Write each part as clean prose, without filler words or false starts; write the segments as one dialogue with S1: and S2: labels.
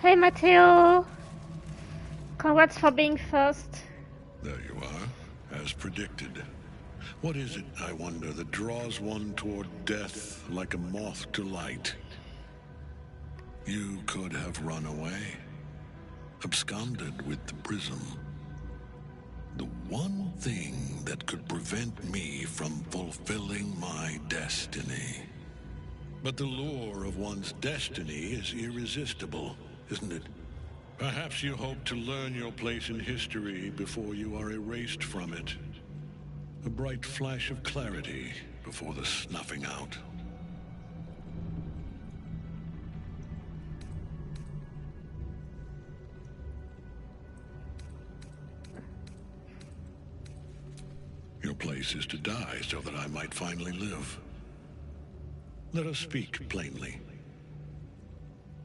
S1: Hey Matteo! Congrats for being first.
S2: There you are, as predicted. What is it, I wonder, that draws one toward death like a moth to light? You could have run away, absconded with the prism. The one thing that could prevent me from fulfilling my destiny. But the lure of one's destiny is irresistible, isn't it? Perhaps you hope to learn your place in history before you are erased from it. A bright flash of clarity before the snuffing out. Your place is to die so that I might finally live. Let us speak plainly.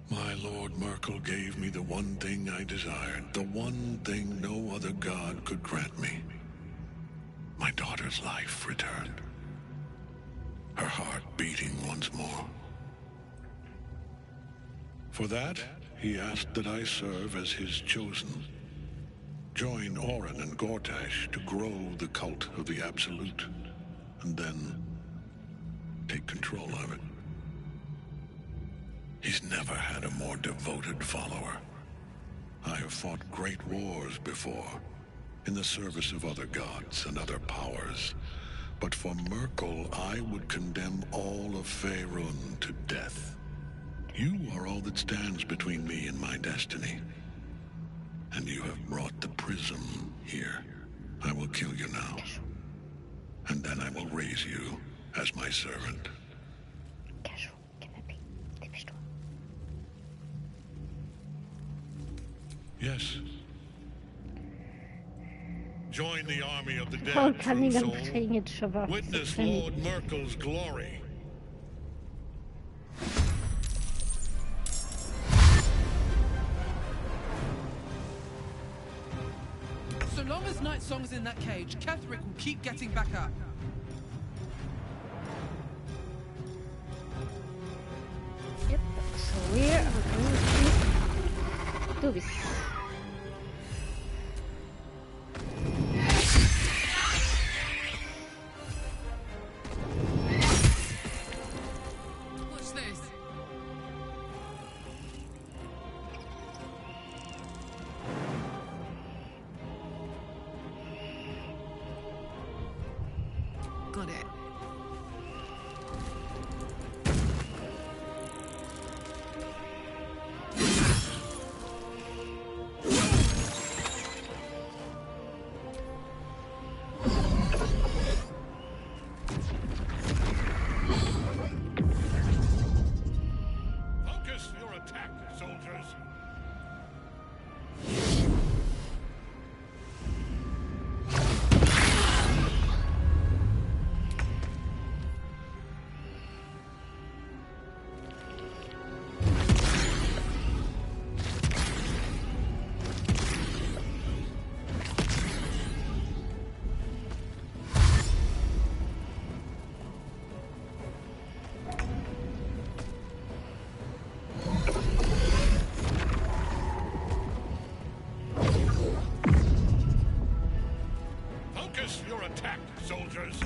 S2: My Lord Merkel gave me the one thing I desired, the one thing no other god could grant me. My daughter's life returned. Her heart beating once more. For that, he asked that I serve as his chosen. Join Orin and Gortash to grow the cult of the Absolute, and then take control of it. He's never had a more devoted follower. I have fought great wars before, in the service of other gods and other powers. But for Merkel, I would condemn all of Faerun to death. You are all that stands between me and my destiny. And you have brought the prism here. I will kill you now. And then I will raise you as my servant. Yes. Join the army of the dead, true soul. Witness Lord Merkel's glory.
S3: So long as Night Song's in that cage, Ketherick will keep getting back up.
S1: Yep, so we are going to do this.
S3: What's this? Got it.
S2: Focus your attack, soldiers. Focus your attack, soldiers.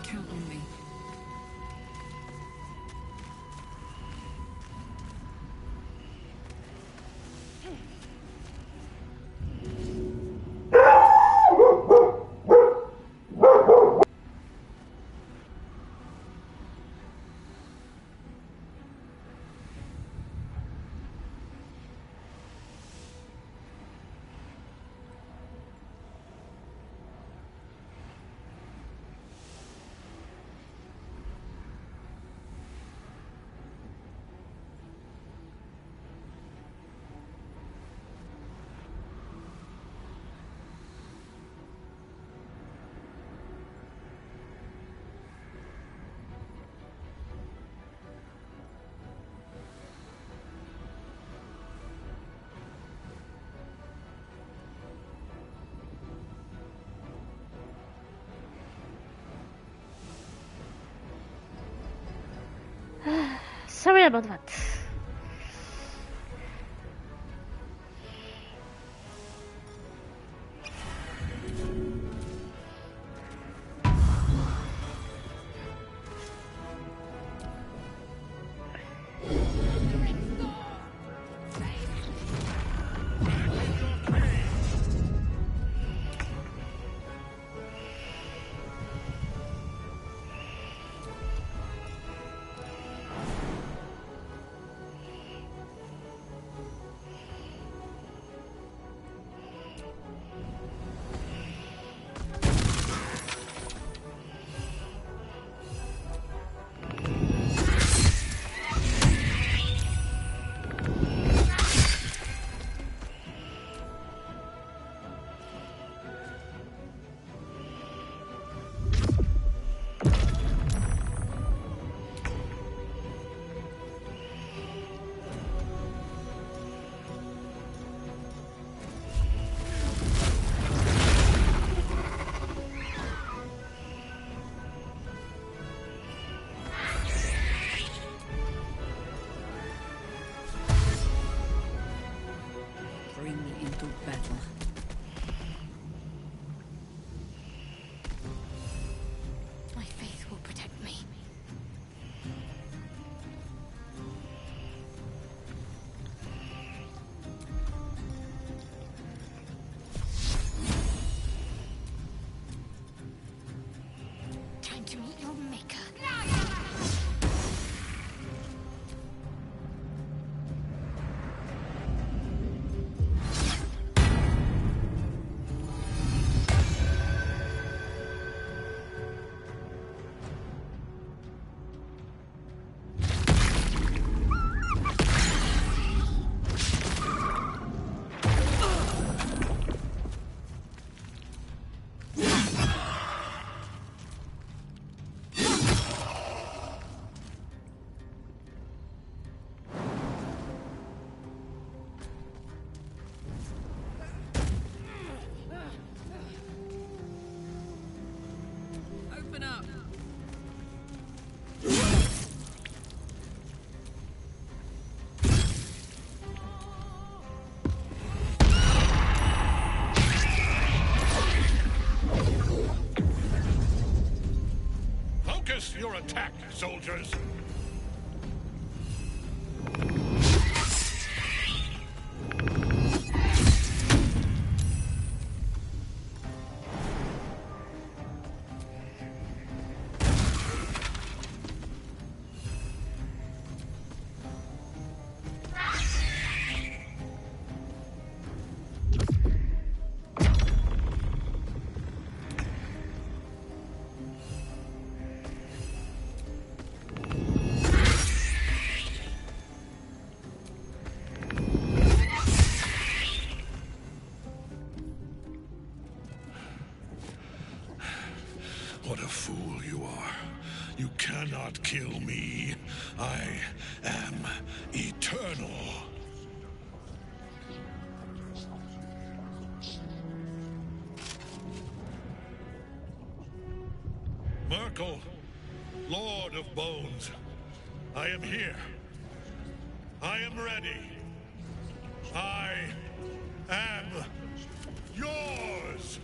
S3: Count on me.
S1: Sorry about that.
S3: Bring me into battle.
S4: My faith will protect me. Time to meet your maker.
S3: Open up.
S2: Focus your attack, soldiers! What a fool you are. You cannot kill me. I am eternal. Merkel, Lord of Bones, I am here. I am ready. I am yours.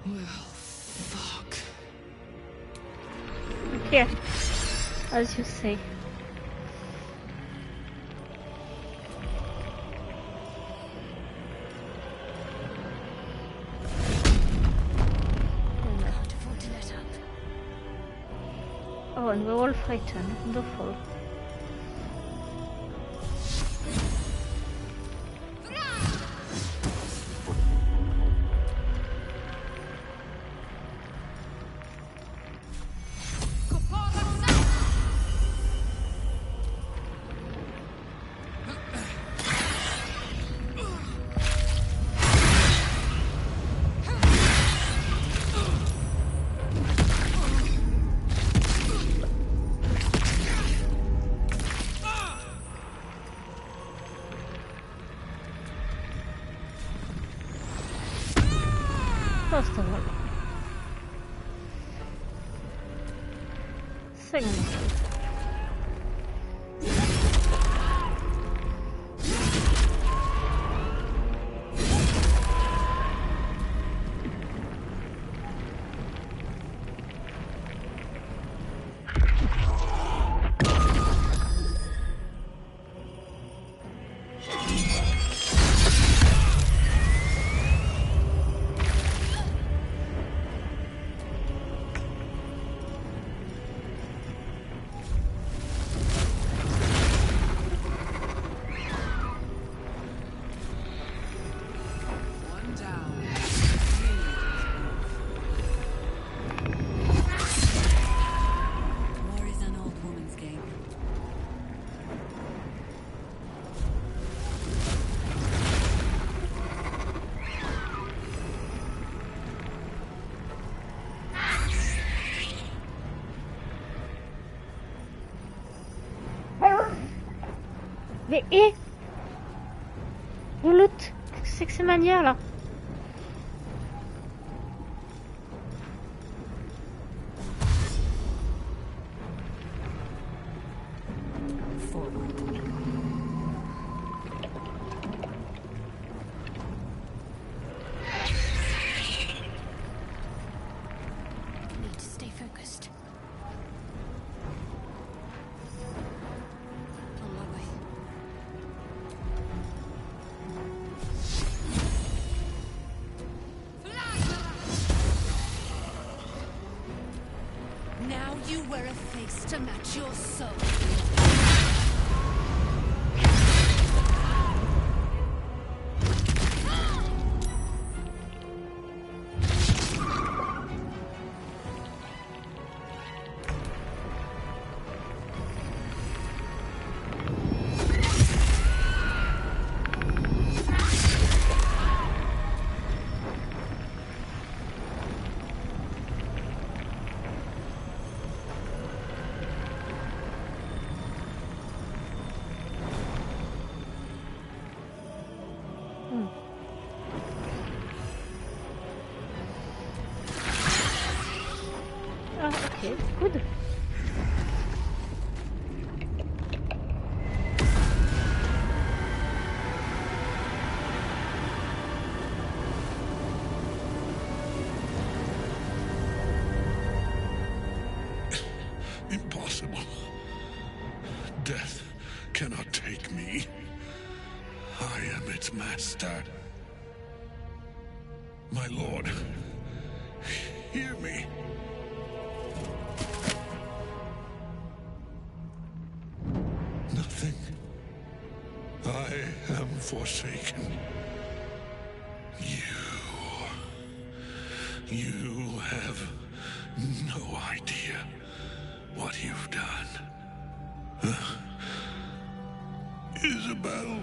S3: Well, fuck.
S1: Here, as you say.
S4: Can't afford to let up.
S1: Oh, and we're all frightened. Wonderful. First of all. Second of all.
S3: One down.
S5: War is an old woman's game.
S1: Mais hé! L'autre, qu'est-ce que c'est que ces manières là?
S5: Forward.
S4: Need to stay focused. On my way.
S5: Now you wear a face to match your soul.
S1: Ah, ok, good.
S2: Impossible. Death cannot take me. I am its master. My lord, hear me. Nothing. I am forsaken. You have no idea what you've done. Isabel.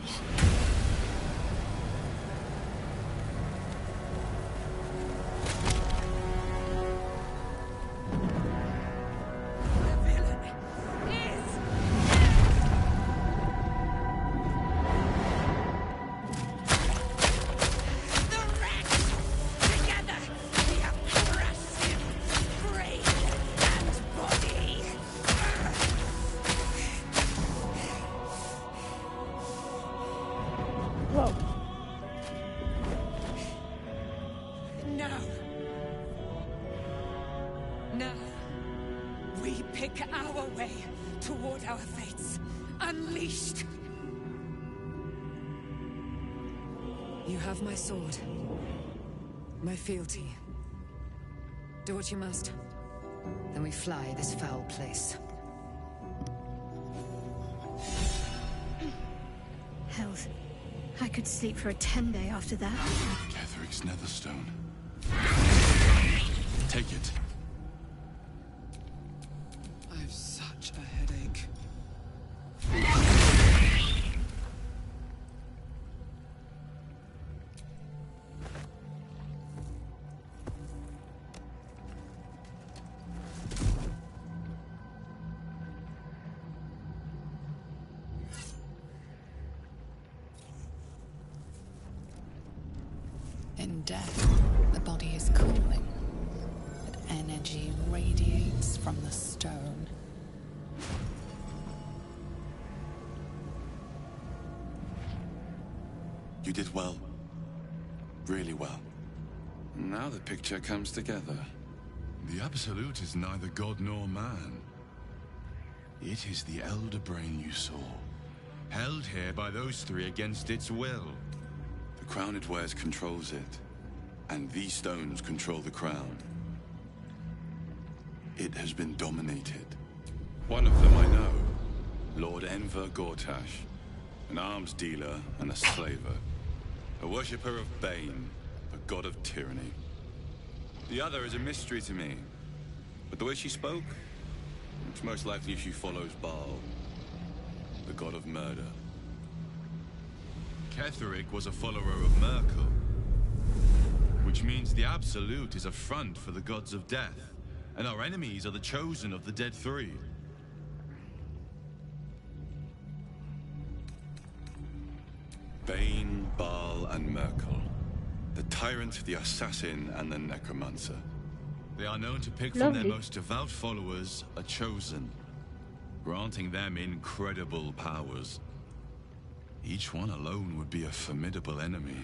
S1: Wow.
S5: No. make our way toward our fates. Unleashed! You have my sword. My fealty. Do what you must. Then we fly this foul place.
S4: Hells. I could sleep for a 10-day after that.
S6: Ketheric's Netherstone. Take it.
S3: I have such a headache.
S7: In death, the body is cooling, but energy radiates from the stone.
S6: You did well. Really well. Now the picture comes together.
S8: The Absolute is neither god nor man. It is the Elder Brain you saw, held here by those three against its will.
S6: The crown it wears controls it, and these stones control the crown. It has been dominated. One of them I know, Lord Enver Gortash, an arms dealer and a slaver, a worshipper of Bane, the god of tyranny. The other is a mystery to me, but the way she spoke, it's most likely she follows Baal, the god of murder.
S8: Ketheric was a follower of Merkel, which means the Absolute is a front for the gods of death, and our enemies are the chosen of the Dead Three.
S6: Bane, Baal, and Merkel. The tyrant, the assassin, and the necromancer.
S8: They are known to pick from
S1: Lovely.
S8: their most devout followers a chosen, granting them incredible powers. Each one alone would be a formidable enemy.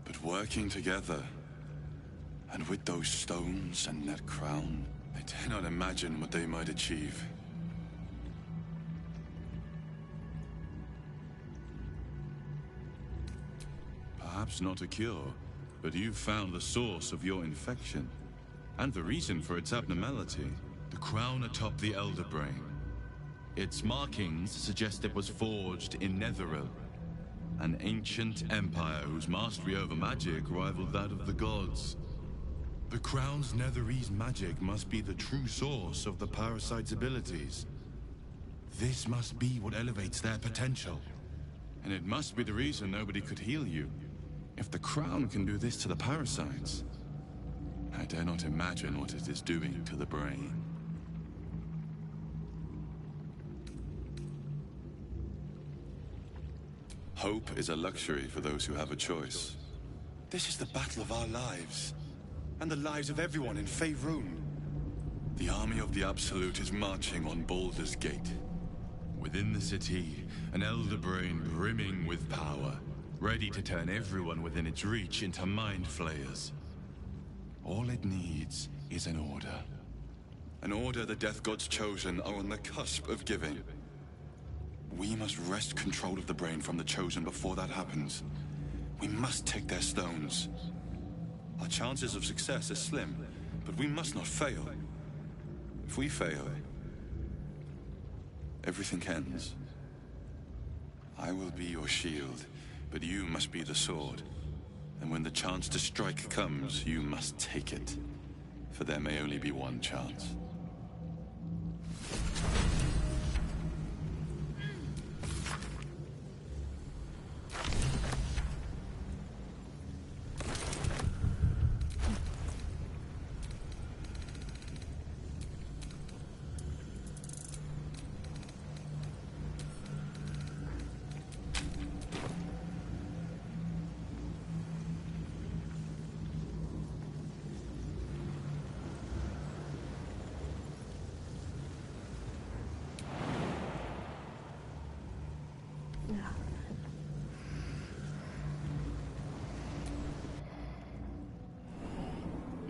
S6: But working together, and with those stones and that crown, I dare not imagine what they might achieve.
S8: Perhaps not a cure, but you've found the source of your infection, and the reason for its abnormality. The crown atop the Elder Brain. Its markings suggest it was forged in Netheril, an ancient empire whose mastery over magic rivaled that of the gods. The crown's Netherese magic must be the true source of the parasite's abilities. This must be what elevates their potential. And it must be the reason nobody could heal you. If the crown can do this to the parasites, I dare not imagine what it is doing to the brain.
S6: Hope is a luxury for those who have a choice. This is the battle of our lives, and the lives of everyone in Faerun. The army of the Absolute is marching on Baldur's Gate.
S8: Within the city, an Elder Brain brimming with power, ready to turn everyone within its reach into mind flayers. All it needs is an order.
S6: An order the Death Gods chosen are on the cusp of giving. We must wrest control of the brain from the chosen before that happens. We must take their stones. Our chances of success are slim, but we must not fail. If we fail, everything ends. I will be your shield, but you must be the sword. And when the chance to strike comes, you must take it. For there may only be one chance.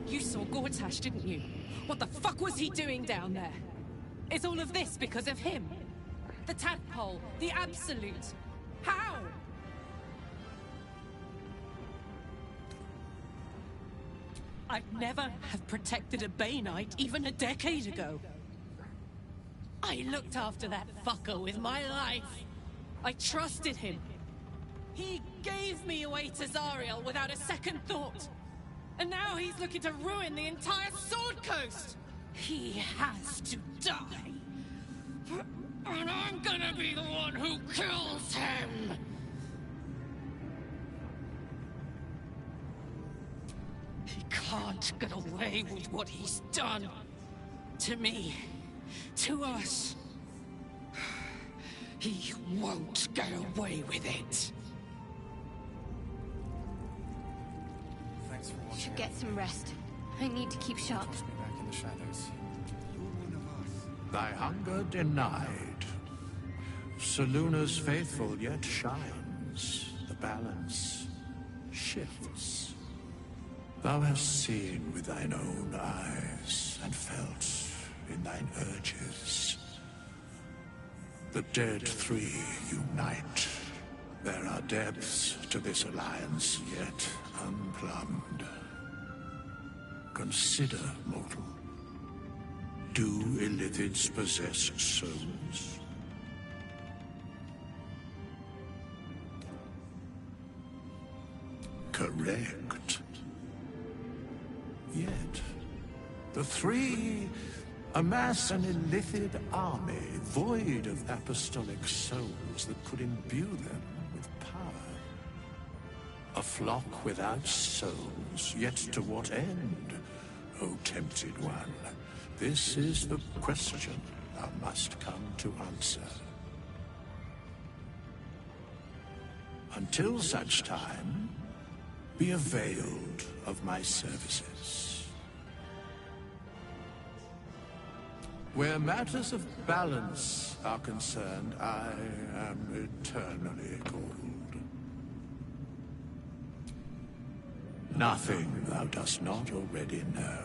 S5: You saw Gortash, didn't you? What the fuck was he doing down there?
S3: Is all of this because of him? The tadpole, the absolute. How? I'd never have protected a Bay Knight even a decade ago. I looked after that fucker with my life. I trusted him. He gave me away to Zariel without a second thought. And now he's looking to ruin the entire Sword Coast. He has to die. And I'm gonna be the one who kills him. He can't get away with what he's done. To me. To us. He won't get away with it.
S9: Thanks for watching.
S4: Should get some rest. I need to keep sharp.
S9: Toss me back in the shadows. You're one of us.
S10: Thy hunger denied. Seluna's faithful yet shines. The balance shifts. Thou hast seen with thine own eyes and felt in thine urges. The dead three unite. There are depths to this alliance yet unplumbed. Consider, mortal. Do illithids possess souls? Correct. Yet, the three amass an illithid army void of apostolic souls that could imbue them with power. A flock without souls, yet to what end, O tempted one? This is the question thou must come to answer. Until such time, be availed of my services. Where matters of balance are concerned, I am eternally cold. Nothing thou dost not already know.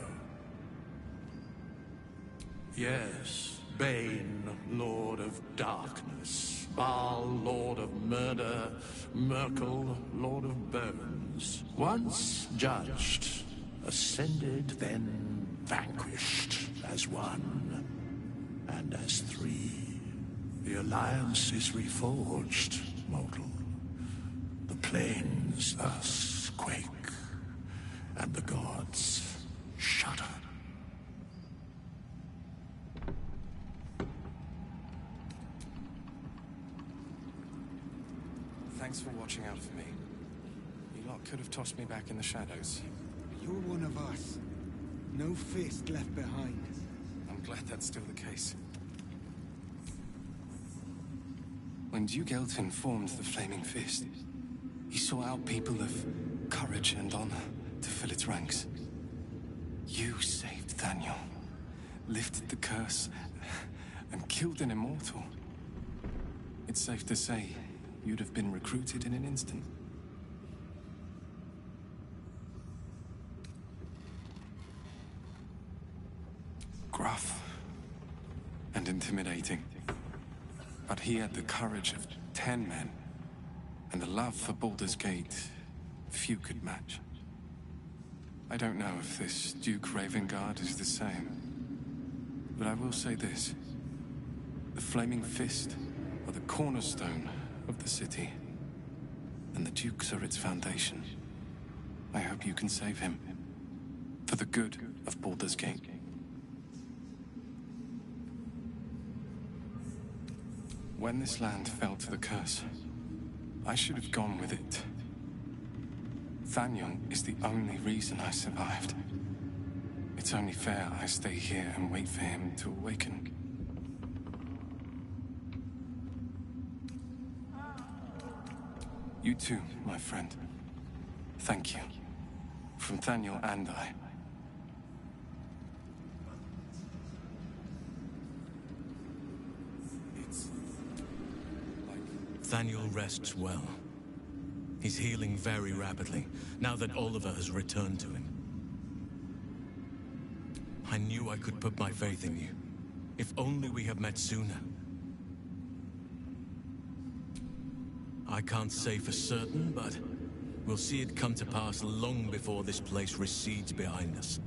S10: Yes, Bane, Lord of Darkness, Baal, Lord of Murder, Merkel, Lord of Bones. Once judged, ascended, then vanquished as one, and as three. The alliance is reforged, mortal. The plains thus quake, and the gods shudder.
S9: Thanks for watching out for me. You lot could have tossed me back in the shadows.
S11: You're one of us. No fist left behind.
S9: I'm glad that's still the case. When Duke Elton formed the Flaming Fist, he sought out people of courage and honor to fill its ranks. You saved Daniel, lifted the curse, and killed an immortal. It's safe to say you'd have been recruited in an instant. Gruff and intimidating. But he had the courage of 10 men, and the love for Baldur's Gate few could match. I don't know if this Duke Ravengard is the same, but I will say this. The Flaming Fist are the cornerstone of the city, and the Dukes are its foundation. I hope you can save him, for the good of Baldur's Gate. When this land fell to the curse, I should have gone with it. Thaniel is the only reason I survived. It's only fair I stay here and wait for him to awaken. You too, my friend. Thank you. From Thaniel and I.
S8: Thaniel rests well. He's healing very rapidly, now that Oliver has returned to him. I knew I could put my faith in you.
S12: If only we had met sooner. I can't say for certain, but we'll see it come to pass long before this place recedes behind us.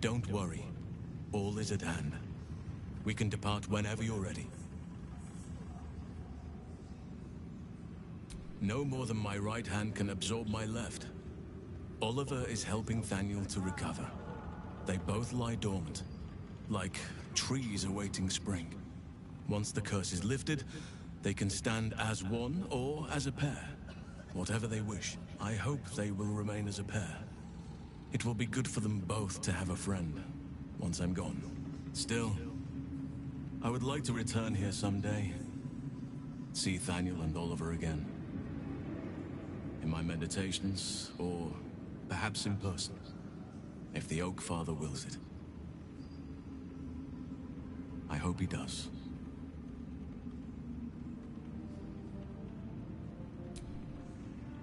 S12: Don't worry. All is at hand. We can depart whenever you're ready. No more than my right hand can absorb my left. Oliver is helping Thaniel to recover. They both lie dormant, like trees awaiting spring. Once the curse is lifted, they can stand as one or as a pair. Whatever they wish. I hope they will remain as a pair. It will be good for them both to have a friend, once I'm gone. Still, I would like to return here someday. See Thaniel and Oliver again. In my meditations, or perhaps in person, if the Oak Father wills it. I hope he does.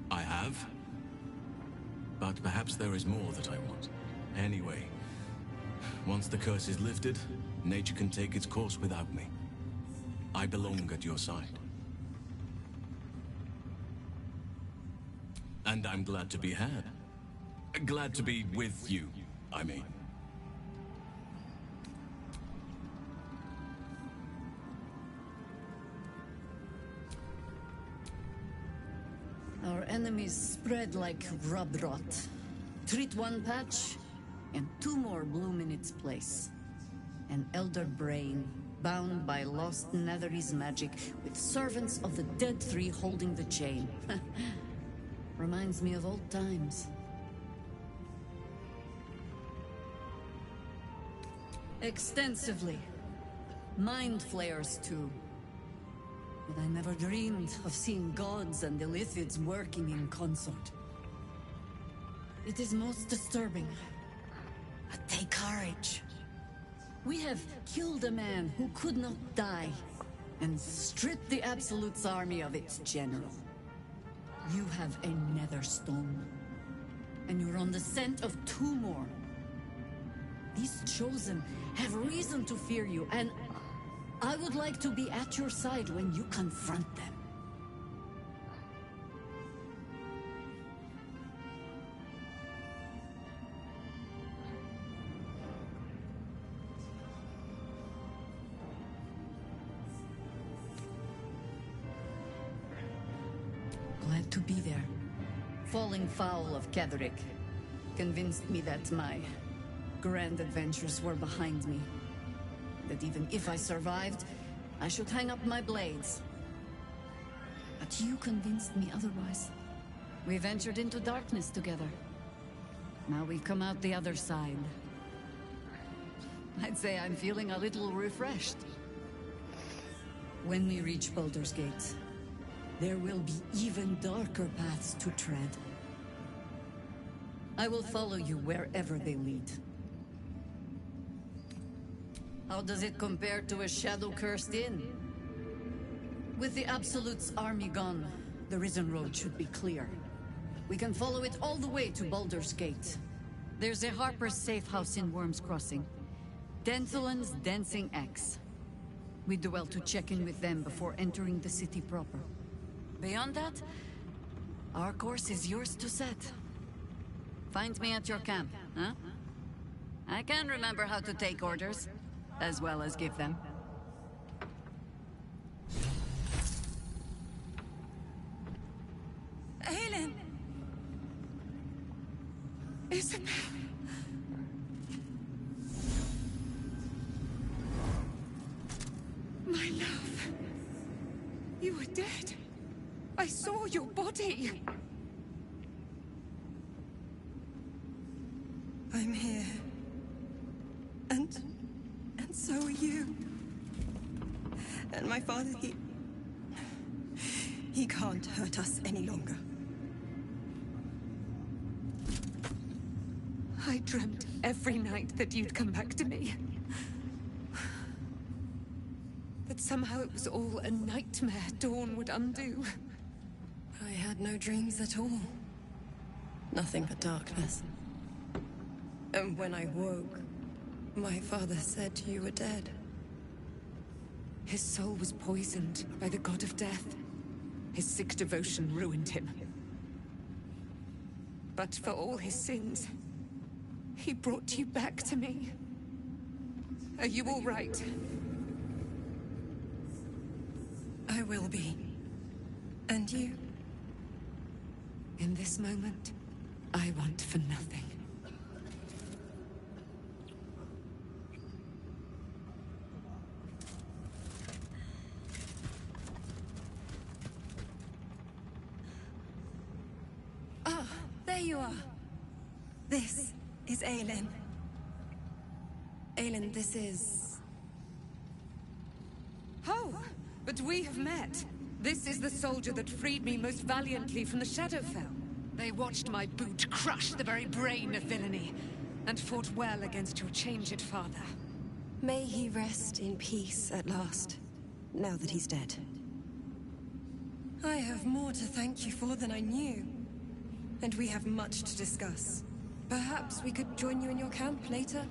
S12: I have. But perhaps there is more that I want. Anyway, once the curse is lifted, nature can take its course without me. I belong at your side. And I'm glad to be had. Glad to be with you, I mean.
S13: Our enemies spread like rub rot. Treat one patch, and two more bloom in its place. An elder brain, bound by lost Netherese magic, with servants of the dead three holding the chain. Reminds me of old times. Extensively. Mind flayers, too. But I never dreamed of seeing gods and Illithids working in consort. It is most disturbing. But take courage. We have killed a man who could not die, and stripped the Absolute's army of its general. You have a nether stone, and you're on the scent of two more. These Chosen have reason to fear you, and I would like to be at your side when you confront them. Glad to be there. Falling foul of Ketherick convinced me that my grand adventures were behind me. That even if I survived, I should hang up my blades. But you convinced me otherwise. We ventured into darkness together. Now we've come out the other side. I'd say I'm feeling a little refreshed. When we reach Baldur's Gate, there will be even darker paths to tread. I will follow you wherever they lead. How does it compare to a shadow-cursed inn? With the Absolute's army gone, the Risen Road should be clear. We can follow it all the way to Baldur's Gate. There's a Harper's safe house in Worm's Crossing. Denthelin's Dancing Axe. We'd do well to check in with them before entering the city proper. Beyond that, our course is yours to set. Find me at your camp, huh? I can remember how to take orders, as well as give them.
S3: Aelin! Isabel! My love! You were dead. I saw your body.
S14: I'm here. And so are you. And my father, he can't hurt us any longer.
S3: I dreamt every night that you'd come back to me. That somehow it was all a nightmare Dawn would undo.
S14: I had no dreams at all. Nothing but darkness. And when I woke, my father said you were dead.
S5: His soul was poisoned by the god of death. His sick devotion ruined him. But for all his sins, he brought you back to me. Are you all right?
S14: I will be. And you?
S5: In this moment, I want for nothing.
S14: Ah, there you are. This is Aelin. Aelin, this is...
S5: Oh, but we have met. This is the soldier that freed me most valiantly from the Shadowfell. They watched my boot crush the very brain of villainy, and fought well against your changed father.
S14: May he rest in peace at last, now that he's dead. I have more to thank you for than I knew. And we have much to discuss. Perhaps we could join you in your camp later?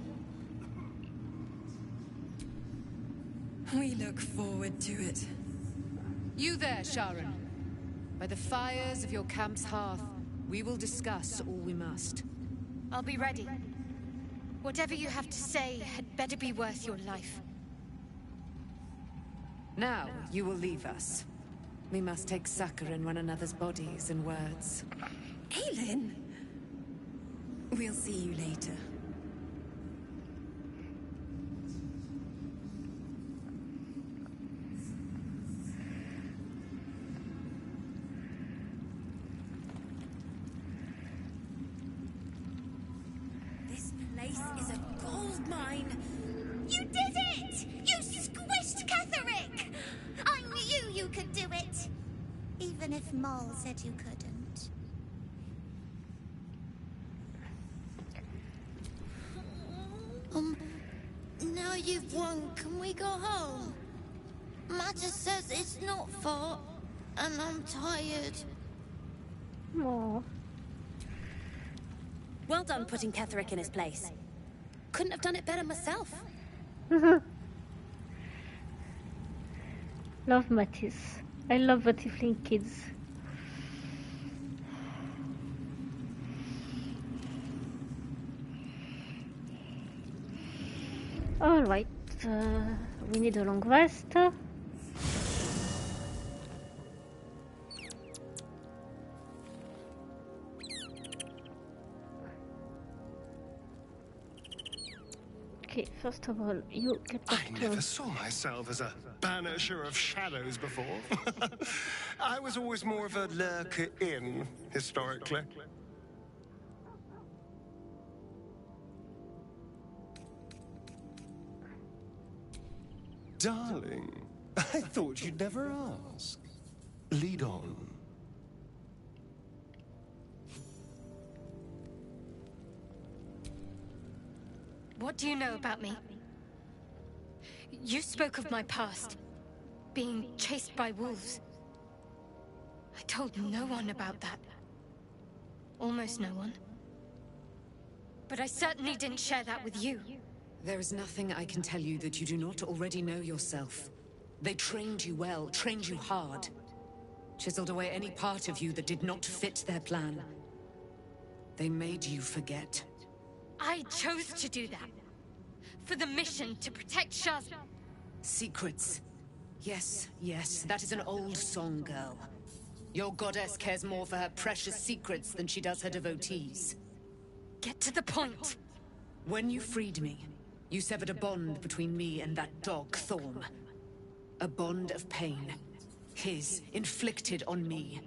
S14: We look forward to it.
S5: You there, Sharon. By the fires of your camp's hearth, we will discuss all we must.
S4: I'll be ready. Whatever you have to say had better be worth your life.
S5: Now, you will leave us. We must take succor in one another's bodies and words.
S14: Aelin! We'll see you later.
S15: This place is a gold mine. You did it! You squished Ketherick! I knew you could do it! Even if Maul said you couldn't. Now you've won, can we go home? Matter says it's not far, and I'm tired.
S1: Oh.
S15: Well done putting Ketherick in his place. Couldn't have done it better myself.
S1: Love Matisse. I love the Tiefling kids. Alright, we need a long rest. Okay, first of all, you get back
S16: I
S1: to...
S16: never saw myself as a banisher of shadows before. I was always more of a lurker-in, historically. Darling, I thought you'd never ask. Lead on.
S4: What do you know about me? You spoke of my past, being chased by wolves. I told no one about that. Almost no one. But I certainly didn't share that with you.
S5: There is nothing I can tell you that you do not already know yourself. They trained you well, trained you hard. Chiseled away any part of you that did not fit their plan. They made you forget.
S4: I chose to do that. For the mission to protect Shaz.
S5: Secrets. Yes, yes, that is an old song, girl. Your goddess cares more for her precious secrets than she does her devotees.
S4: Get to the point.
S5: When you freed me, you severed a bond between me and that dog, Thorm. A bond of pain. His, inflicted on me.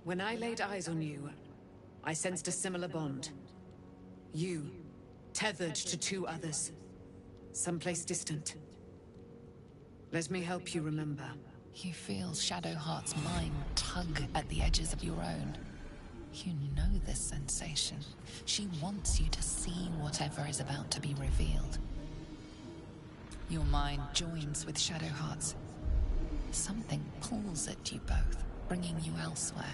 S5: When I laid eyes on you, I sensed a similar bond. You, tethered to two others. Someplace distant. Let me help you remember.
S7: You feel Shadowheart's mind tug at the edges of your own. You know this sensation. She wants you to see whatever is about to be revealed. Your mind joins with Shadowheart's. Something pulls at you both, bringing you elsewhere.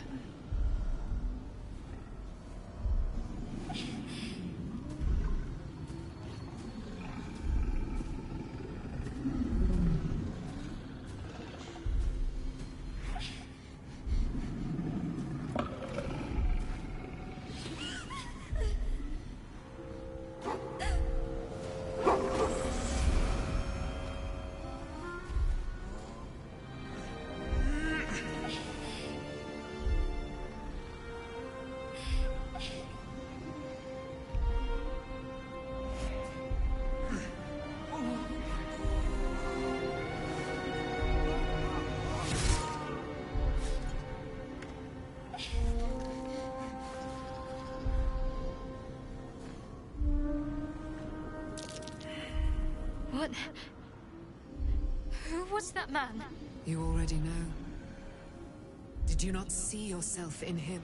S4: What? Who was that man?
S5: You already know. Did you not see yourself in him?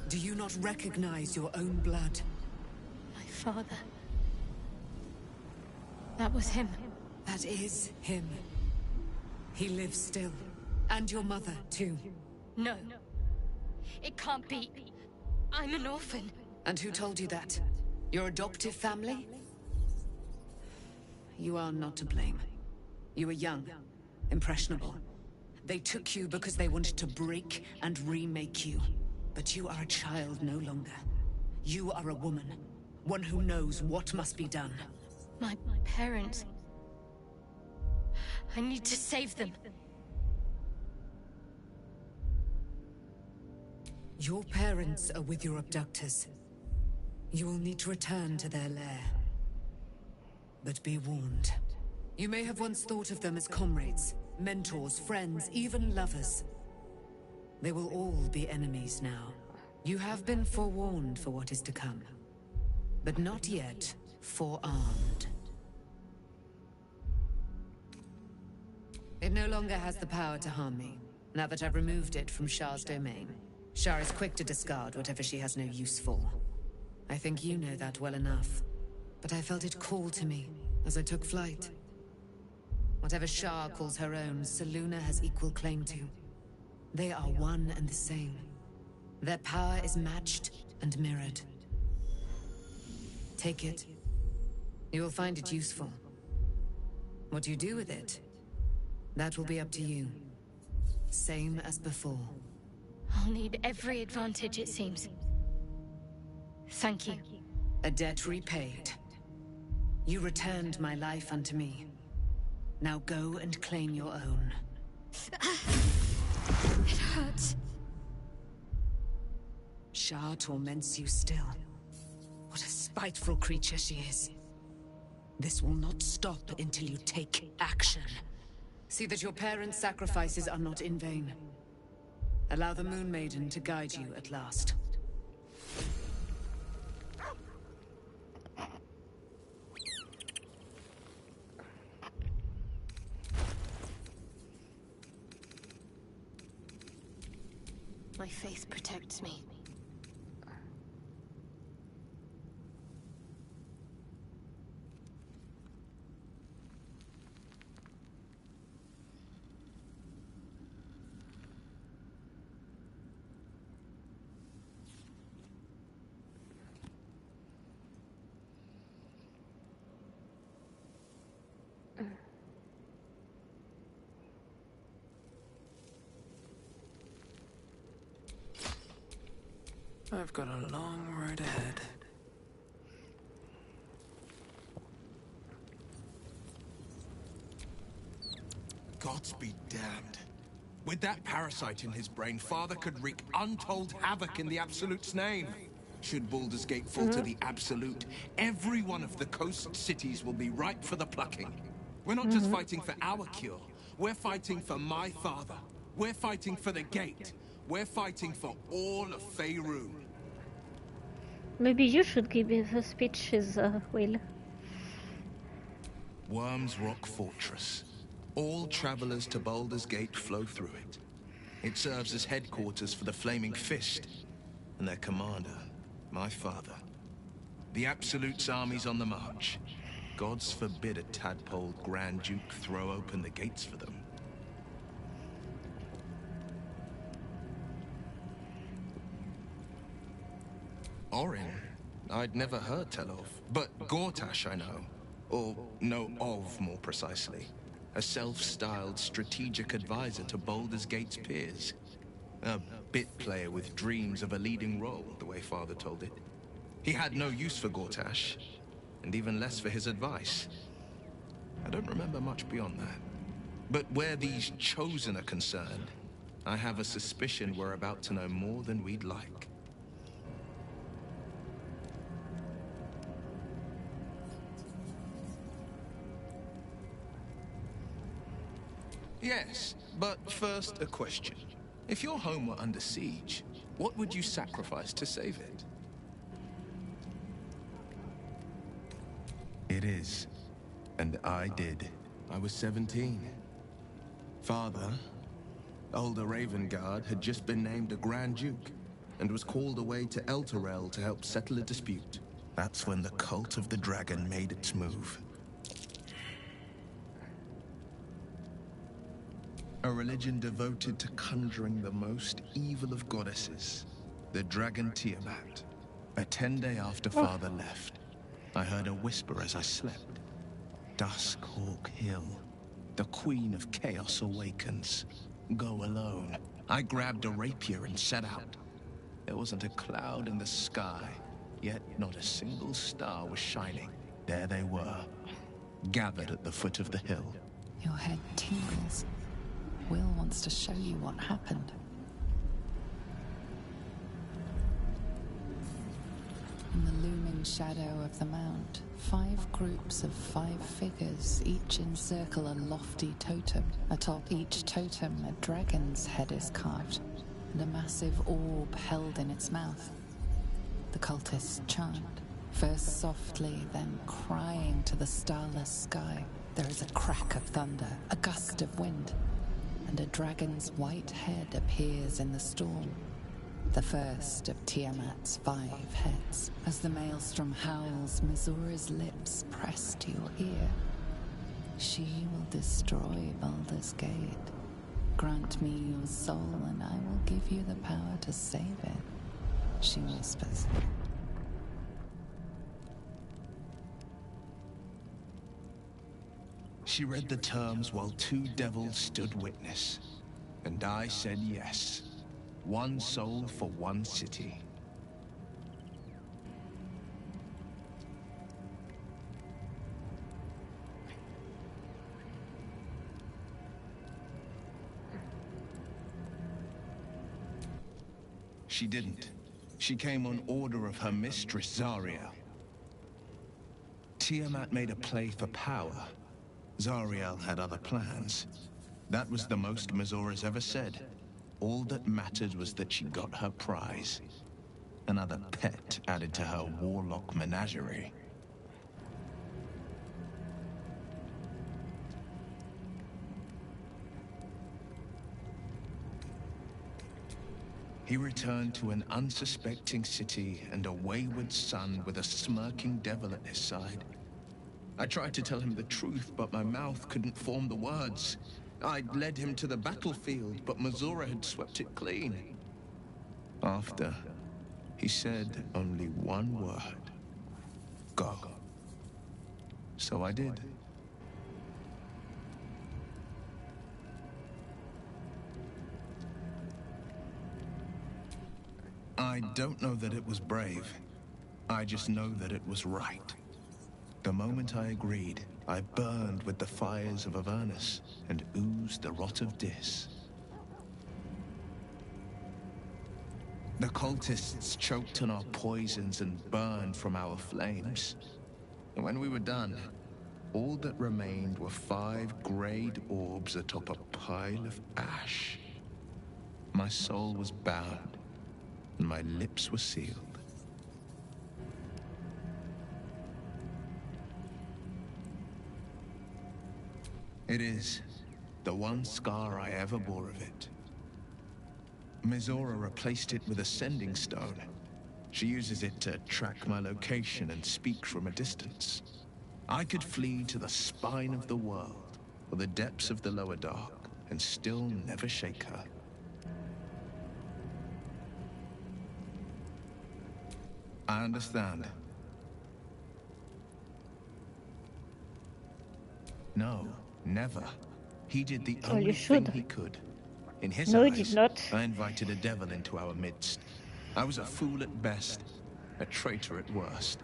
S5: Do you not recognize your own blood?
S4: My father. That was him.
S5: That is him. He lives still. And your mother, too.
S4: No. It can't be. I'm an orphan.
S5: And who told you that? Your adoptive family? You are not to blame. You were young, impressionable. They took you because they wanted to break and remake you. But you are a child no longer. You are a woman. One who knows what must be done.
S4: My parents. I need to save them.
S5: Your parents are with your abductors. You will need to return to their lair. But be warned. You may have once thought of them as comrades, mentors, friends, even lovers. They will all be enemies now. You have been forewarned for what is to come. But not yet forearmed. It no longer has the power to harm me, now that I've removed it from Shah's domain. Shah is quick to discard whatever she has no use for. I think you know that well enough. But I felt it call to me as I took flight. Whatever Shah calls her own, Selûne has equal claim to. They are one and the same. Their power is matched and mirrored. Take it. You will find it useful. What you do with it, that will be up to you. Same as before.
S4: I'll need every advantage, it seems. Thank you.
S5: A debt repaid. You returned my life unto me. Now go and claim your own.
S4: It hurts.
S5: Shah torments you still. What a spiteful creature she is. This will not stop until you take action. See that your parents' sacrifices are not in vain. Allow the Moon Maiden to guide you at last.
S4: My faith protects me.
S10: I've got a long road ahead.
S17: Gods be damned. With that parasite in his brain, Father could wreak untold havoc in the Absolute's name. Should Baldur's Gate fall to the Absolute, every one of the coast cities will be ripe for the plucking. We're not just fighting for our cure. We're fighting for my father. We're fighting for the Gate. We're fighting for all of Faerûn.
S1: Maybe you should give me the speeches, Will.
S17: Worm's Rock Fortress. All travelers to Baldur's Gate flow through it. It serves as headquarters for the Flaming Fist, and their commander, my father. The Absolute's army's on the march. Gods forbid a tadpole Grand Duke throw open the gates for them. Orin, I'd never heard tell of, but Gortash I know. Or know of, more precisely. A self-styled strategic advisor to Baldur's Gate's peers. A bit player with dreams of a leading role, the way Father told it. He had no use for Gortash, and even less for his advice. I don't remember much beyond that. But where these Chosen are concerned, I have a suspicion we're about to know more than we'd like. Yes, but first a question. If your home were under siege, what would you sacrifice to save it?
S18: It is.
S17: And I did. I was 17. Father, older Ravengard, had just been named a Grand Duke and was called away to Elturel to help settle a dispute. That's when the cult of the dragon made its move. A religion devoted to conjuring the most evil of goddesses, the dragon Tiamat. A 10-day after Father left, I heard a whisper as I slept. Duskhawk Hill. The Queen of Chaos awakens. Go alone. I grabbed a rapier and set out. There wasn't a cloud in the sky, yet not a single star was shining. There they were, gathered at the foot of the hill.
S7: Your head tingles. Will wants to show you what happened. In the looming shadow of the mount, 5 groups of 5 figures each encircle a lofty totem. Atop each totem, a dragon's head is carved, and a massive orb held in its mouth. The cultists chant, first softly, then crying to the starless sky. There is a crack of thunder, a gust of wind, and a dragon's white head appears in the storm. The first of Tiamat's 5 heads. As the maelstrom howls, Mizura's lips press to your ear. She will destroy Baldur's Gate. Grant me your soul, and I will give you the power to save it, she whispers.
S17: She read the terms while 2 devils stood witness, and I said yes. 1 soul for 1 city. She didn't. She came on order of her mistress, Zariel. Tiamat made a play for power. Zariel had other plans. That was the most Mizura's ever said. All that mattered was that she got her prize. Another pet added to her warlock menagerie. He returned to an unsuspecting city and a wayward son with a smirking devil at his side. I tried to tell him the truth, but my mouth couldn't form the words. I'd led him to the battlefield, but Mizura had swept it clean. After, he said only 1 word. Go. So I did. I don't know that it was brave. I just know that it was right. The moment I agreed, I burned with the fires of Avernus and oozed the rot of Dis. The cultists choked on our poisons and burned from our flames. And when we were done, all that remained were 5 grayed orbs atop a pile of ash. My soul was bound, and my lips were sealed. It is the one scar I ever bore of it. Mizura replaced it with a sending stone. She uses it to track my location and speak from a distance. I could flee to the spine of the world, or the depths of the lower dark, and still never shake her. I understand. No, never. He did the only thing he could. In his
S1: No,
S17: eyes,
S1: he did not.
S17: I invited a devil into our midst. I was a fool at best, a traitor at worst,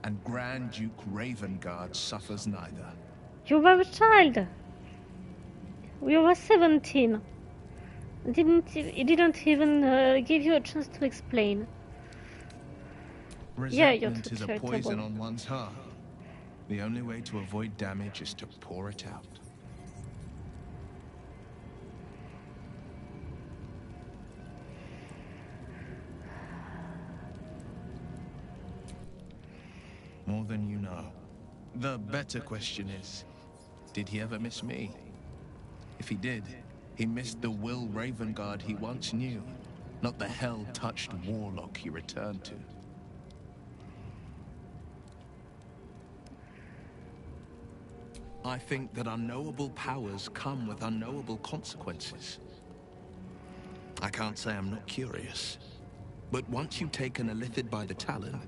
S17: and Grand Duke Ravengard suffers neither.
S1: You were a child. You were 17. He didn't even give you a chance to explain. Yeah, you're
S17: Resentment
S1: too
S17: is a
S1: charitable.
S17: poison on one's heart. The only way to avoid damage is to pour it out. More than you know. The better question is, did he ever miss me? If he did, he missed the Will Ravengard he once knew, not the hell-touched warlock he returned to. I think that unknowable powers come with unknowable consequences. I can't say I'm not curious, but once you've taken a Lithid by the talon,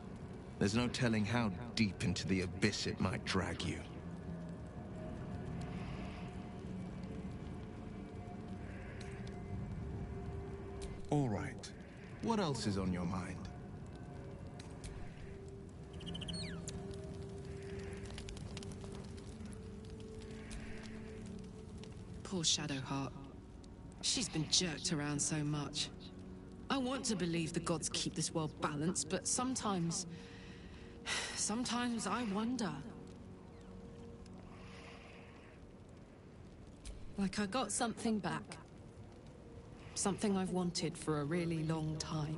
S17: there's no telling how deep into the abyss it might drag you. All right. What else is on your mind?
S3: Poor Shadowheart. She's been jerked around so much. I want to believe the gods keep this world balanced, but sometimes I wonder. Like I got something back. Something I've wanted for a really long time.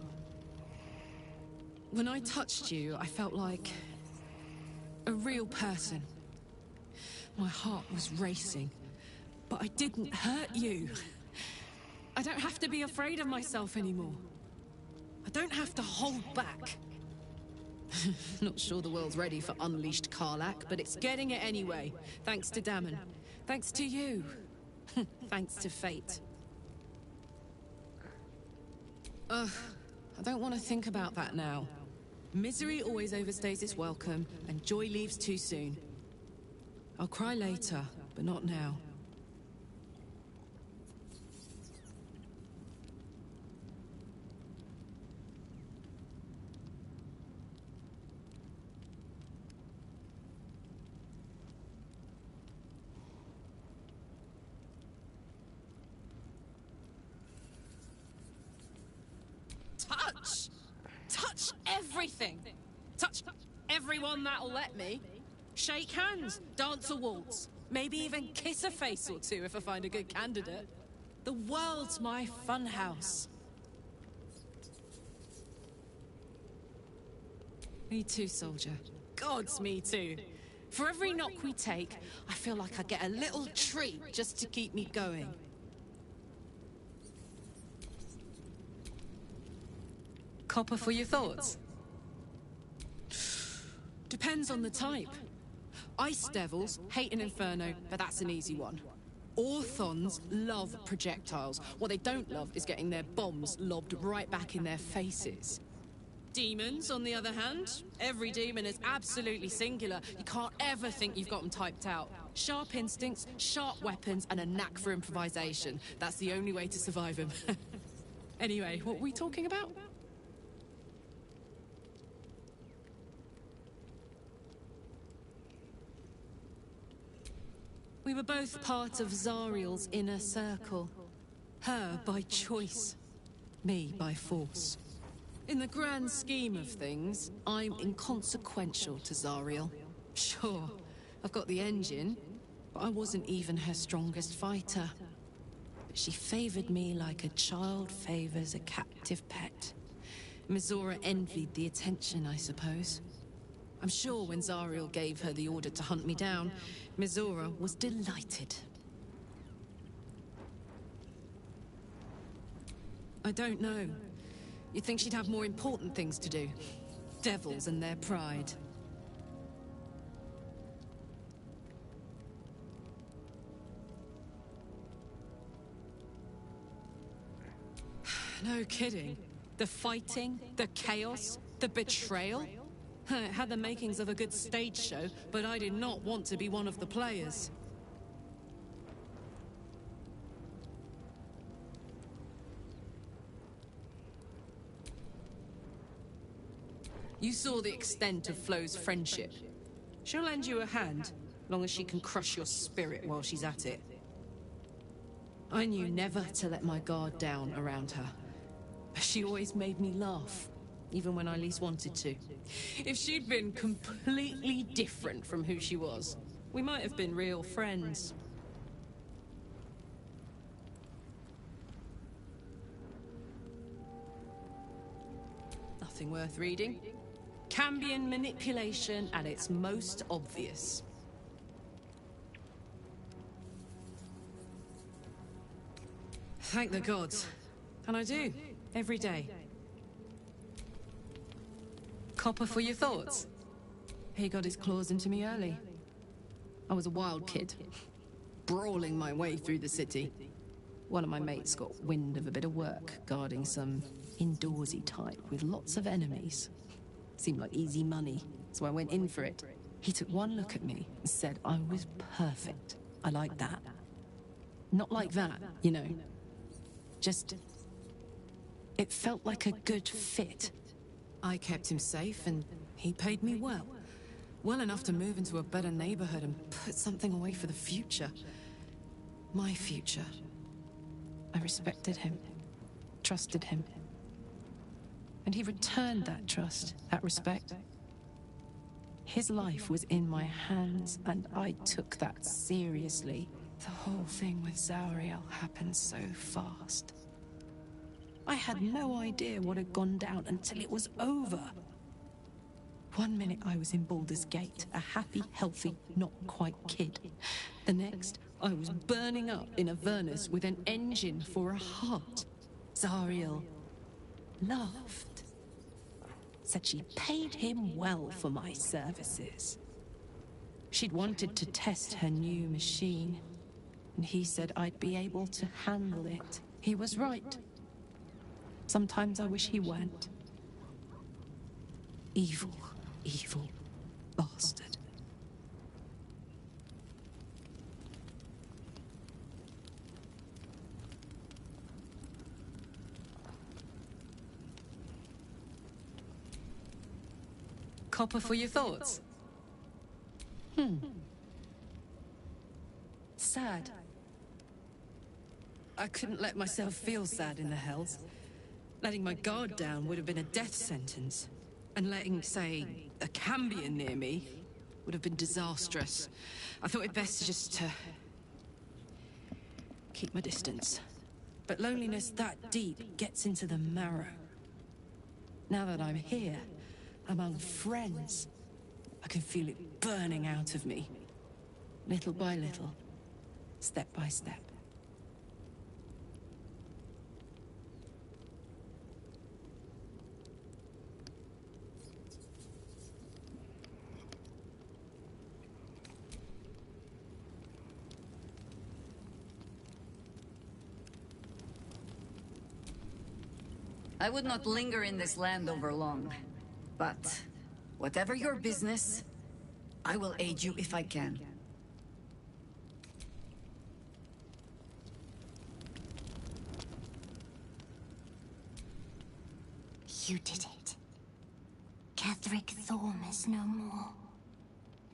S3: When I touched you, I felt like a real person. My heart was racing, but I didn't hurt you. I don't have to be afraid of myself anymore. I don't have to hold back. Not sure the world's ready for unleashed Karlach, but it's getting it anyway. Thanks to Dammon. Thanks to you. Thanks to fate. Ugh, I don't want to think about that now. Misery always overstays its welcome, and joy leaves too soon. I'll cry later, but not now. Touch! Touch everything! Touch everyone that'll let me. Shake hands, dance a waltz, maybe even kiss a face or two if I find a good candidate. The world's my funhouse. Me too, soldier. Gods, me too. For every knock we take, I feel like I get a little treat just to keep me going. Copper for your thoughts? Depends on the type. Ice devils hate an inferno, but that's an easy one. Orthons love projectiles. What they don't love is getting their bombs lobbed right back in their faces. Demons, on the other hand, every demon is absolutely singular. You can't ever think you've got them typed out. Sharp instincts, sharp weapons, and a knack for improvisation. That's the only way to survive them. Anyway, what were we talking about? We were both part of Zariel's inner circle. Her by choice, me by force. In the grand scheme of things, I'm inconsequential to Zariel. Sure, I've got the engine, but I wasn't even her strongest fighter. But she favored me like a child favors a captive pet. Mizora envied the attention, I suppose. I'm sure when Zariel gave her the order to hunt me down, Mizora was delighted. I don't know. You'd think she'd have more important things to do. Devils and their pride. No kidding. The fighting, the chaos, the betrayal. It had the makings of a good stage show, but I did not want to be one of the players. You saw the extent of Flo's friendship. She'll lend you a hand, long as she can crush your spirit while she's at it. I knew never to let my guard down around her. She always made me laugh, even when I least wanted to. If she'd been completely different from who she was, we might have been real friends. Nothing worth reading. Cambion manipulation at its most obvious. Thank the gods. And I do, every day. Copper for your thoughts? He got his claws into me early. I was a wild kid, brawling my way through the city. One of my mates got wind of a bit of work guarding some indoorsy type with lots of enemies. Seemed like easy money, so I went in for it. He took one look at me and said I was perfect. I like that. Not like that, you know. Just... it felt like a good fit. I kept him safe and he paid me well. Well enough to move into a better neighborhood and put something away for the future. My future. I respected him, trusted him. And he returned that trust, that respect. His life was in my hands, and I took that seriously. The whole thing with Zauriel happened so fast. I had no idea what had gone down until it was over. One minute I was in Baldur's Gate, a happy, healthy, not quite kid. The next, I was burning up in Avernus with an engine for a heart. Zauriel laughed. Said she paid him well for my services. She'd wanted to test her new machine, and he said I'd be able to handle it. He was right. Sometimes I wish he weren't. Evil, evil bastard. Copper for your thoughts? Sad. I couldn't let myself feel sad in the Hells. Letting my guard down would have been a death sentence. And letting, say, a Cambion near me would have been disastrous. I thought it best just to keep my distance. But loneliness that deep gets into the marrow. Now that I'm here, among friends, I can feel it burning out of me. Little by little, step by step.
S13: I would not linger in this land over long. But, whatever your business, I will aid you if I can.
S15: You did it. Catherick Thorm is no more.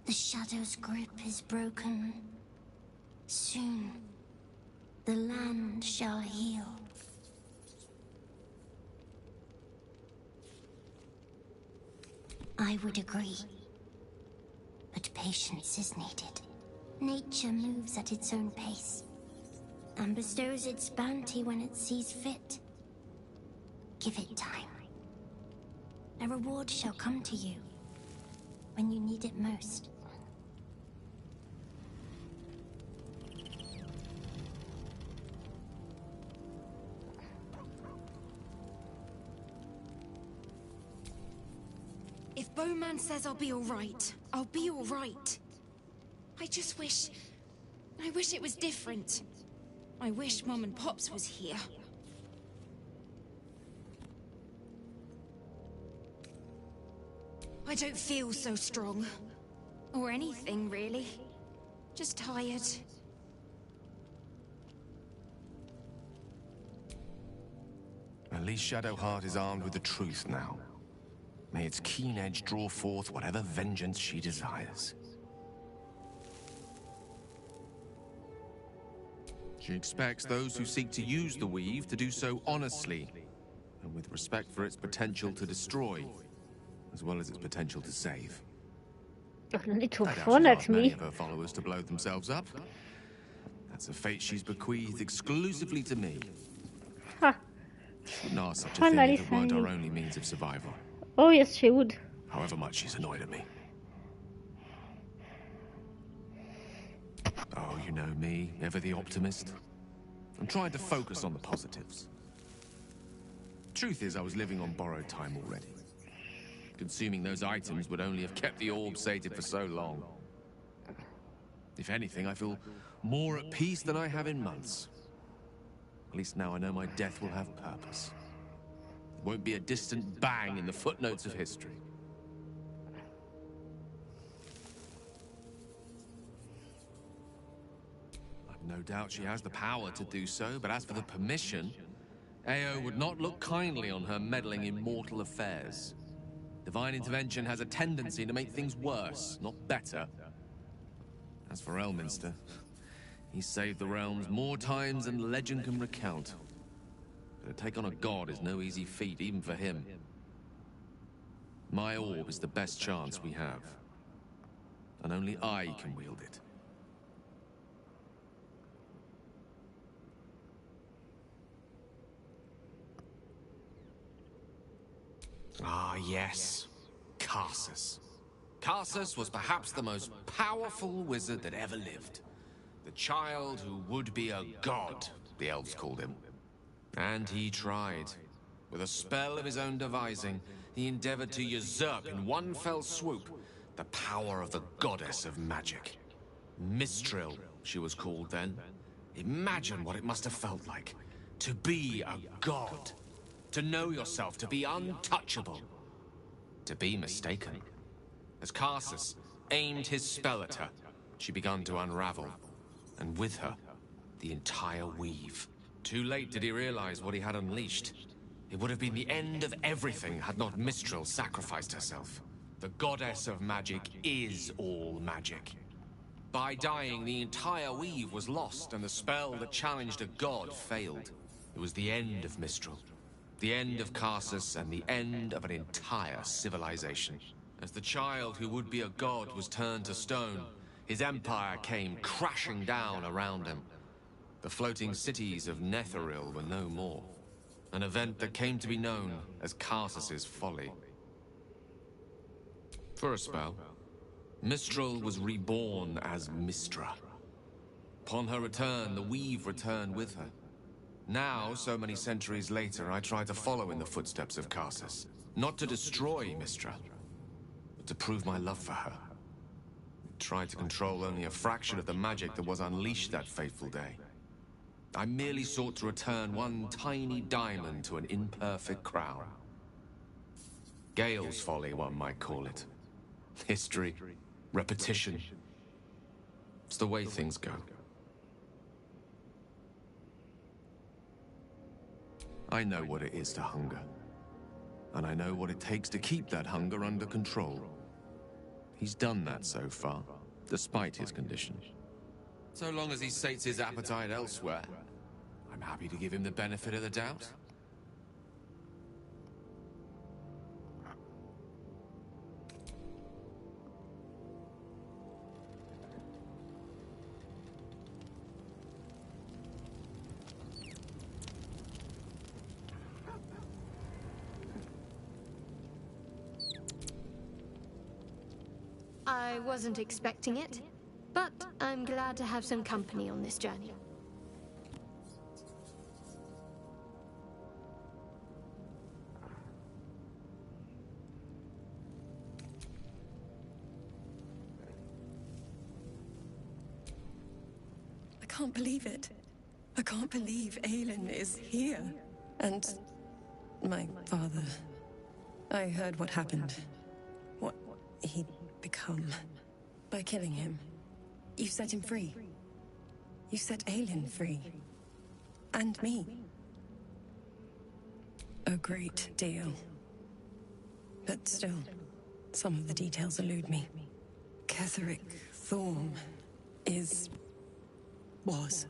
S15: The Shadow's grip is broken. Soon, the land shall heal. I would agree. But patience is needed. Nature moves at its own pace, and bestows its bounty when it sees fit. Give it time. A reward shall come to you when you need it most.
S4: If Bowman says I'll be alright, I'll be alright. I just wish... I wish it was different. I wish Mom and Pops was here. I don't feel so strong. Or anything, really. Just tired.
S18: At least Shadowheart is armed with the truth now. May its keen edge draw forth whatever vengeance she desires. She expects those who seek to use the weave to do so honestly, and with respect for its potential to destroy, as well as its potential to save.
S1: A little
S18: I doubt
S1: fun
S18: she's
S1: at
S18: asked many
S1: me.
S18: of her followers to blow themselves up. That's a fate she's bequeathed exclusively to me.
S1: Ha.
S18: She wouldn't ask such a thing
S1: Finally
S18: if it weren't
S1: saying.
S18: our only means of survival.
S1: Oh yes, she would.
S18: However much she's annoyed at me. Oh, you know me, ever the optimist. I'm trying to focus on the positives. Truth is, I was living on borrowed time already. Consuming those items would only have kept the orb sated for so long. If anything, I feel more at peace than I have in months. At least now I know my death will have purpose. It won't be a distant bang in the footnotes of history. I've no doubt she has the power to do so, but as for the permission, Ao would not look kindly on her meddling in mortal affairs. Divine intervention has a tendency to make things worse, not better. As for Elminster, he's saved the realms more times than legend can recount. But to take on a god is no easy feat, even for him. My orb is the best chance we have. And only I can wield it. Ah, yes. Karsus. Karsus was perhaps the most powerful wizard that ever lived. The child who would be a god, the elves called him. And he tried. With a spell of his own devising, he endeavored to usurp in one fell swoop the power of the goddess of magic. Mistral, she was called then. Imagine what it must have felt like to be a god. To know yourself, to be untouchable. To be mistaken. As Karsus aimed his spell at her, she began to unravel. And with her, the entire weave. Too late did he realize what he had unleashed. It would have been the end of everything had not Mistral sacrificed herself. The goddess of magic is all magic. By dying, the entire weave was lost, and the spell that challenged a god failed. It was the end of Mistral. The end of Karsus and the end of an entire civilization. As the child who would be a god was turned to stone, his empire came crashing down around him. The floating cities of Netheril were no more. An event that came to be known as Karsus's folly. For a spell, Mistral was reborn as Mistra. Upon her return, the weave returned with her. Now, so many centuries later, I try to follow in the footsteps of Karsus. Not to destroy Mistra, but to prove my love for her. I tried to control only a fraction of the magic that was unleashed that fateful day. I merely sought to return one tiny diamond to an imperfect crown. Gale's folly, one might call it. History, repetition. It's the way things go. I know what it is to hunger. And I know what it takes to keep that hunger under control. He's done that so far, despite his condition. So long as he sates his appetite elsewhere, I'm happy to give him the benefit of the doubt.
S4: I wasn't expecting it, but I'm glad to have some company on this journey.
S14: I can't believe it. I can't believe Aelin is here. And my father. I heard what happened. What he'd become by killing him. You set him free. You set Aelin free. And me. A great deal. But still, some of the details elude me. Ketheric Thorm was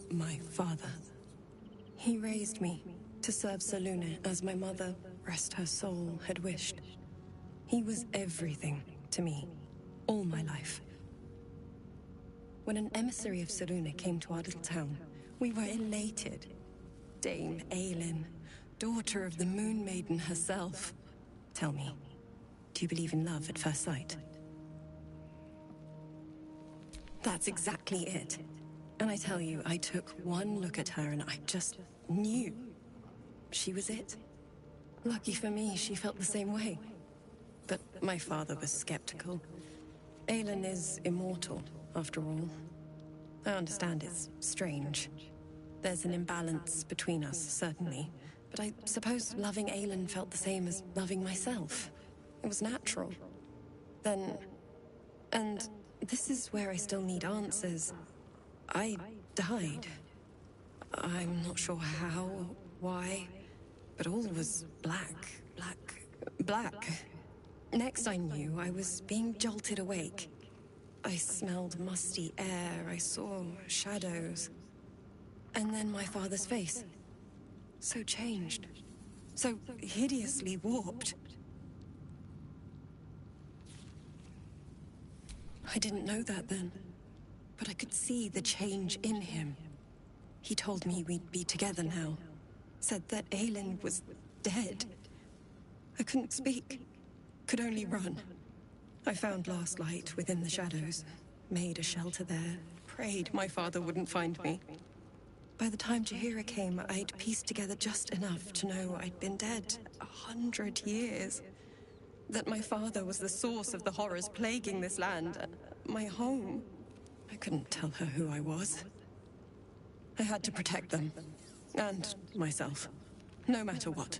S14: my father. He raised me to serve Selûne as my mother, rest her soul, had wished. He was everything to me, all my life. When an emissary of Selûne came to our little town, we were elated. Dame Aelin, daughter of the Moon Maiden herself. Tell me, Do you believe in love at first sight? That's exactly it. And I tell you, I took one look at her and I just knew. She was it. Lucky for me, she felt the same way. But my father was skeptical. Aelin is immortal, after all. I understand it's strange. There's an imbalance between us, certainly. But I suppose loving Aelin felt the same as loving myself. It was natural. Then... And this is where I still need answers. I died. I'm not sure how, why, but all was black. Next I knew, I was being jolted awake. I smelled musty air, I saw shadows. And then my father's face. So changed. So hideously warped. I didn't know that then, but I could see the change in him. He told me we'd be together now. Said that Aelin was dead. I couldn't speak. Could only run. I found last light within the shadows. Made a shelter there. Prayed my father wouldn't find me. By the time Jahira came, I'd pieced together just enough to know I'd been dead 100 years. That my father was the source of the horrors plaguing this land. My home. I couldn't tell her who I was. I had to protect them. And myself. No matter what.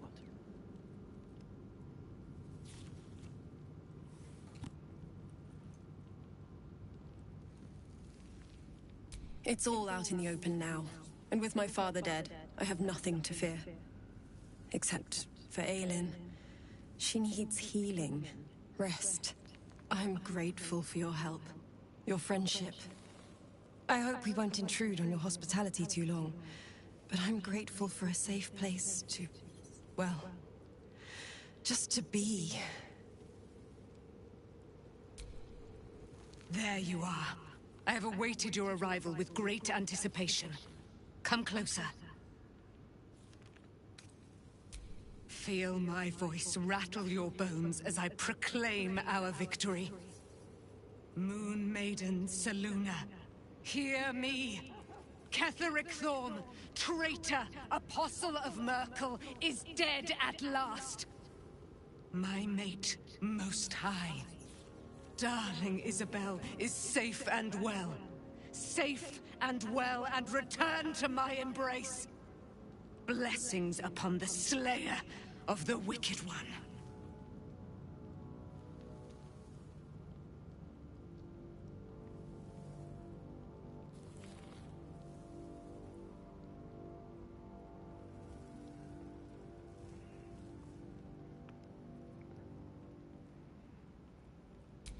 S14: It's all out in the open now. And with my father dead, I have nothing to fear. Except for Aelin. She needs healing. Rest. I'm grateful for your help. Your friendship. I hope we won't intrude on your hospitality too long. But I'm grateful for a safe place to... well... just to be.
S5: There you are. I have awaited your arrival with great anticipation. Come closer. Feel my voice rattle your bones as I proclaim our victory. Moon Maiden Selûne, hear me! Ketheric Thorm, traitor, apostle of Merkel, is dead at last! My mate, Most High. Darling Isabel is safe and well. Safe and well, and return to my embrace. Blessings upon the slayer of the Wicked One.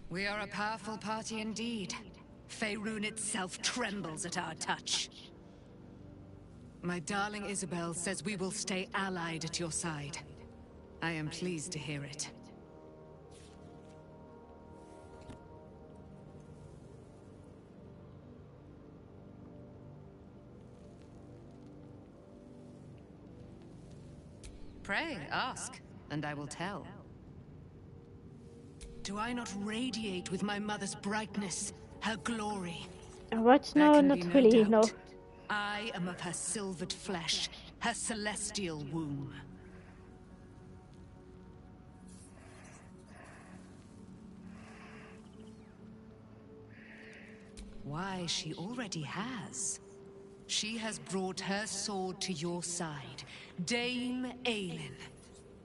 S5: We are a powerful party indeed. Faerun itself trembles at our touch. My darling Isabel says we will stay allied at your side. I am pleased to hear it. Pray, ask, and I will tell. Do I not radiate with my mother's brightness, her glory?
S1: What?
S5: There
S1: No,
S5: can
S1: not
S5: be no
S1: really,
S5: doubt.
S1: no.
S5: I am of her silvered flesh, her celestial womb. Why, she already has. She has brought her sword to your side, Dame Aelin.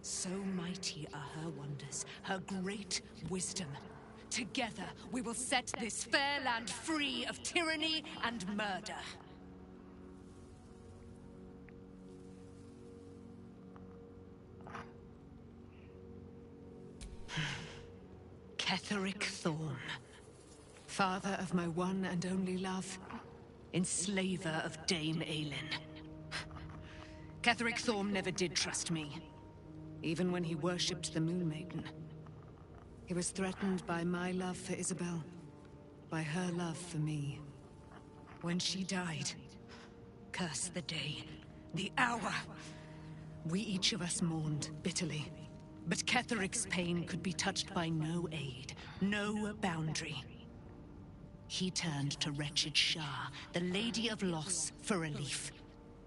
S5: So mighty are her wonders, her great wisdom. Together, we will set this fair land free of tyranny and murder. Ketheric Thorm, father of my one and only love, enslaver of Dame Aelin. Ketheric Thorm never did trust me, even when he worshipped the Moon Maiden. He was threatened by my love for Isabel, by her love for me. When she died, curse the day, the hour, we each of us mourned bitterly. But Ketheric's pain could be touched by no aid, no boundary. He turned to wretched Shah, the Lady of Loss, for relief.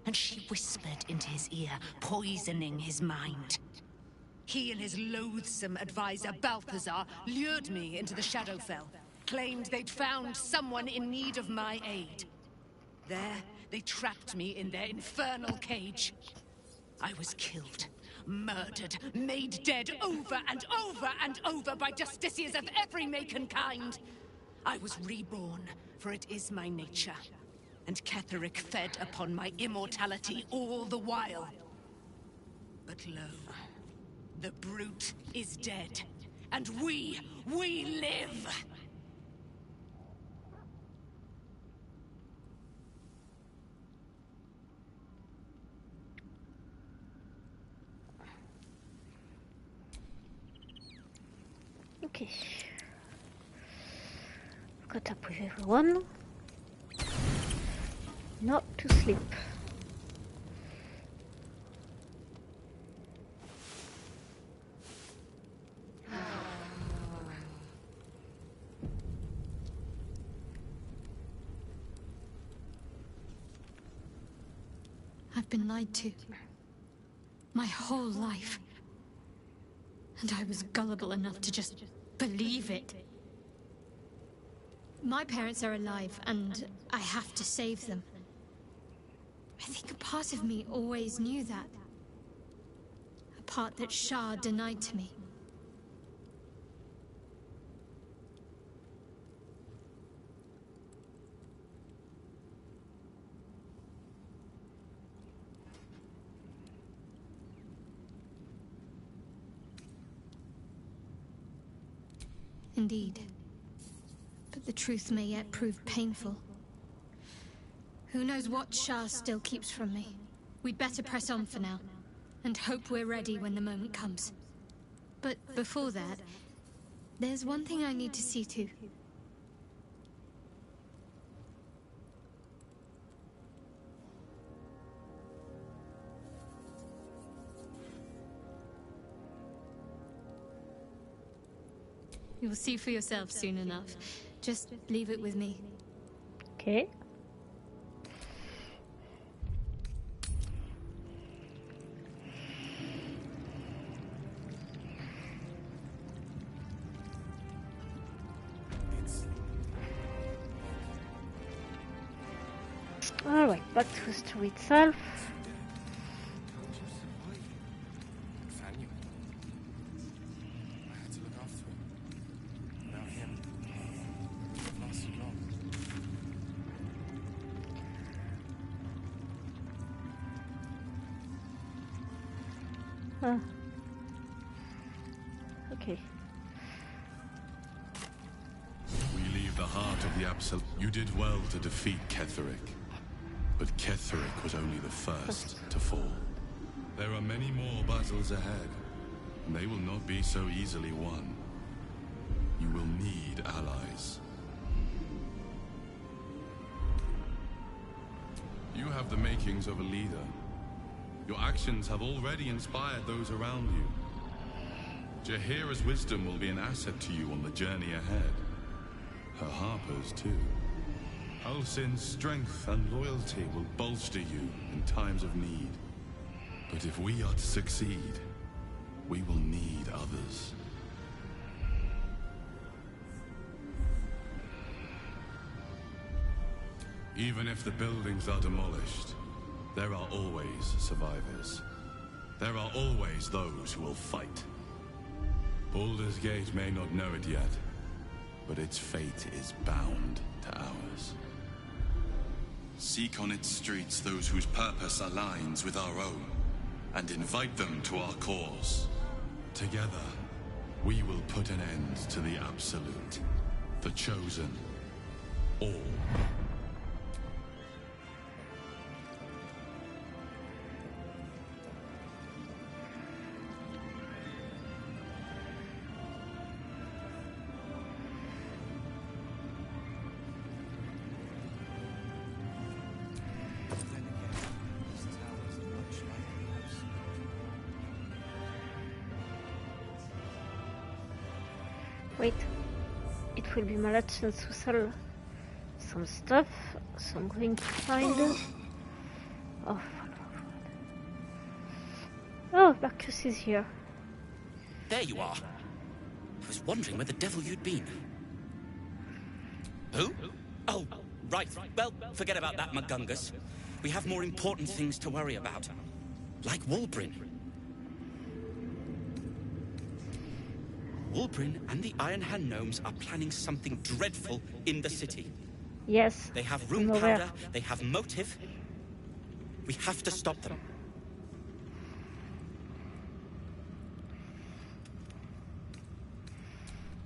S5: And she whispered into his ear, poisoning his mind. He and his loathsome advisor, Balthazar, lured me into the Shadowfell, claimed they'd found someone in need of my aid. There, they trapped me in their infernal cage. I was killed, murdered, made dead over and over and over by justiciars of every make and kind. I was reborn, for it is my nature. And Ketheric fed upon my immortality all the while. But lo, the brute is dead, and we live!
S1: Okay. Got up with everyone. Not to sleep.
S4: I've been lied to. My whole life. And I was gullible enough to just believe it. My parents are alive, and I have to save them. I think a part of me always knew that. A part that Shah denied to me. Indeed. But the truth may yet prove painful. Who knows what Shah still keeps from me? We'd better press on for now, and hope we're ready when the moment comes. But before that, there's one thing I need to see to. You'll see for yourself soon enough. Just leave it with me.
S1: Okay. Alright, back to the story itself. Okay.
S8: We leave the heart of the Absolute. You did well to defeat Ketheric. But Ketheric was only the first to fall. There are many more battles ahead, and they will not be so easily won. You will need allies. You have the makings of a leader. Your actions have already inspired those around you. Jaheira's wisdom will be an asset to you on the journey ahead. Her Harper's too. Halsin's strength and loyalty will bolster you in times of need. But if we are to succeed, we will need others. Even if the buildings are demolished, there are always survivors. There are always those who will fight. Baldur's Gate may not know it yet, but its fate is bound to ours. Seek on its streets those whose purpose aligns with our own, and invite them to our cause. Together, we will put an end to the Absolute, the Chosen, all.
S1: Wait, it will be my last chance to sell some stuff, so I'm going to find... Oh, oh, Marcus is here.
S19: There you are. I was wondering where the devil you'd been. Who? Oh, right. Well, forget about that, McGungus. We have more important things to worry about. Like Wulbrin. Wulbrin and the Iron Hand Gnomes are planning something dreadful in the city.
S1: Yes.
S19: They have rune powder, they have motive. We have to stop them.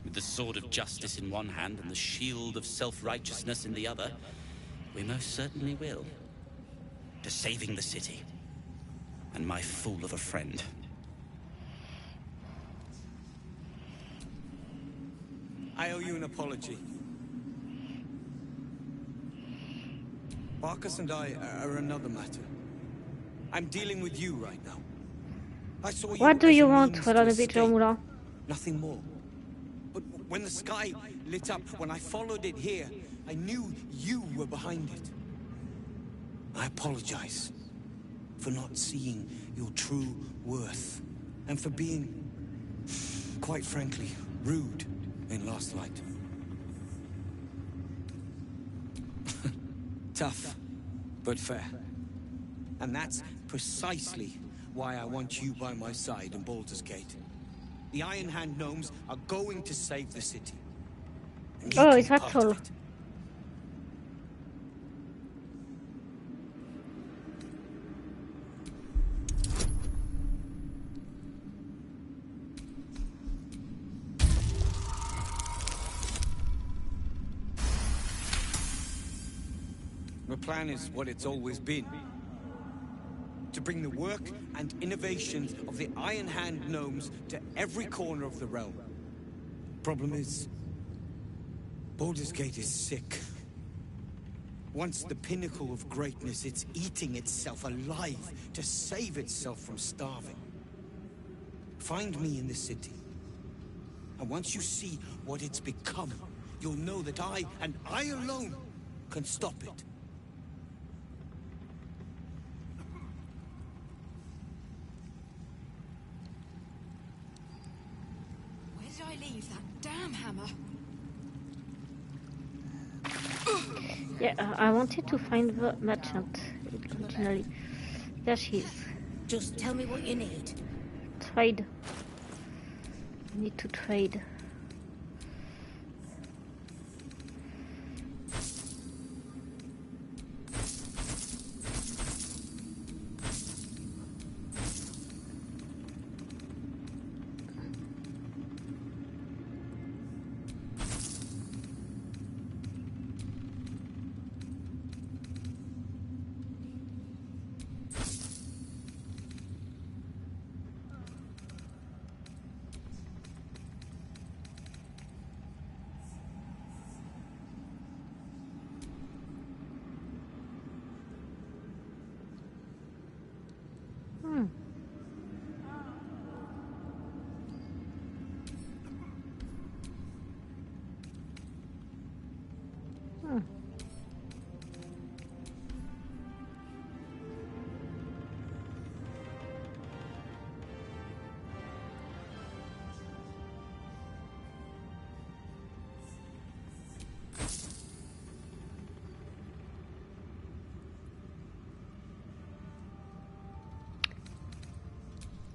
S19: With the sword of justice in one hand and the shield of self-righteousness in the other, we most certainly will. To saving the city. And my fool of a friend.
S11: I owe you an apology. Marcus and I are another matter. I'm dealing with you right now. I saw you.
S1: What do you want, Moulin?
S11: Nothing more. But when the sky lit up, when I followed it here, I knew you were behind it. I apologize for not seeing your true worth, and for being, quite frankly, rude in Last Light. Tough, but fair. And that's precisely why I want you by my side in Baldur's Gate. The Iron Hand Gnomes are going to save the city.
S1: Oh, is that all?
S11: The plan is what it's always been. To bring the work and innovations of the Iron Hand Gnomes to every corner of the realm. Problem is, Baldur's Gate is sick. Once the pinnacle of greatness, it's eating itself alive to save itself from starving. Find me in the city. And once you see what it's become, you'll know that I, and I alone, can stop it.
S20: Where did I leave that damn hammer?
S1: Yeah, I wanted to find the merchant originally. There she is.
S15: Just tell me what you need.
S1: Trade. I need to trade.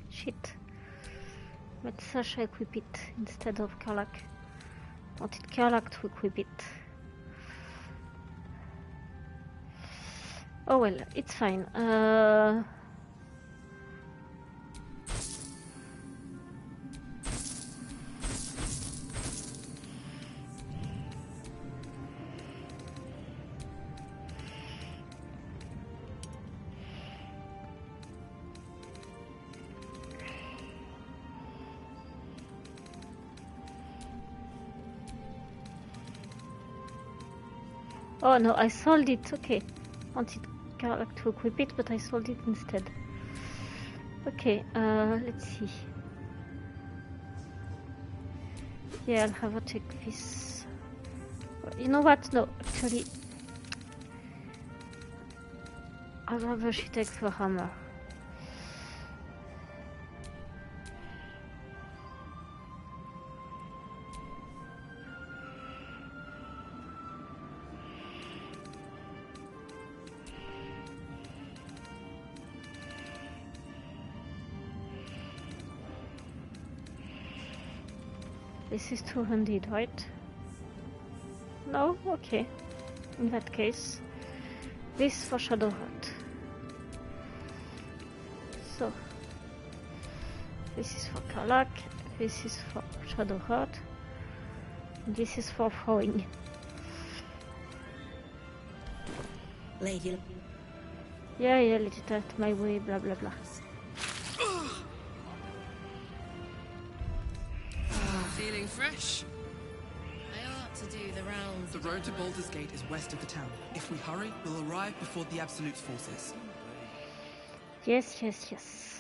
S1: Shit. Let Sasha equip it instead of Karlak. Wanted Karlak to equip it. Oh well, it's fine. Oh no, I sold it. Okay. Wanted Karlak to equip it, but I sold it instead. Okay, let's see. Yeah, I'll have to take this. You know what? No, actually, I'd rather she take the hammer. This is two-handed, right? No? Okay. In that case, this for Shadowheart. So, this is for Karlach, this is for Shadowheart, and this is for throwing.
S14: Lady.
S1: Yeah, let it out my way, blah blah blah.
S2: Feeling fresh?
S20: I ought to do the rounds.
S2: The road to Baldur's Gate is west of the town. If we hurry, we'll arrive before the Absolute's forces.
S1: Yes, yes, yes.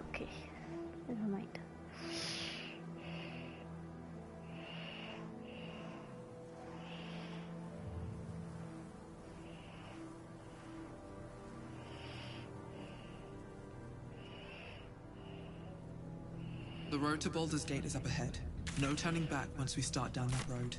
S1: Okay, never mind.
S2: The road to Baldur's Gate is up ahead. No turning back once we start down that road.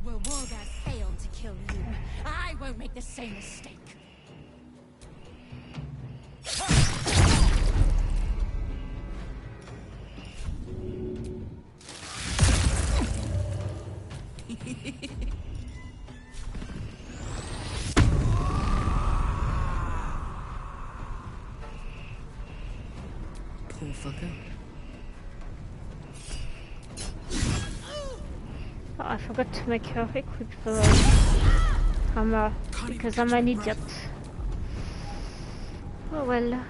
S15: Where Wolbert failed to kill you, I won't make the same mistake.
S5: Poor fucker.
S1: Oh, I forgot to make her equip the hammer because I'm an idiot. Oh well.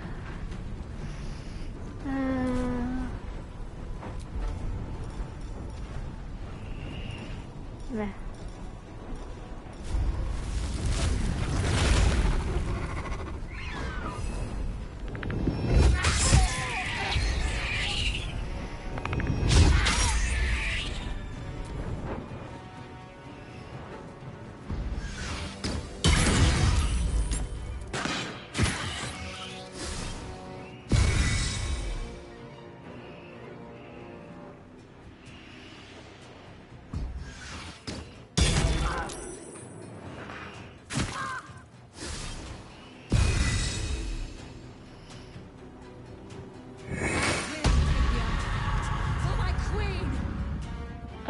S1: There.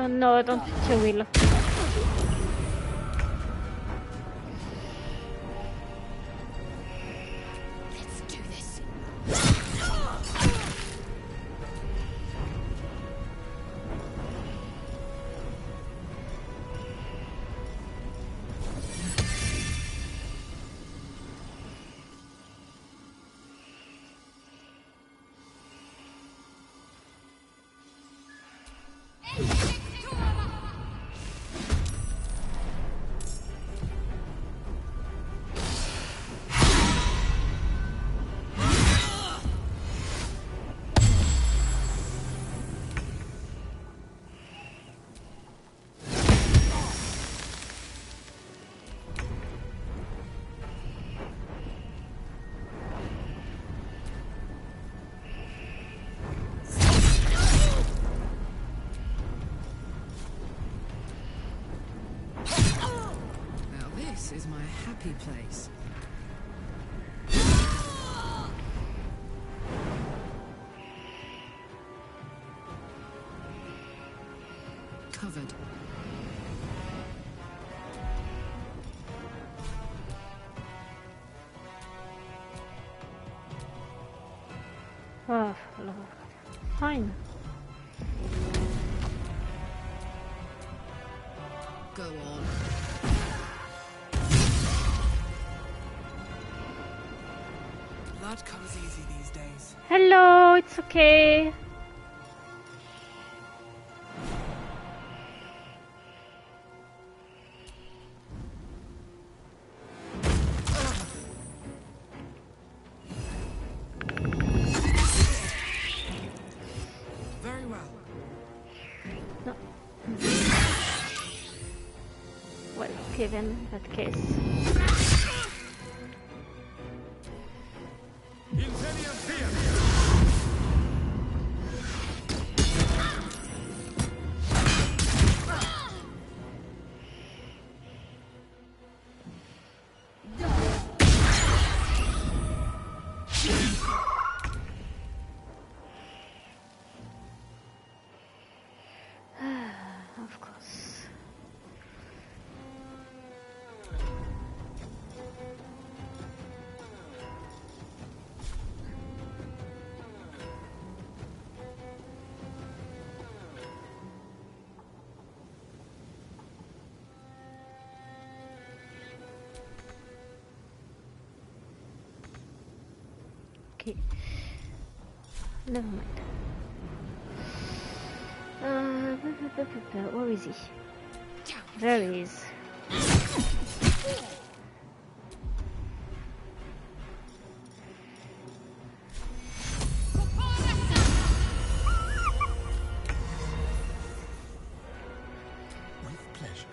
S1: No, I don't think you will.
S15: Let's do this.
S5: This is my happy place. Covered.
S1: Oh, fine.
S13: Go on.
S5: Blood comes easy these days.
S1: Hello, it's okay.
S5: Very well.
S1: No. Well, okay then, in that case. Of course. Okay. Never mind. Where is he? There he is.
S10: With pleasure.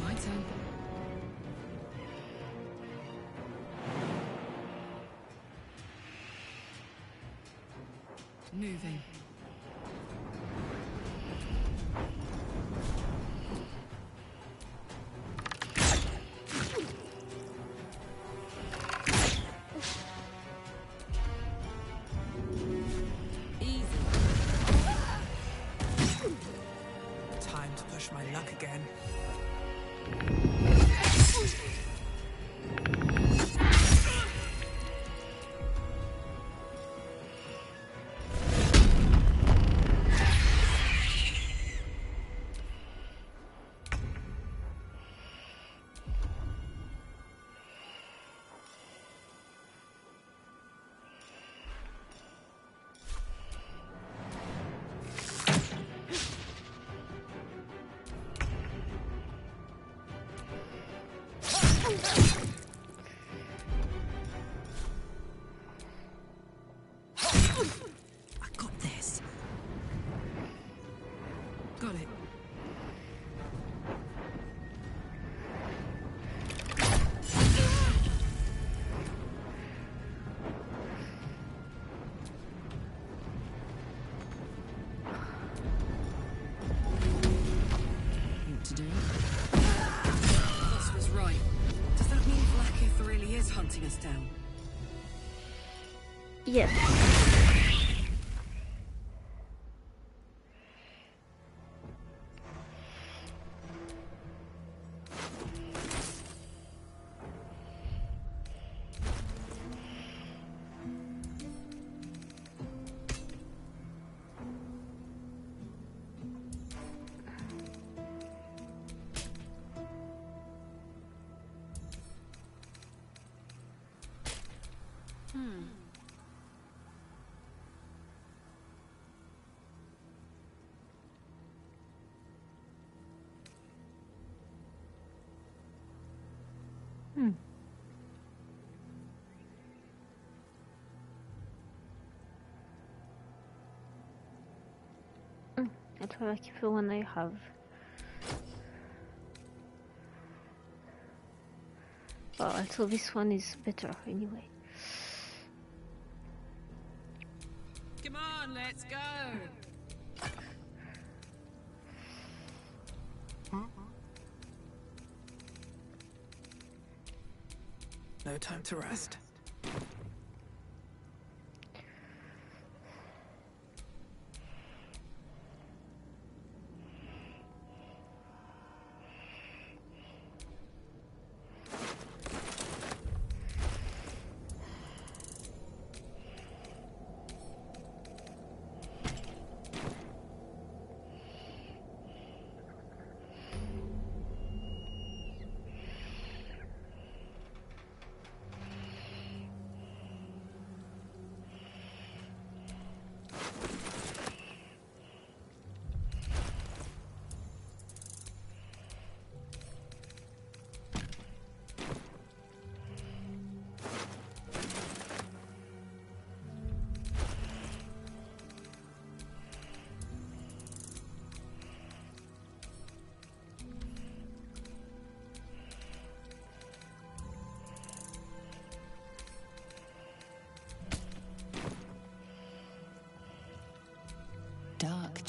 S5: My turn. Moving. Easy. Time to push my luck again. I got this. Got it. What to do? Boss was right. Does that mean Blackith really is hunting us down?
S1: Yes. I try to keep the one I have. Well, until this one is better anyway.
S5: Come on, let's go. No time to rest.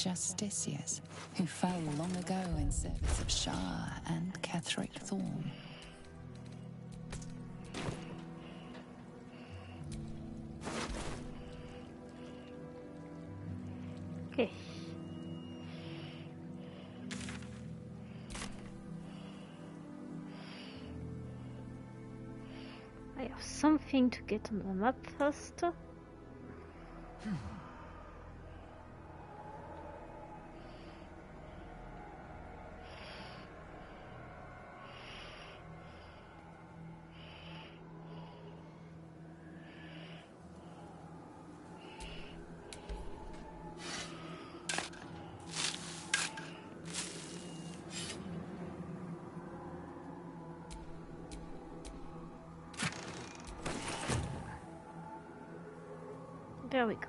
S7: justiciars who fell long ago in service of Shah and Ketheric Thorn.
S1: Okay. I have something to get on the map first. There we go.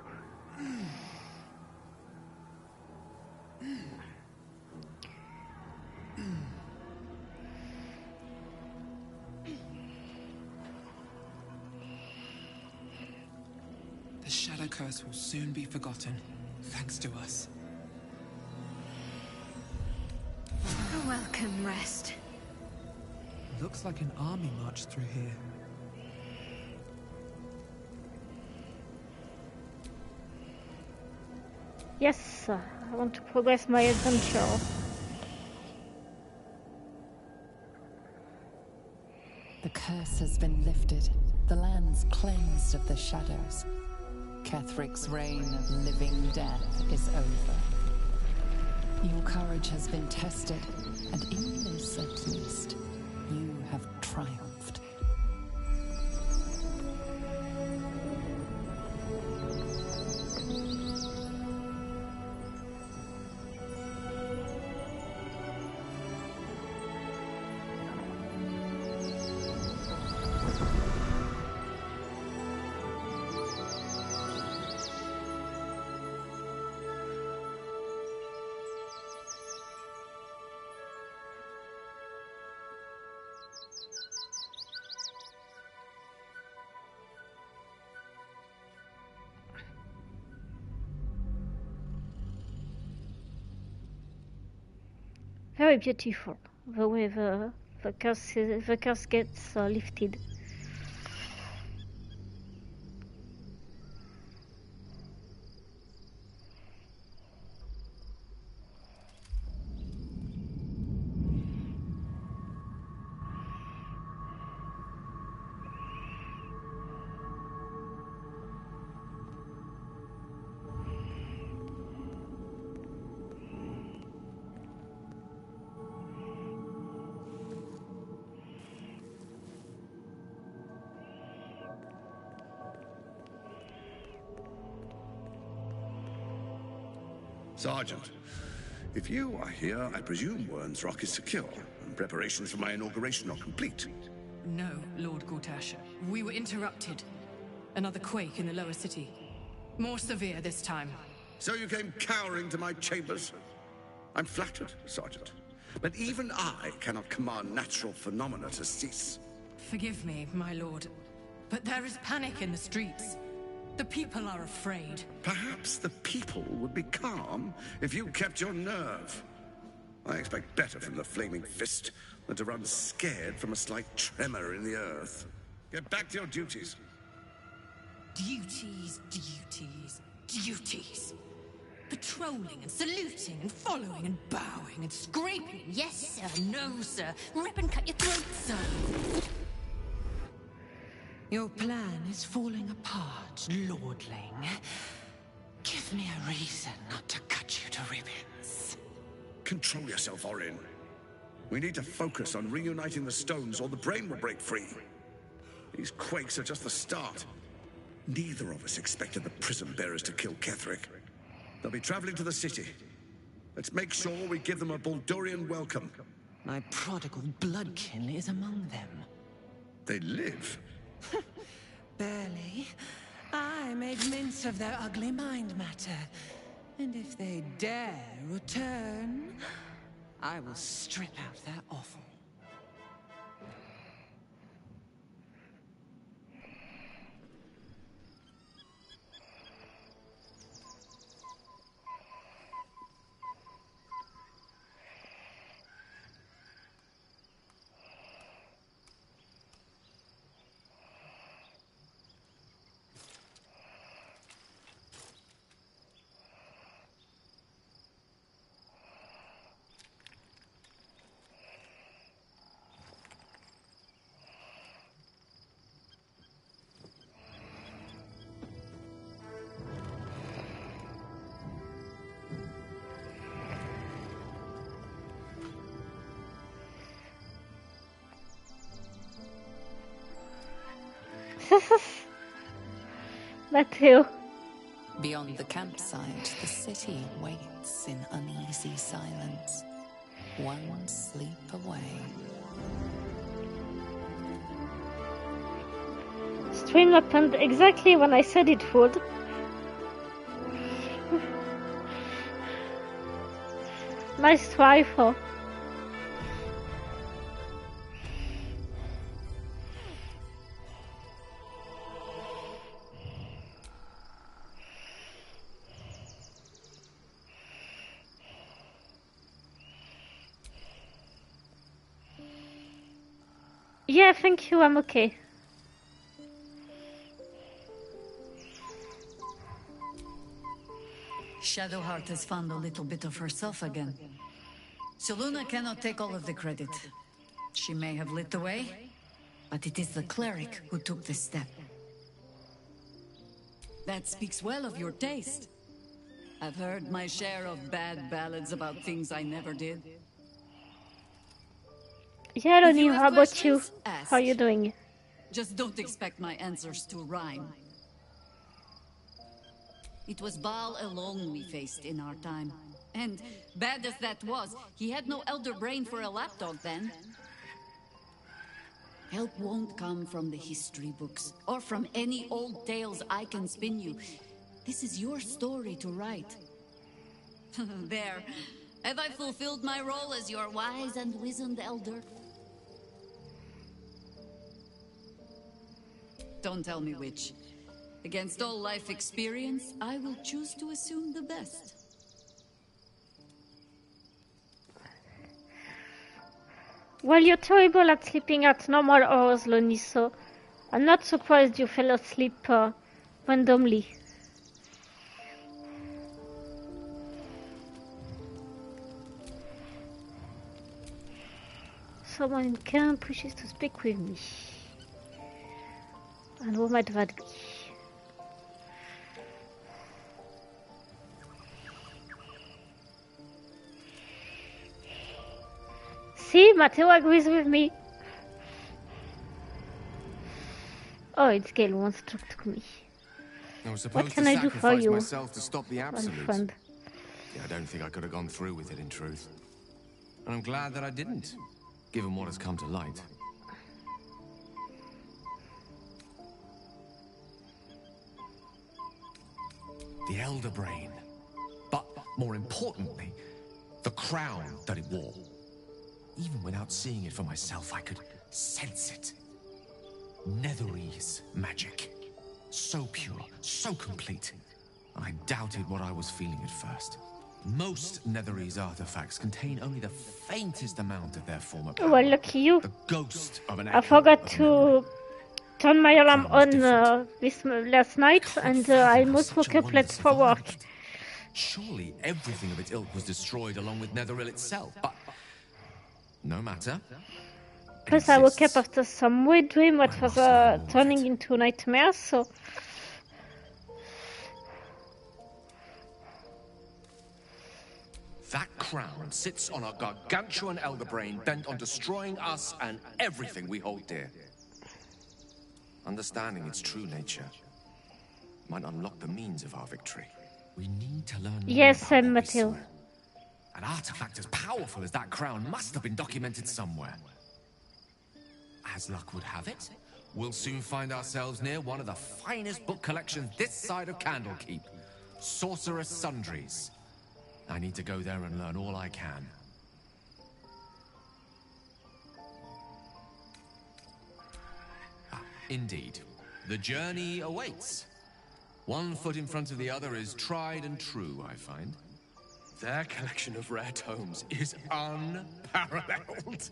S21: The Shadow Curse will soon be forgotten, thanks to us.
S4: A welcome rest.
S21: Looks like an army marched through here.
S1: Yes, I want to progress my adventure.
S7: The curse has been lifted. The land's cleansed of the shadows. Ketheric's reign of living death is over. Your courage has been tested, and in this at least, you have triumphed.
S1: Very beautiful the way the curse gets lifted.
S22: Sergeant, if you are here, I presume Wern's Rock is secure, and preparations for my inauguration are complete.
S23: No, Lord Gortash. We were interrupted. Another quake in the lower city. More severe this time.
S22: So you came cowering to my chambers? I'm flattered, Sergeant. But even I cannot command natural phenomena to cease.
S23: Forgive me, my lord, but there is panic in the streets. The people are afraid.
S22: Perhaps the people would be calm if you kept your nerve. I expect better from the Flaming Fist than to run scared from a slight tremor in the earth. Get back to your duties.
S23: Duties, duties, duties. Patrolling and saluting and following and bowing and scraping. Yes, sir. No, sir. Rip and cut your throat, sir.
S24: Your plan is falling apart, lordling. Give me a reason not to cut you to ribbons.
S22: Control yourself, Orin. We need to focus on reuniting the stones or the brain will break free. These quakes are just the start. Neither of us expected the prison bearers to kill Ketheric. They'll be traveling to the city. Let's make sure we give them a Baldurian welcome.
S24: My prodigal bloodkin is among them.
S22: They live?
S24: Barely. I made mince of their ugly mind matter. And if they dare return, I will strip out their offal.
S1: Matteo.
S7: Beyond the campsite, the city waits in uneasy silence, one sleep away.
S1: Stream happened exactly when I said it would. Nice try, for. Yeah, thank you, I'm okay.
S13: Shadowheart has found a little bit of herself again. Seluna cannot take all of the credit. She may have lit the way, but it is the cleric who took this step. That speaks well of your taste. I've heard my share of bad ballads about things I never did.
S1: Yeah, Ronnie,
S13: If you have
S1: how about you?
S13: questions, ask.
S1: How are you doing?
S13: Just don't expect my answers to rhyme. It was Baal alone we faced in our time. And bad as that was, he had no elder brain for a lapdog then. Help won't come from the history books, or from any old tales I can spin you. This is your story to write. There. Have I fulfilled my role as your wise and wizened elder? Don't tell me which. Against all life experience, I will choose to assume the best.
S1: Well, you're terrible at sleeping at normal hours, Lonnie, so I'm not surprised you fell asleep randomly. Someone in camp wishes to speak with me. And who might that be? See, Matteo agrees with me. Oh, it's Gail who wants to talk to me.
S18: I was supposed
S1: What can
S18: to
S1: I do for
S18: sacrifice
S1: you,
S18: myself to stop the
S1: my
S18: absolute.
S1: friend?
S18: Yeah, I don't think I could have gone through with it, in truth. And I'm glad that I didn't, given what has come to light. The Elder Brain. But, more importantly, the crown that it wore. Even without seeing it for myself, I could sense it. Netherese magic. So pure, so complete. I doubted what I was feeling at first. Most Netherese artifacts contain only the faintest amount of their former power.
S1: Well, lucky you.
S18: The ghost of an
S1: I forgot to turn my alarm on last night, and I almost woke up late for work.
S18: Surely everything of its ilk was destroyed along with Netheril itself, but no matter.
S1: Plus, I woke up after some weird dream that was turning into nightmares, so...
S18: That crown sits on a gargantuan elder brain bent on destroying us and everything we hold dear. Understanding its true nature might unlock the means of our victory. We need to learn more
S1: Yes,
S18: about what we
S1: Matteo.
S18: saw. An artifact as powerful as that crown must have been documented somewhere. As luck would have it, we'll soon find ourselves near one of the finest book collections this side of Candlekeep. Sorcerous Sundries. I need to go there and learn all I can. Indeed. The journey awaits. One foot in front of the other is tried and true, I find. Their collection of rare tomes is unparalleled.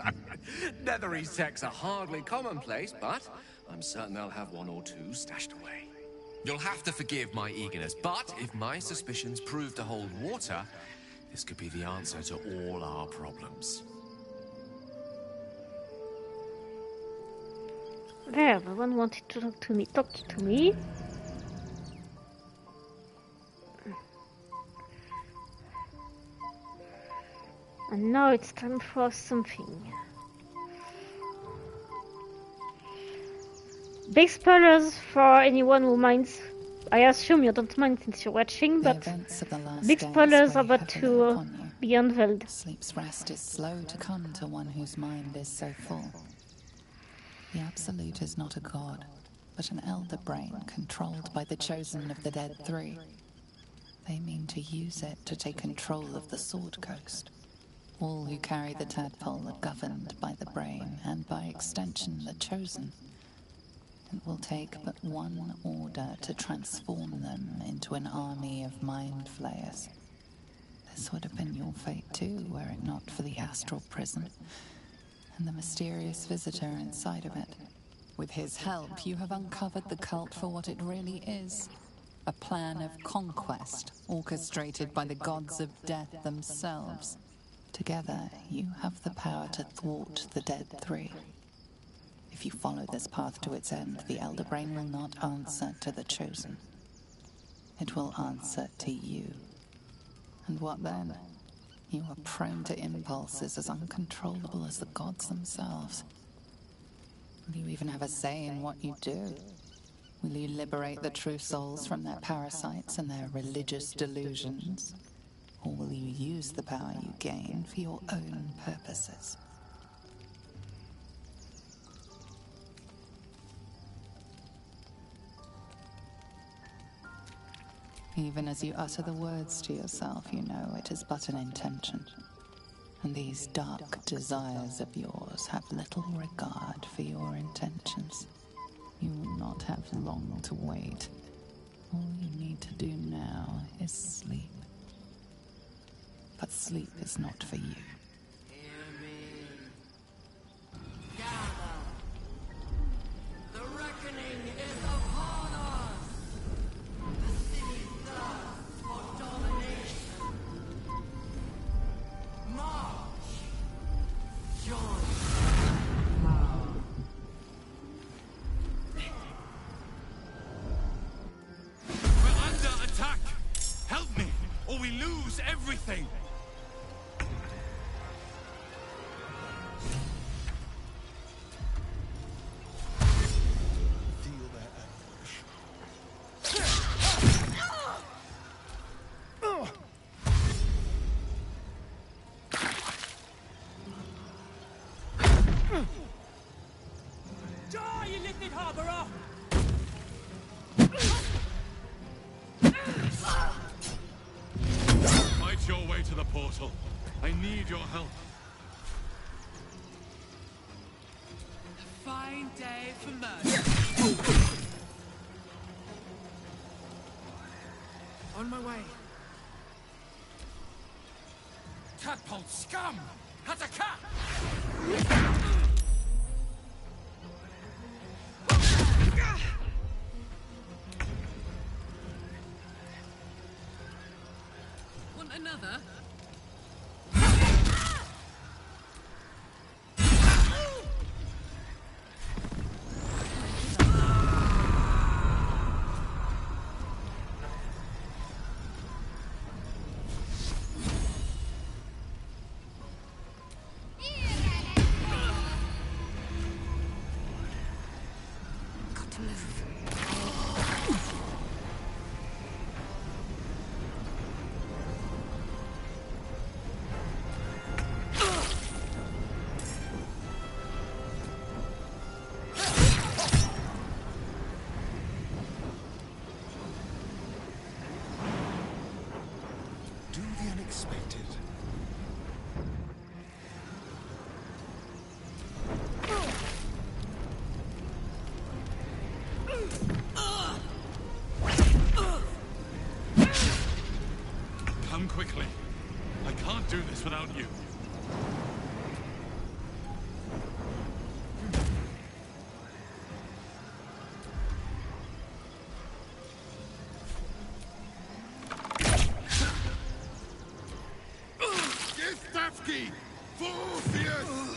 S18: Netherese texts are hardly commonplace, but I'm certain they'll have one or two stashed away. You'll have to forgive my eagerness, but if my suspicions prove to hold water, this could be the answer to all our problems.
S1: There, everyone wanted to talk to me. Talk to me. And now it's time for something. Big spoilers for anyone who minds I assume you don't mind since you're watching,
S7: The
S1: but
S7: events of the last
S1: big
S7: days
S1: spoilers
S7: weigh
S1: about
S7: heavily
S1: to
S7: upon you.
S1: be unveiled.
S7: Sleep's rest is slow to come to one whose mind is so full. The Absolute is not a god, but an elder brain controlled by the chosen of the Dead Three. They mean to use it to take control of the Sword Coast. All who carry the tadpole are governed by the brain, and by extension the chosen. It will take but one order to transform them into an army of mind flayers. This would have been your fate too, were it not for the astral prison and the mysterious visitor inside of it. With his help, you have uncovered the cult for what it really is. A plan of conquest, orchestrated by the gods of death themselves. Together, you have the power to thwart the Dead Three. If you follow this path to its end, the Elder Brain will not answer to the Chosen. It will answer to you. And what then? You are prone to impulses as uncontrollable as the gods themselves. Will you even have a say in what you do? Will you liberate the true souls from their parasites and their religious delusions? Or will you use the power you gain for your own purposes? Even as you utter the words to yourself, you know it is but an intention. And these dark desires of yours have little regard for your intentions. You will not have long to wait. All you need to do now is sleep. But sleep is not for you.
S6: The reckoning is upon us! The city thirsts for domination. March! Join power.
S8: We're under attack! Help me, or we lose everything!
S6: Die, you lifted harborer!
S8: Fight your way to the portal. I need your help.
S6: A fine day for murder. On my way. Tadpole scum! Attack!
S5: Want another?
S4: Got to move.
S10: Do the unexpected.
S8: Come quickly. I can't do this without you.
S6: Gestawski! Vorfius!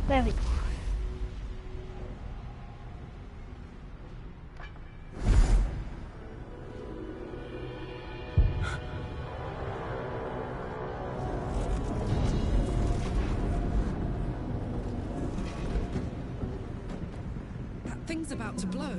S1: There we go.
S5: That thing's about to blow.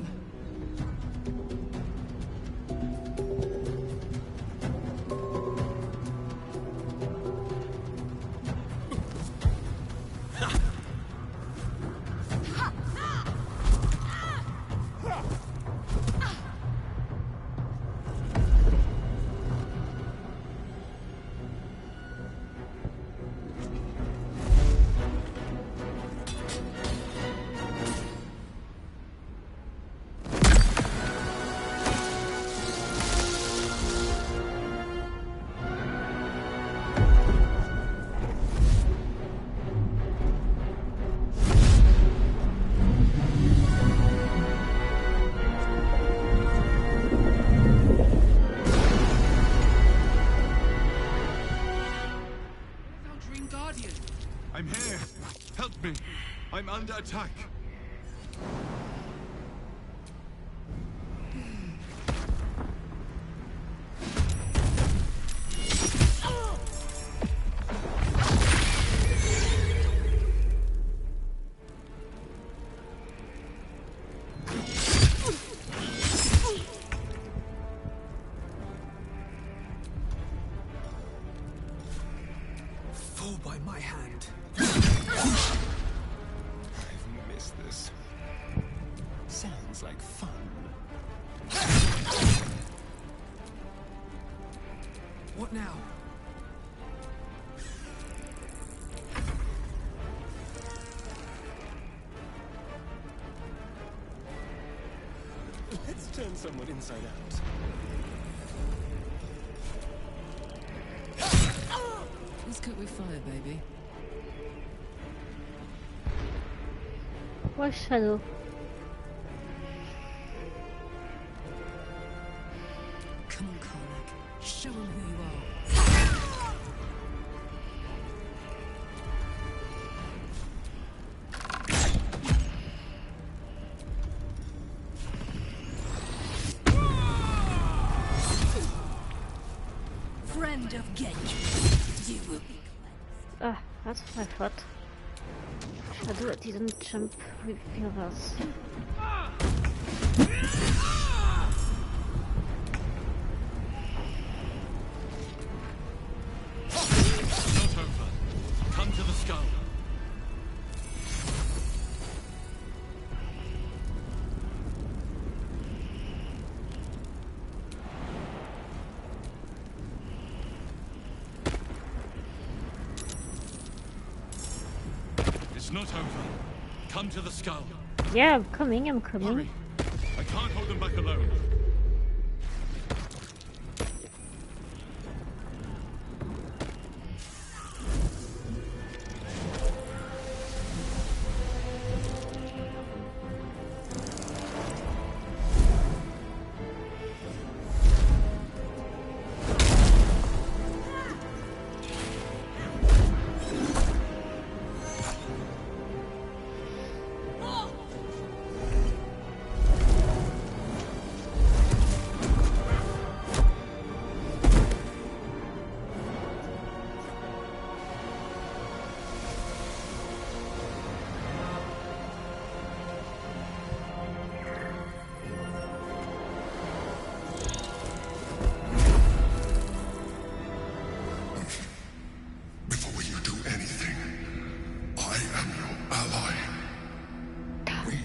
S8: I'm here. Help me. I'm under attack.
S6: Fall by my hand. I've missed this. Sounds like fun. What now? Let's turn someone inside out.
S5: Whose coat we follow, baby?
S1: Where's Shadow?
S5: Come on, Karnak. Show him who you are.
S23: Friend of Genji, you will be
S1: Ah, that's what I thought. Shadow didn't jump with us.
S8: Not over. Come to the skull. It's not over. Come to the skull.
S1: Yeah, I'm coming, I'm coming.
S8: Hurry. I can't hold them back alone.
S2: Before you do anything, I am your ally. We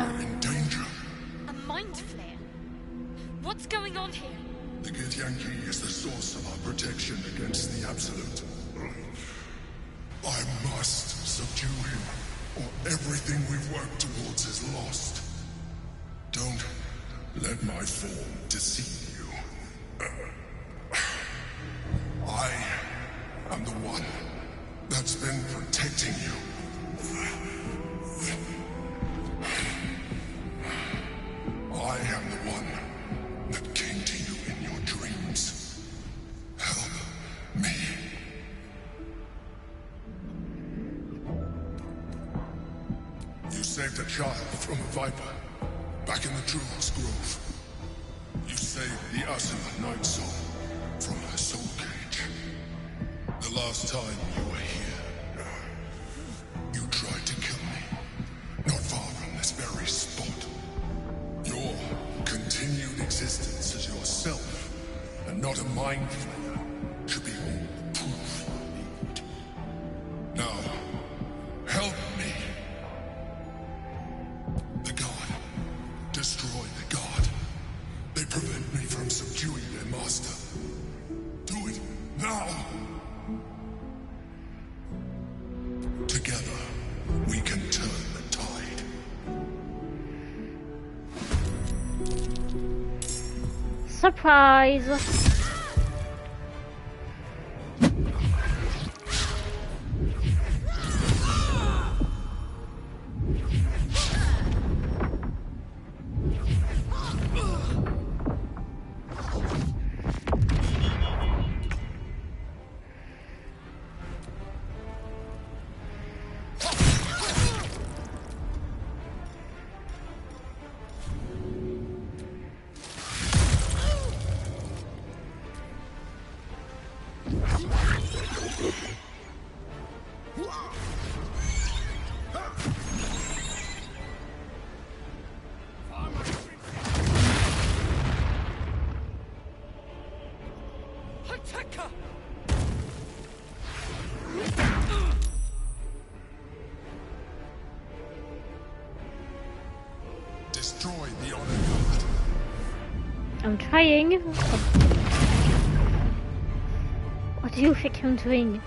S2: are in danger.
S4: A mind flare? What's going on here?
S2: The Githyanki is the source of our protection against the Absolute. I must subdue him, or everything we've worked towards is lost. Don't let my form deceive you.
S9: saved a child from a viper, back in the Druid's Grove. You saved the Ursula Night Soul from her soul cage. The last time you were here, you tried to kill me, not far from this very spot. Your continued existence as yourself, and not a mind flayer, should be all the proof you need. Now, help me. The God. Destroy the God. They prevent me from subduing their master. Do it now! Together, we can turn the tide.
S1: Surprise!
S9: Destroy the Honor God.
S1: I'm trying. What do you think I'm doing?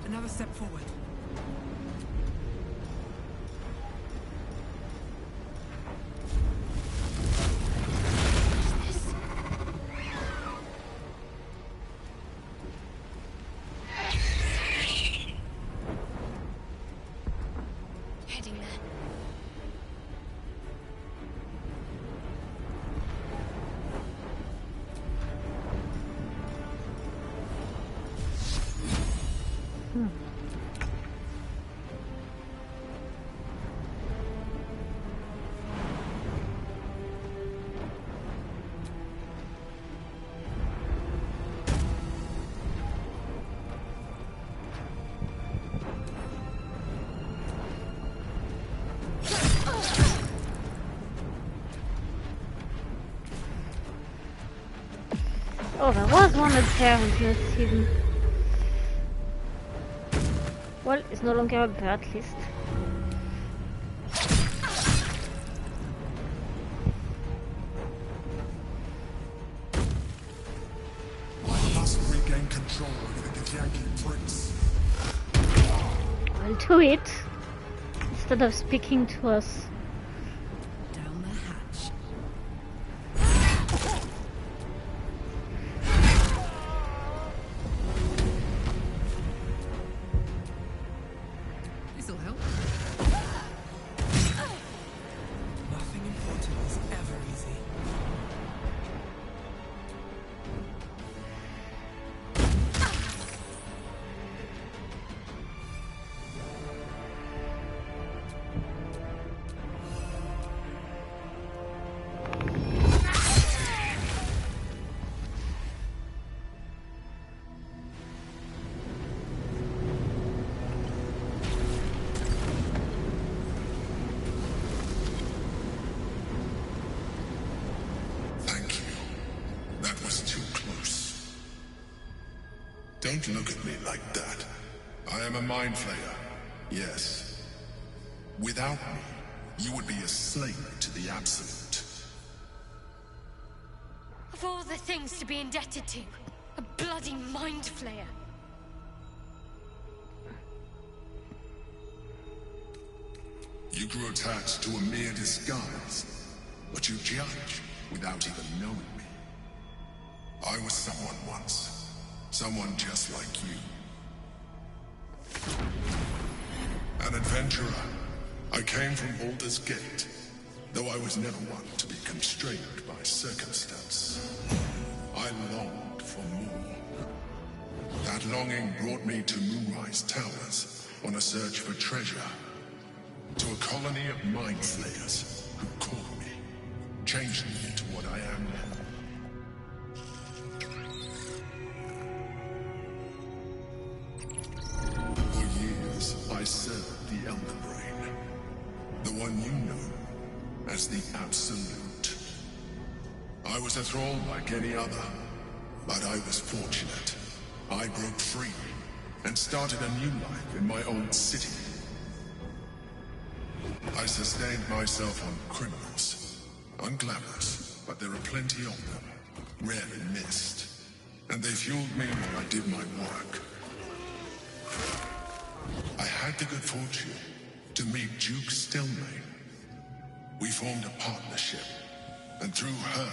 S21: Another step forward.
S4: Heading there.
S1: Oh, there was one there in this season. Well, it's no longer up there at least.
S9: I must regain control over the Githyanki prince.
S1: I'll do it instead of speaking to us.
S13: Down the hatch.
S21: This'll help. Nothing important is ever easy.
S9: Don't look at me like that. I am a mind flayer, yes. Without me, you would be a slave to the Absolute.
S4: Of all the things to be indebted to, a bloody mind flayer.
S9: You grew attached to a mere disguise, but you judge without even knowing me. I was someone once, someone just like you. An adventurer. I came from Baldur's Gate, though I was never one to be constrained by circumstance. I longed for more. That longing brought me to Moonrise Towers on a search for treasure. To a colony of mind flayers who caught me, changed me into what I am now. For years, I served the Elder Brain, the one you know as the Absolute. I was a thrall like any other, but I was fortunate. I broke free and started a new life in my own city. I sustained myself on criminals. Unglamorous, but there are plenty of them. Rarely missed. And they fueled me while I did my work. I had the good fortune to meet Duke Stillmain. We formed a partnership, and through her,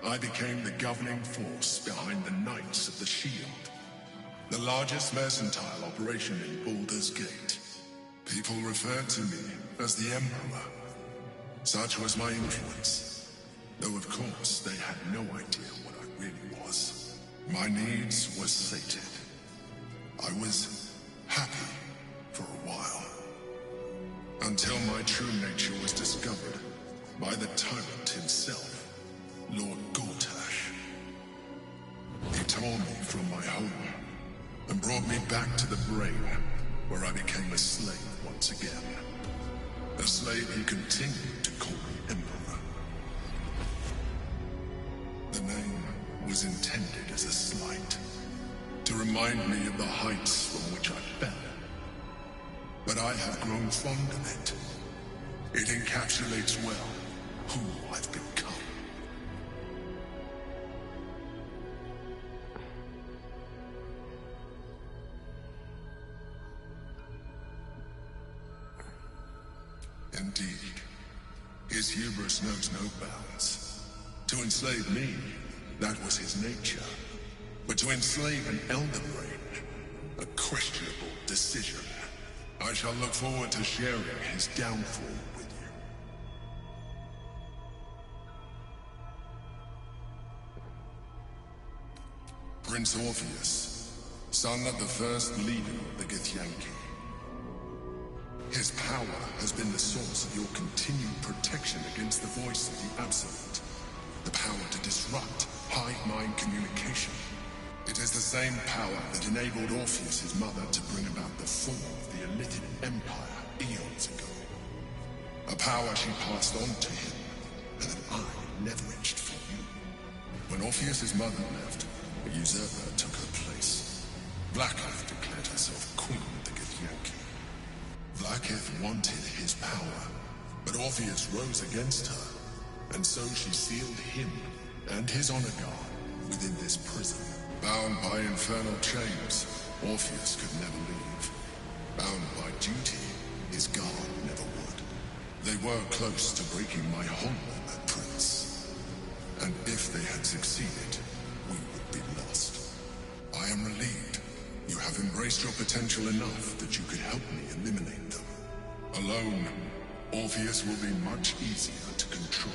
S9: I became the governing force behind the Knights of the Shield. The largest mercantile operation in Baldur's Gate. People referred to me as the Emperor. Such was my influence. Though of course, they had no idea what I really was. My needs were sated. I was happy for a while. Until my true nature was discovered by the tyrant himself, Lord Gortash. He tore me from my home and brought me back to the Brain, where I became a slave once again. A slave he continued to call me Emperor. The name was intended as a slight, to remind me of the heights from which I fell. But I have grown fond of it. It encapsulates well who I've become. Indeed, his hubris knows no bounds. To enslave me, that was his nature. But to enslave an Elder Brain, a questionable decision. I shall look forward to sharing his downfall with you. Prince Orpheus, son of the first leader of the Githyanki. His power has been the source of your continued protection against the voice of the Absolute. The power to disrupt hive-mind communication. It is the same power that enabled Orpheus' mother to bring about the fall of the Elitid Empire eons ago. A power she passed on to him, and that I leveraged for you. When Orpheus' mother left, a usurper took her place. Blackheath declared herself queen of the Githyanki. Blackheath wanted his power, but Orpheus rose against her, and so she sealed him and his honor guard within this prison. Bound by infernal chains, Orpheus could never leave. Bound by duty, his guard never would. They were close to breaking my honor, Prince. And if they had succeeded, we would be lost. I am relieved. You have embraced your potential enough that you could help me eliminate them. Alone, Orpheus will be much easier to control.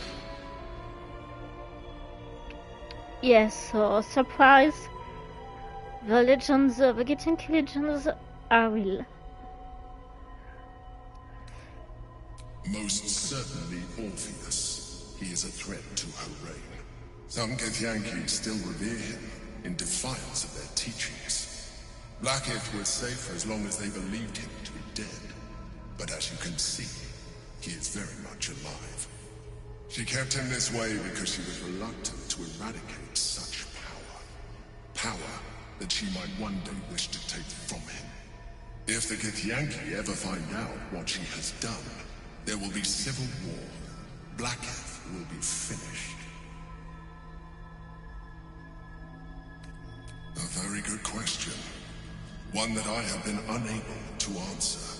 S1: Yes, so surprise. The legends, the Githyanki legends are real.
S9: Most certainly Orpheus. He is a threat to her reign. Some Githyanki still revere him in defiance of their teachings. Blackheath was safe as long as they believed him to be dead. But as you can see, he is very much alive. She kept him this way because she was reluctant to eradicate such power. Power that she might one day wish to take from him. If the Githyanki ever find out what she has done, there will be civil war. Blackheath will be finished. A very good question. One that I have been unable to answer.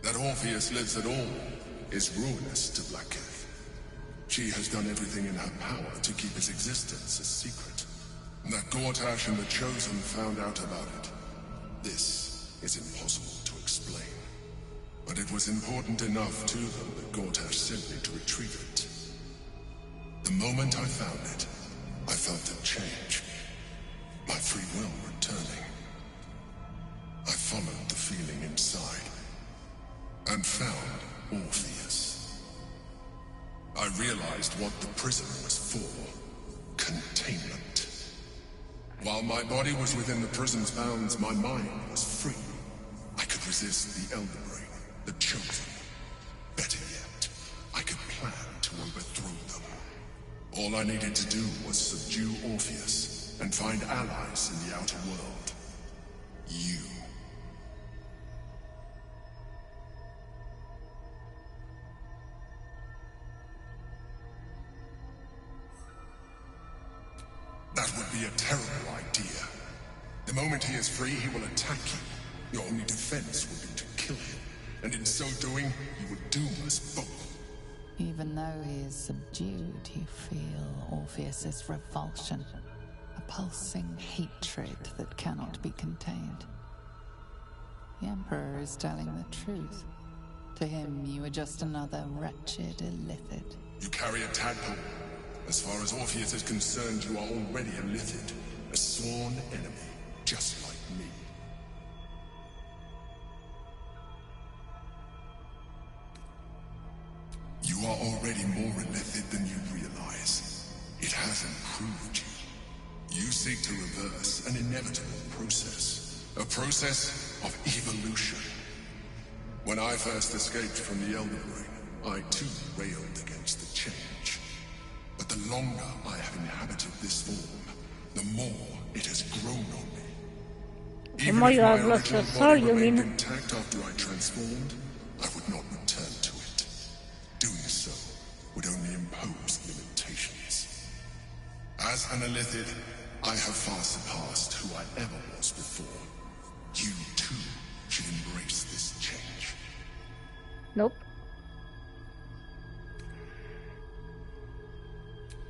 S9: That Orpheus lives at all is ruinous to Blackheath. She has done everything in her power to keep his existence a secret. That Gortash and the Chosen found out about it. This is impossible to explain. But it was important enough to them that Gortash sent me to retrieve it. The moment I found it, I felt a change. My free will returning. I followed the feeling inside, and found Orpheus. I realized what the prison was for. Containment. While my body was within the prison's bounds, my mind was free. I could resist the Elder Brain, the Chosen. Better yet, I could plan to overthrow them. All I needed to do was subdue Orpheus, and find allies in the outer world. You. That would be a terrible idea. The moment he is free, he will attack you. Your only defense would be to kill him. And in so doing, he would doom us both.
S7: Even though he is subdued, you feel Orpheus's revulsion. A pulsing hatred that cannot be contained. The Emperor is telling the truth. To him, you are just another wretched illithid.
S9: You carry a tadpole. As far as Orpheus is concerned, you are already a Lithid, a sworn enemy, just like me. You are already more Lithid than you realize. It has improved you. You seek to reverse an inevitable process. A process of evolution. When I first escaped from the Elder Brain, I too railed against the change. But the longer I have inhabited this form, the more it has grown on me.
S1: The more you have lost your soul, you mean?
S9: Intact after I transformed, I would not return to it. Doing so would only impose limitations. As an Illithid, I have far surpassed who I ever was before. You too should embrace this change.
S1: Nope.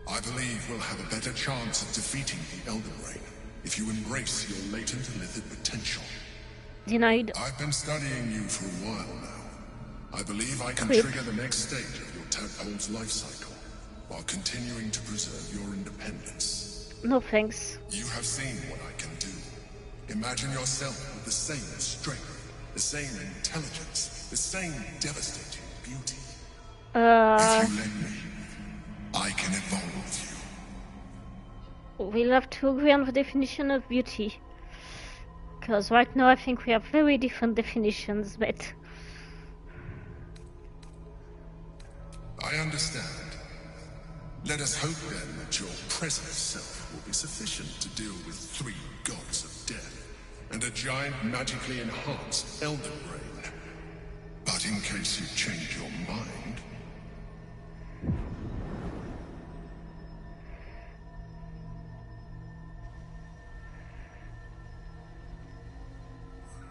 S9: I believe we'll have a better chance of defeating the Elder Brain if you embrace your latent Illithid potential.
S1: Denied.
S9: I've been studying you for a while now. I believe I can trigger the next stage of your tadpole's life cycle, while continuing to preserve your independence.
S1: No thanks.
S9: You have seen what I can do. Imagine yourself with the same strength, the same intelligence, the same devastating beauty. If you let me, I can evolve you.
S1: We'll have to agree on the definition of beauty. Because right now I think we have very different definitions, but...
S9: I understand. Let us hope then that your present self will be sufficient to deal with 3 gods of death and a giant magically enhanced Elder Brain. But in case you change your mind...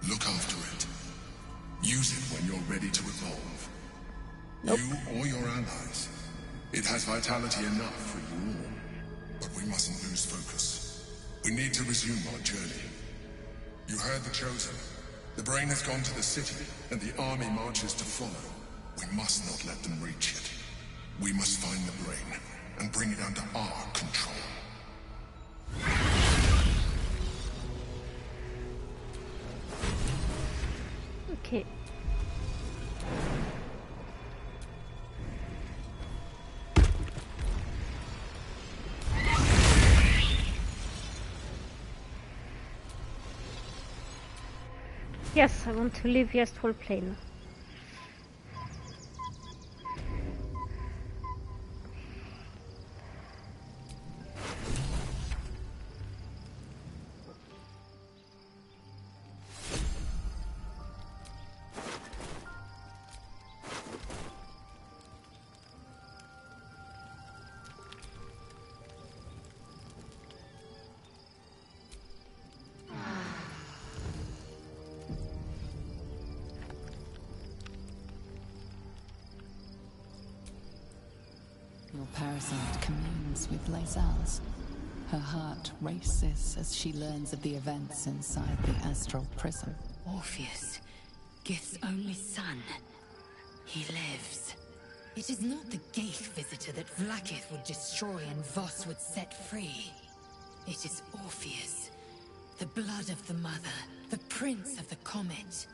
S9: look after it. Use it when you're ready to evolve. Nope. You or your allies. It has vitality enough for you all. But we mustn't lose focus. We need to resume our journey. You heard the Chosen. The Brain has gone to the city, and the army marches to follow. We must not let them reach it. We must find the Brain, and bring it under our control.
S1: Okay. Yes, I want to leave the astral plane.
S7: Your parasite communes with Lae'zel's. Her heart races as she learns of the events inside the astral prism.
S23: Orpheus, Gith's only son. He lives. It is not the Gaith visitor that Vlaakith would destroy and Voss would set free. It is Orpheus, the blood of the mother, the prince of the comet.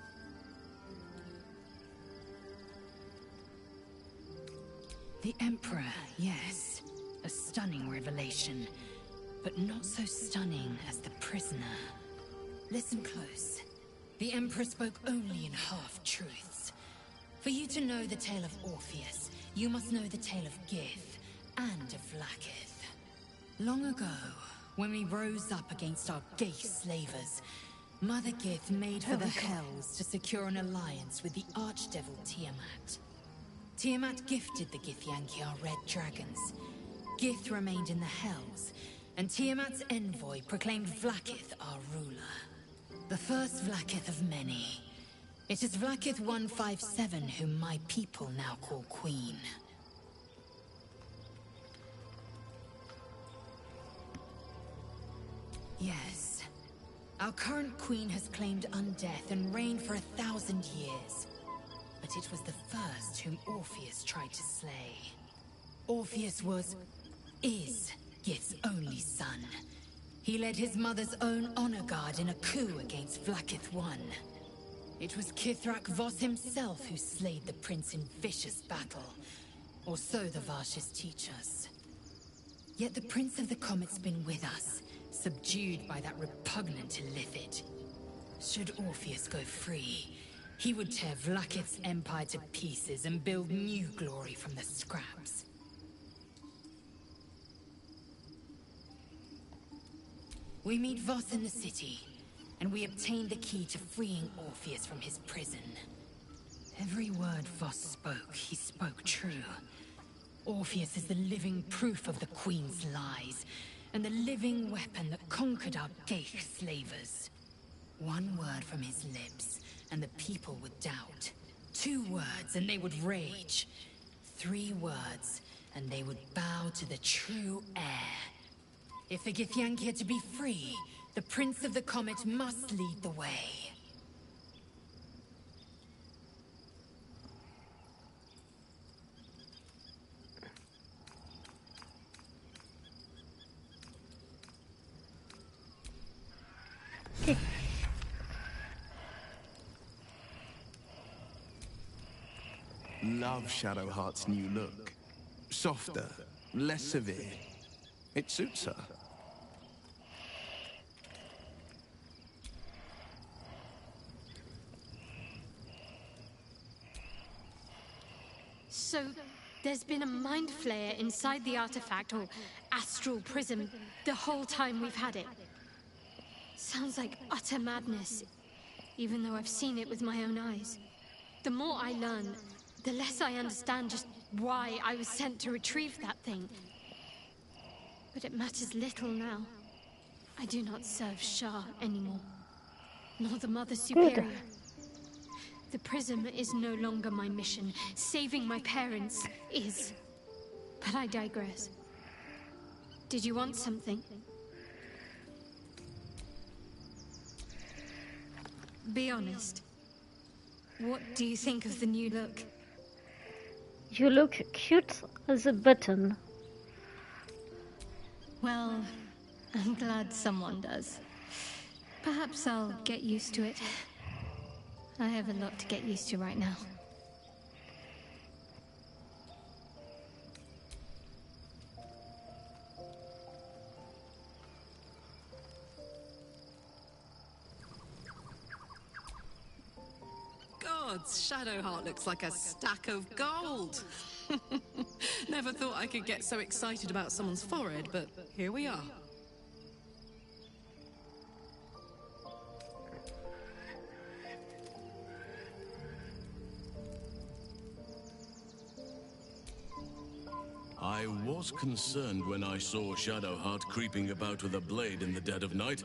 S23: The Emperor, yes. A stunning revelation. But not so stunning as the prisoner. Listen close. The Emperor spoke only in half-truths. For you to know the tale of Orpheus, you must know the tale of Gith and of Vlaakith. Long ago, when we rose up against our Gaith slavers, Mother Gith made for the Hells to secure an alliance with the Archdevil Tiamat. Tiamat gifted the Githyanki our red dragons. Gith remained in the Hells, and Tiamat's envoy proclaimed Vlaakith our ruler. The first Vlaakith of many. It is Vlaakith 157 whom my people now call Queen. Yes. Our current queen has claimed undeath and reigned for 1,000 years. But it was the first whom Orpheus tried to slay. Orpheus is Gith's only son. He led his mother's own honor guard in a coup against Vlaakith I. It was Kithrak Voss himself who slayed the prince in vicious battle. Or so the Varshas teach us. Yet the Prince of the Comet's been with us, subdued by that repugnant Illithid. Should Orpheus go free, he would tear Vlaakith's empire to pieces and build new glory from the scraps. We meet Voss in the city, and we obtain the key to freeing Orpheus from his prison. Every word Voss spoke, he spoke true. Orpheus is the living proof of the Queen's lies, and the living weapon that conquered our Gaith slavers. One word from his lips, and the people would doubt. 2 words, and they would rage. 3 words, and they would bow to the true heir. If the Githyanki are to be free, the Prince of the Comet must lead the way.
S3: Love Shadowheart's new look. Softer, less severe. It suits her.
S4: So, there's been a mind flayer inside the artifact, or astral prism, the whole time we've had it. Sounds like utter madness, even though I've seen it with my own eyes. The more I learn, the less I understand just why I was sent to retrieve that thing. But it matters little now. I do not serve Shah anymore, nor the Mother Superior. The prism is no longer my mission. Saving my parents is. But I digress. Did you want something? Be honest. What do you think of the new look?
S1: You look cute as a button.
S4: Well, I'm glad someone does. Perhaps I'll get used to it. I have a lot to get used to right now.
S5: Gods, Shadowheart looks like a stack of gold. Never thought I could get so excited about someone's forehead, but here we are.
S8: I was concerned when I saw Shadowheart creeping about with a blade in the dead of night,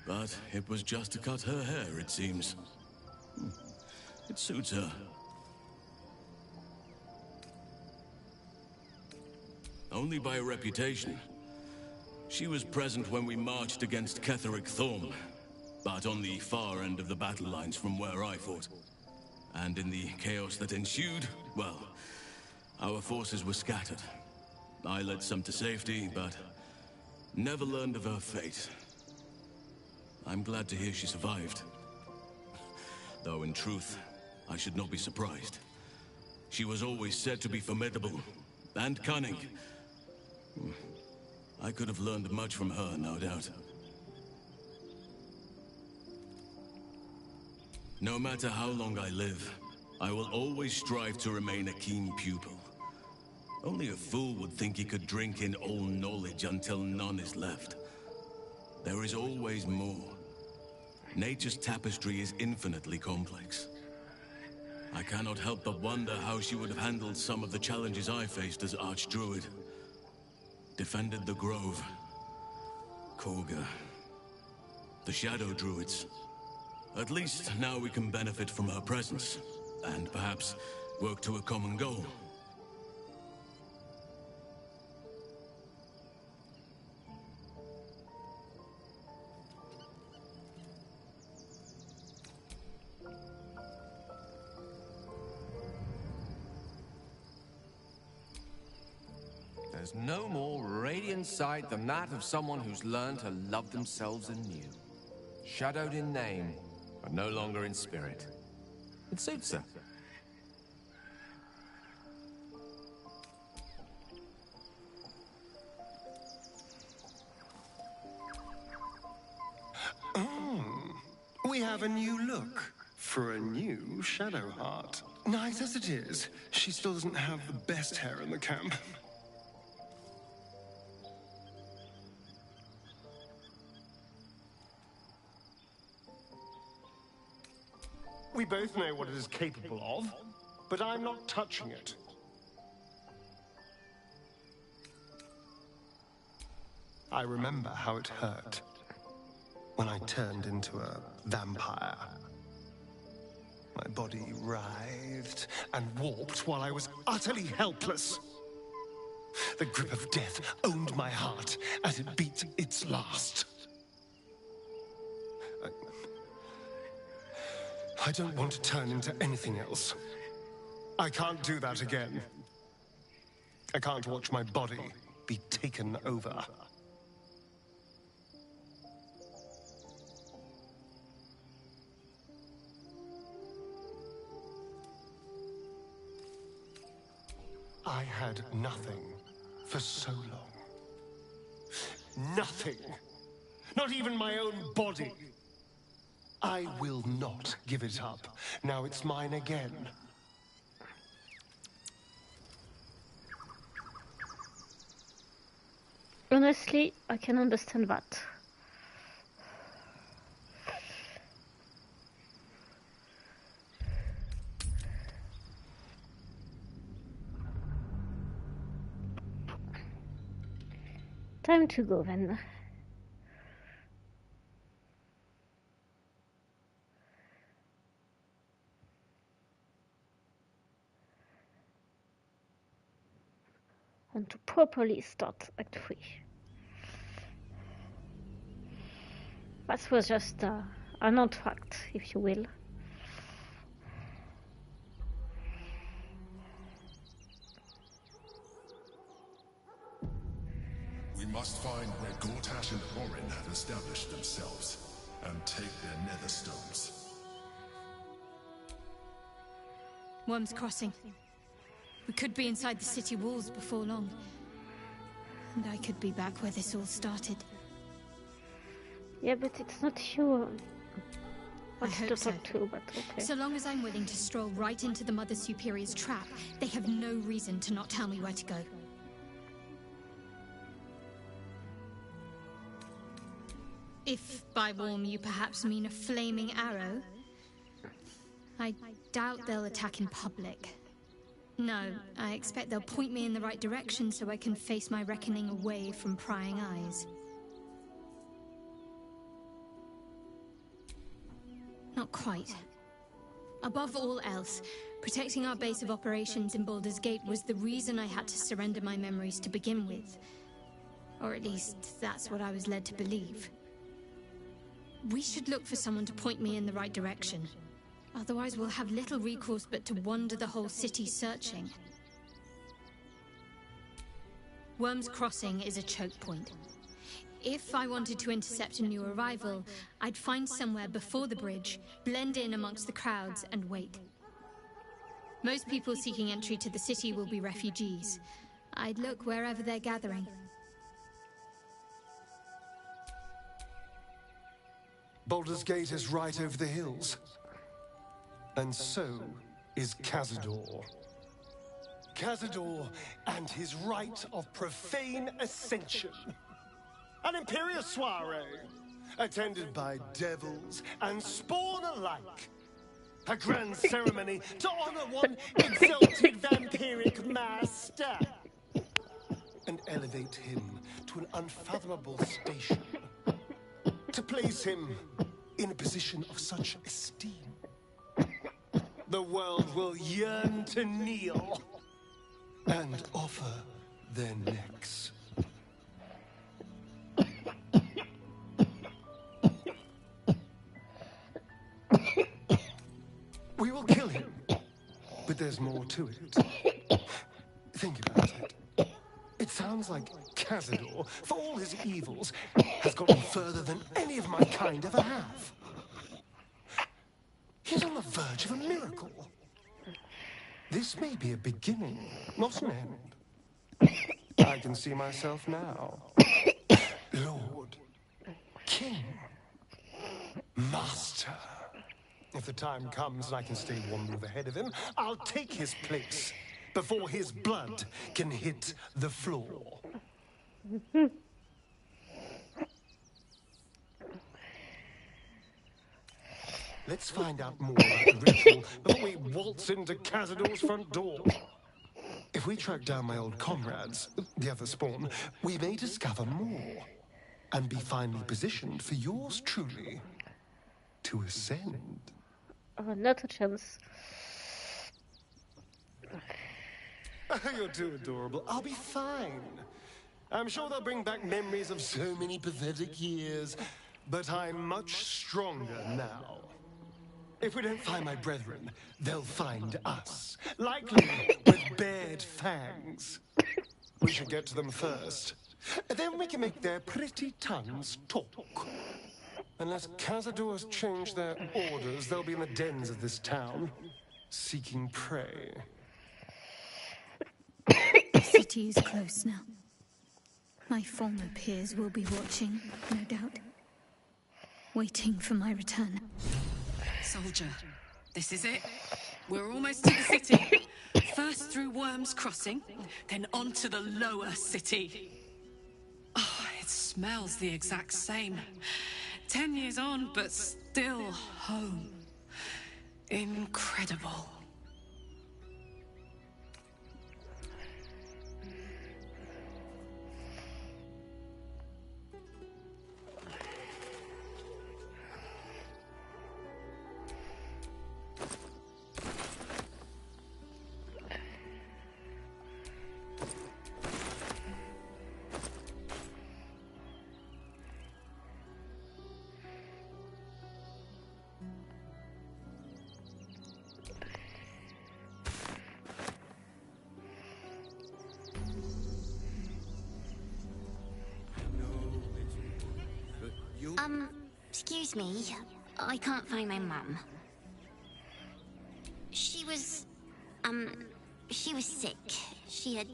S8: but it was just to cut her hair, it seems. It suits her.
S12: only by reputation. She was present when we marched against Ketheric Thorm, but on the far end of the battle lines from where I fought. And in the chaos that ensued, well, our forces were scattered. I led some to safety, but never learned of her fate. I'm glad to hear she survived. Though in truth, I should not be surprised. She was always said to be formidable and cunning. I could have learned much from her, no doubt. No matter how long I live, I will always strive to remain a keen pupil. Only a fool would think he could drink in all knowledge until none is left. There is always more. Nature's tapestry is infinitely complex. I cannot help but wonder how she would have handled some of the challenges I faced as Archdruid. Defended the Grove, Korga, the Shadow Druids. At least now we can benefit from her presence, and perhaps work to a common goal.
S18: There's no more radiant sight than that of someone who's learned to love themselves anew. Shadowed in name, but no longer in spirit. It suits her.
S6: We have a new look for a new Shadowheart. Nice as it is, she still doesn't have the best hair in the camp. We both know what it is capable of, but I'm not touching it. I remember how it hurt when I turned into a vampire. My body writhed and warped while I was utterly helpless. The grip of death owned my heart as it beat its last. I don't want to turn into anything else. I can't do that again. I can't watch my body be taken over. I had nothing for so long. Nothing. Not even my own body. I will not give it up. Now it's mine again.
S1: Honestly, I can understand that. Time to go then. And to properly start Act 3. That was just an entr'acte, if you will.
S9: We must find where Gortash and Orin have established themselves, and take their nether stones.
S4: Worm's Crossing. We could be inside the city walls before long. And I could be back where this all started.
S1: Yeah, but it's not you.
S4: I hope so.
S1: To, but okay.
S4: So long as I'm willing to stroll right into the Mother Superior's trap, they have no reason to not tell me where to go. If by warm you perhaps mean a flaming arrow, I doubt they'll attack in public. No, I expect they'll point me in the right direction so I can face my reckoning away from prying eyes. Not quite. Above all else, protecting our base of operations in Baldur's Gate was the reason I had to surrender my memories to begin with. Or at least, that's what I was led to believe. We should look for someone to point me in the right direction. Otherwise, we'll have little recourse but to wander the whole city searching. Worm's Crossing is a choke point. If I wanted to intercept a new arrival, I'd find somewhere before the bridge, blend in amongst the crowds, and wait. Most people seeking entry to the city will be refugees. I'd look wherever they're gathering.
S6: Baldur's Gate is right over the hills. And so is Cazador. Cazador and his rite of profane ascension. An imperial soiree, attended by devils and spawn alike. A grand ceremony to honor one exalted vampiric master. And elevate him to an unfathomable station. To place him in a position of such esteem. The world will yearn to kneel and offer their necks. We will kill him, but there's more to it. Think about it. It sounds like Cazador, for all his evils, has gotten further than any of my kind ever have. He's on the verge of a miracle. This may be a beginning, not an end. I can see myself now. Lord, King, Master. If the time comes and I can stay one move ahead of him, I'll take his place before his blood can hit the floor. Let's find out more about the ritual before we waltz into Cazador's front door. If we track down my old comrades, the other spawn, we may discover more and be finally positioned for yours truly to ascend.
S1: Oh, not a chance.
S6: You're too adorable. I'll be fine. I'm sure they'll bring back memories of so many pathetic years, but I'm much stronger now. If we don't find my brethren, they'll find us, likely with bared fangs. We should get to them first. Then we can make their pretty tongues talk. Unless Cazador has changed their orders, they'll be in the dens of this town, seeking prey.
S4: The city is close now. My former peers will be watching, no doubt. Waiting for my return.
S5: Soldier, this is it. We're almost to the city. First through Worm's Crossing, then on to the lower city. Oh, it smells the exact same. 10 years on, but still home. Incredible.
S15: Excuse me. I can't find my mum. She was sick. She had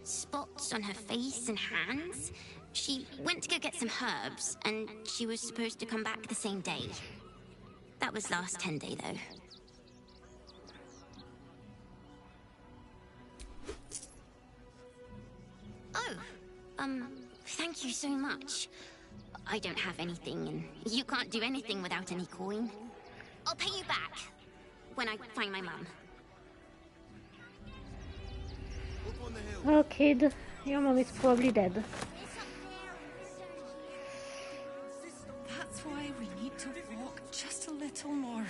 S15: spots on her face and hands. She went to go get some herbs, and she was supposed to come back the same day. That was last 10-day, though. Oh, thank you so much. I don't have anything, and you can't do anything without any coin. I'll pay you back when I find my mum.
S1: Oh, kid, your mom is probably dead.
S13: That's why we need to walk just a little more.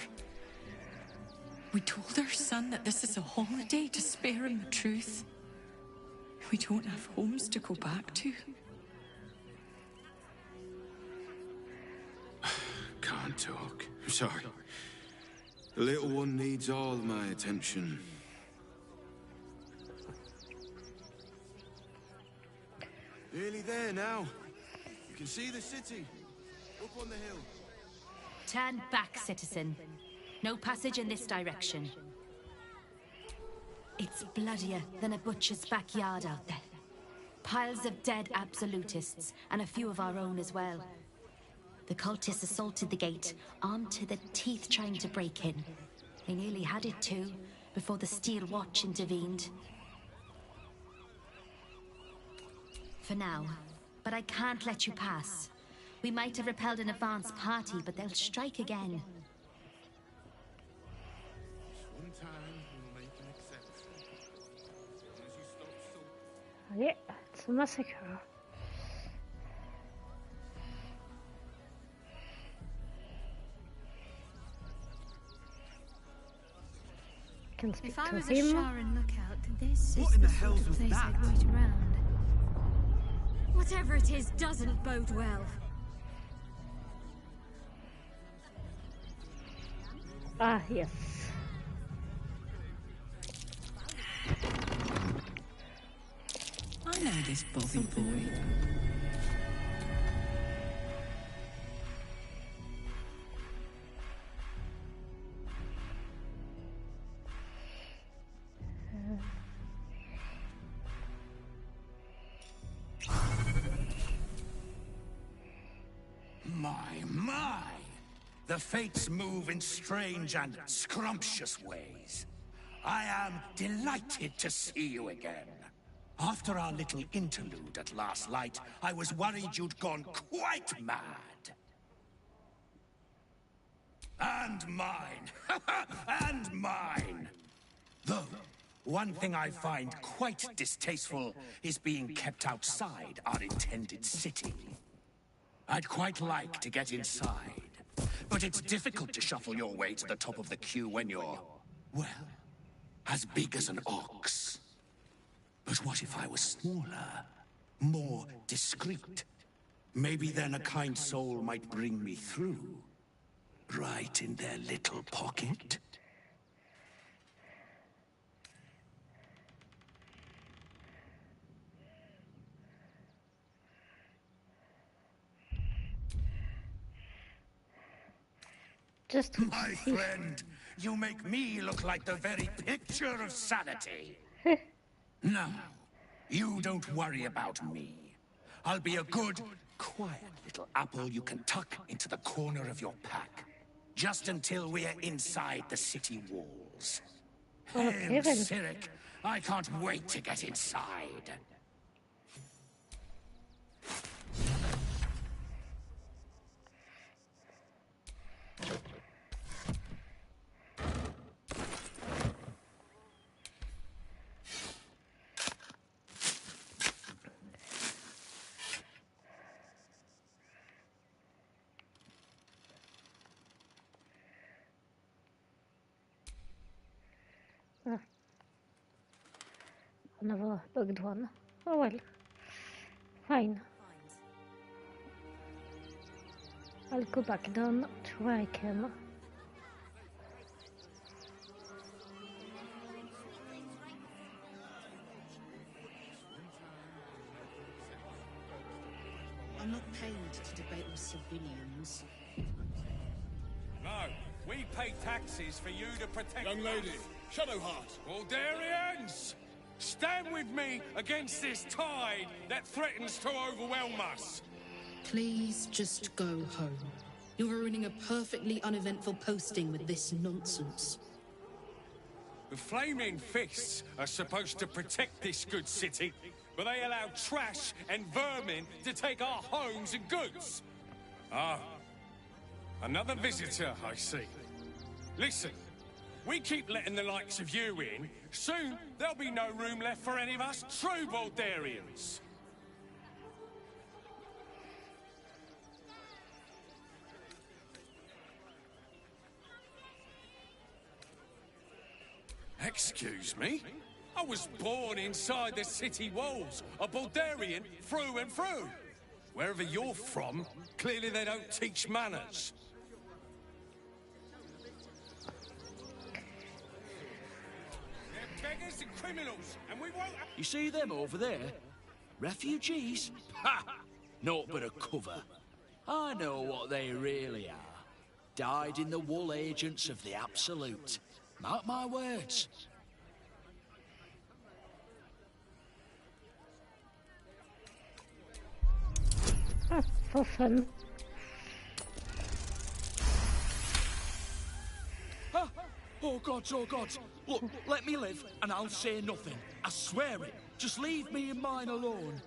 S13: We
S11: told our son that this is a holiday to spare him the truth. We don't have homes to go back to.
S3: Can't talk. I'm sorry. The little one needs all my attention. Nearly there now. You can see the city. Up on the hill.
S16: Turn back, citizen. No passage in this direction. It's bloodier than a butcher's backyard out there. Piles of dead absolutists, and a few of our own as well. The cultists assaulted the gate, armed to the teeth trying to break in. They nearly had it too, before the Steel Watch intervened. For now, but I can't let you pass. We might have repelled an advance party, but they'll strike again.
S3: One time we'll make an exception. As you stop so
S1: Yeah, it's a massacre. Can speak
S4: If I
S1: to
S4: was a
S1: him.
S4: Sharan lookout, this
S21: What
S4: is
S21: in
S4: the
S21: the
S4: sort
S21: hell's
S4: of
S21: with
S4: place
S21: that?
S4: I'd wait around. Whatever it is doesn't bode well.
S1: Ah, yes.
S11: I know this bothy boy.
S10: My! The fates move in strange and scrumptious ways. I am delighted to see you again. After our little interlude at last light, I was worried you'd gone quite mad. And mine! And mine! Though, one thing I find quite distasteful is being kept outside our intended city. I'd quite like to get inside, but it's difficult to shuffle your way to the top of the queue when you're, well, as big as an ox. But what if I was smaller, more discreet? Maybe then a kind soul might bring me through, right in their little pocket.
S1: Just
S10: my friend, you make me look like the very picture of sanity. No, you don't worry about me. I'll be a good, quiet little apple you can tuck into the corner of your pack, just until we are inside the city walls.
S1: Okay,
S10: Hail
S1: then.
S10: Cyric, I can't wait to get inside.
S1: Ah. Another bugged one. Oh well. Fine. I'll go back down to where I came.
S17: I'm not paid to debate with civilians.
S19: No, we pay taxes for you to protect
S25: Young lady,
S19: us.
S25: Shadowheart.
S19: Aldarians! Stand with me against this tide that threatens to overwhelm us.
S17: Please just go home. You're ruining a perfectly uneventful posting with this nonsense.
S19: The Flaming Fists are supposed to protect this good city, but they allow trash and vermin to take our homes and goods. Ah, another visitor, I see. Listen, we keep letting the likes of you in, soon there'll be no room left for any of us true Baldurians. Excuse me? I was born inside the city walls, a Baldurian through and through. Wherever you're from, clearly they don't teach manners. They're beggars and criminals, and we won't...
S14: You see them over there? Refugees? Ha! Naught but a cover. I know what they really are. Dyed-in-the-wool agents of the Absolute. Mark my words.
S1: Oh, for fun.
S14: Ah! Oh gods, oh gods. Look, let me live and I'll say nothing. I swear it. Just leave me and mine alone.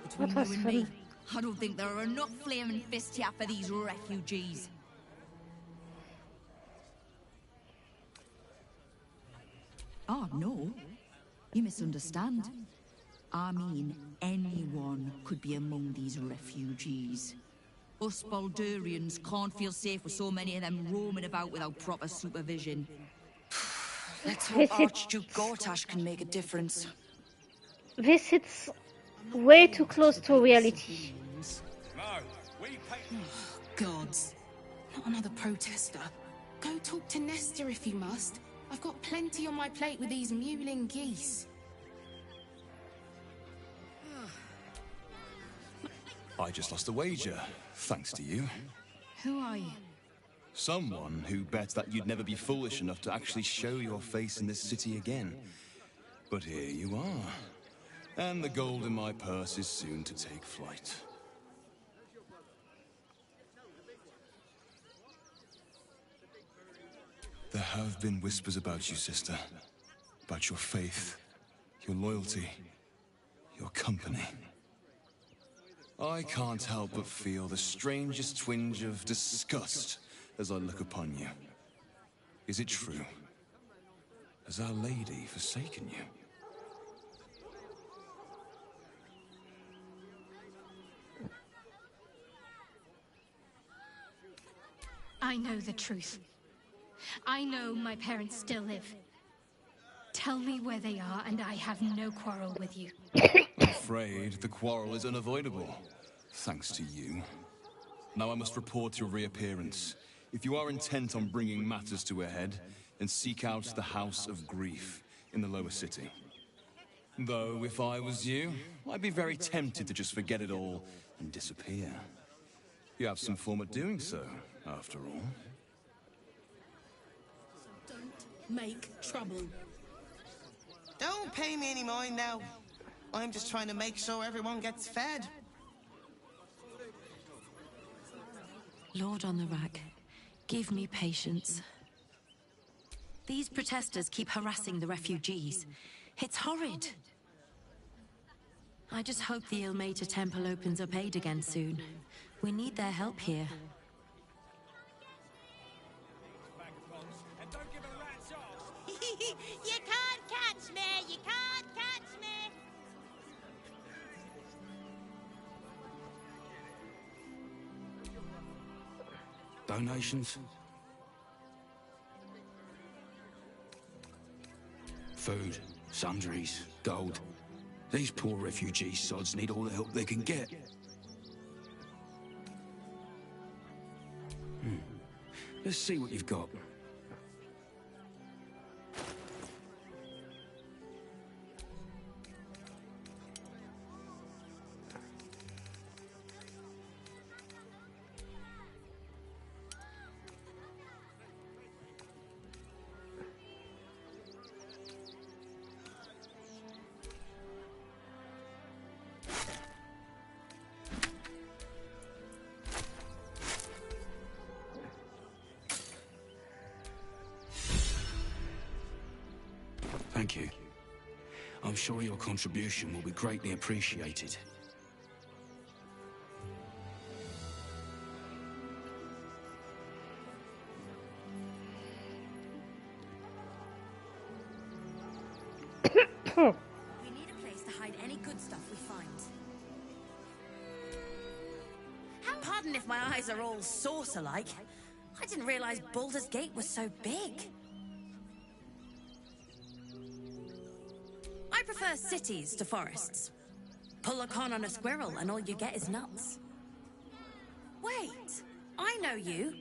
S20: Between
S1: That was
S20: you and
S1: fun.
S20: me, I don't think there are enough flaming fists here for these refugees. Oh, no. You misunderstand. I mean, anyone could be among these refugees. Us Baldurians can't feel safe with so many of them roaming about without proper supervision.
S11: Let's hope Archduke Gortash can make a difference.
S1: This is way too close to reality.
S17: Gods. Not another protester. Go talk to Nestor if you must. I've got plenty on my plate with these mewling geese.
S8: I just lost a wager, thanks to you.
S17: Who are you?
S8: Someone who bet that you'd never be foolish enough to actually show your face in this city again. But here you are. And the gold in my purse is soon to take flight. There have been whispers about you, sister. About your faith, your loyalty, your company. I can't help but feel the strangest twinge of disgust as I look upon you. Is it true? Has Our Lady forsaken you?
S4: I know the truth. I know my parents still live. Tell me where they are, and I have no quarrel with you.
S8: I'm afraid the quarrel is unavoidable, thanks to you. Now I must report your reappearance. If you are intent on bringing matters to a head, then seek out the House of Grief in the lower city. Though, if I was you, I'd be very tempted to just forget it all and disappear. You have some form of doing so, after all.
S17: Make trouble.
S22: Don't pay me any mind now. I'm just trying to make sure everyone gets fed.
S16: Lord on the rack, give me patience. These protesters keep harassing the refugees. It's horrid. I just hope the Ilmater Temple opens up aid again soon. We need their help here.
S15: You can't catch me! You can't catch me!
S24: Donations? Food, sundries, gold. These poor refugee sods need all the help they can get. Let's see what you've got. Thank you. I'm sure your contribution will be greatly appreciated.
S20: We need a place to hide any good stuff we find. Pardon if my eyes are all saucer-like.
S2: I didn't realize Baldur's Gate was so big. I prefer cities to forests. Pull a con on a squirrel and all you get is nuts. Wait, I know you.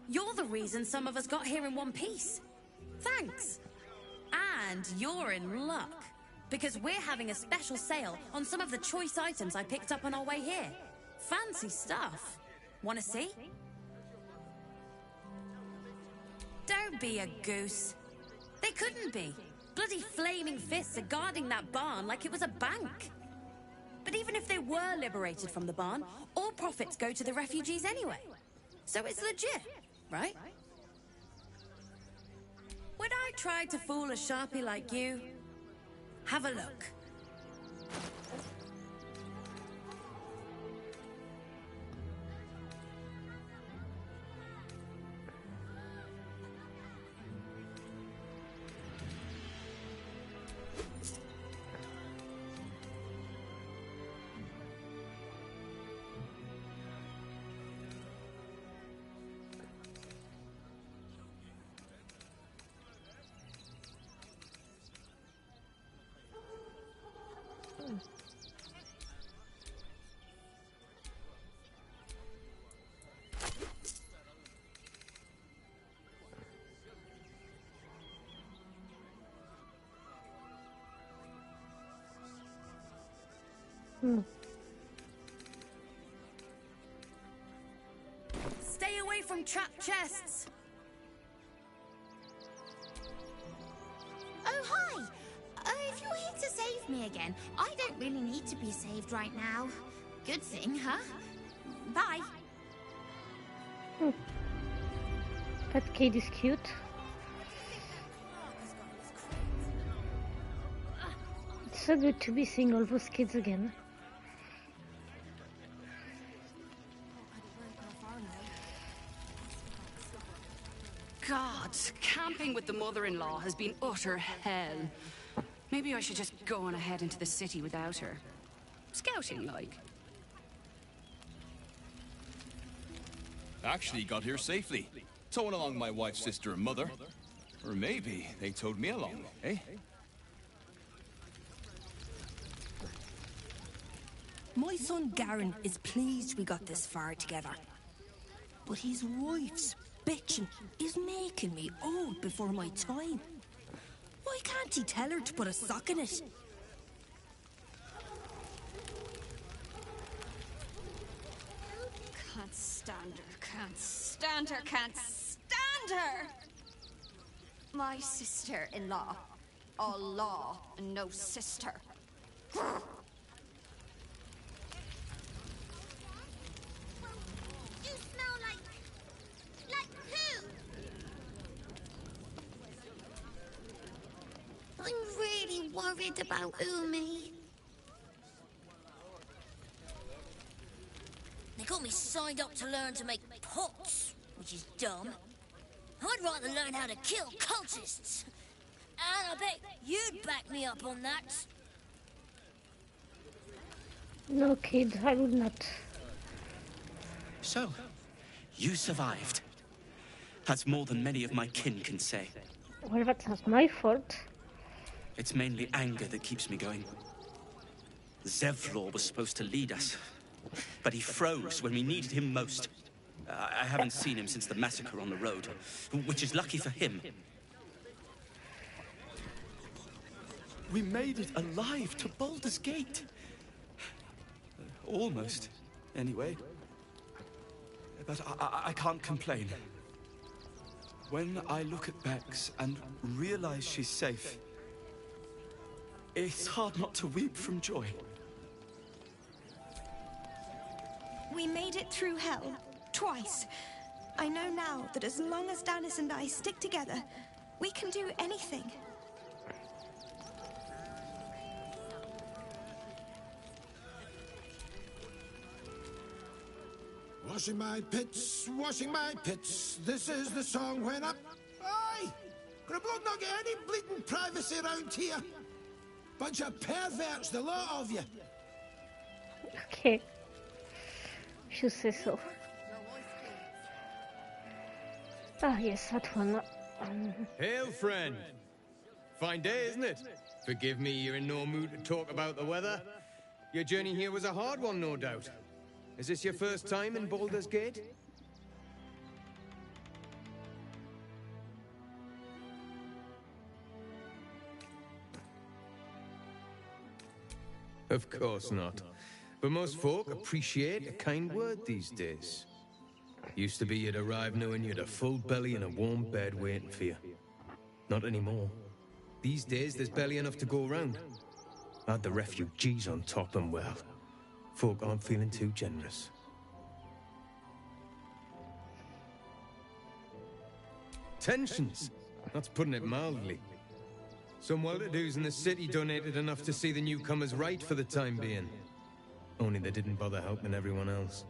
S2: You're the reason some of us got here in one piece. Thanks. And you're in luck, because we're having a special sale on some of the choice items I picked up on our way here. Fancy stuff. Wanna see? Don't be a goose. They couldn't be. Bloody flaming fists are guarding that barn like it was a bank. But even if they were liberated from the barn, all profits go to the refugees anyway. So it's legit, right? Would I try to fool a sharpie like you? Have a look. Stay away from trapped chests.
S15: Oh, hi. If you're here to save me again, I don't really need to be saved right now. Good thing, huh? Bye.
S1: That kid is cute. It's so good to be seeing all those kids again.
S7: God, camping with the mother-in-law has been utter hell. Maybe I should just go on ahead into the city without her. Scouting, like.
S12: Actually got here safely. Towing along my wife's sister and mother. Or maybe they towed me along, eh?
S23: My son Garen is pleased we got this far together. But his wife's bitching is making me old before my time. Why can't he tell her to put a sock in it?
S7: Can't stand her, can't stand her, can't stand her! My sister-in-law. All law and no sister.
S15: You smell like poo. I'm really worried about Umi. They got me signed up to learn to make pots, which is dumb. I'd rather learn how to kill cultists. And I bet you'd back me up on that.
S1: No, kid, I would not.
S25: So, you survived. That's more than many of my kin can say.
S1: Well, that's not my fault.
S25: It's mainly anger that keeps me going. Zevlor was supposed to lead us, but he froze when we needed him most. I haven't seen him since the massacre on the road, which is lucky for him. We made it alive to Baldur's Gate. Almost, anyway. But I can't complain. When I look at Bex and realize she's safe, it's hard not to weep from joy.
S26: We made it through hell. Twice. I know now that as long as Danis and I stick together, we can do anything.
S9: Washing my pits, this is the song when I... Aye! Could a bloke not get any bleeding privacy around here? Bunch of perverts, the lot of you.
S1: Okay. You say so. Ah, yes, that one.
S3: Hail, friend. Fine day, isn't it? Forgive me, you're in no mood to talk about the weather. Your journey here was a hard one, no doubt. Is this your first time in Baldur's Gate? Of course not. But most folk appreciate a kind word these days. Used to be you'd arrive knowing you'd a full belly and a warm bed waiting for you. Not anymore. These days there's barely enough to go around. Add the refugees on top and well, folk aren't feeling too generous. Tensions, that's putting it mildly. Some well-to-dos in the city donated enough to see the newcomers right for the time being. Only they didn't bother helping everyone else.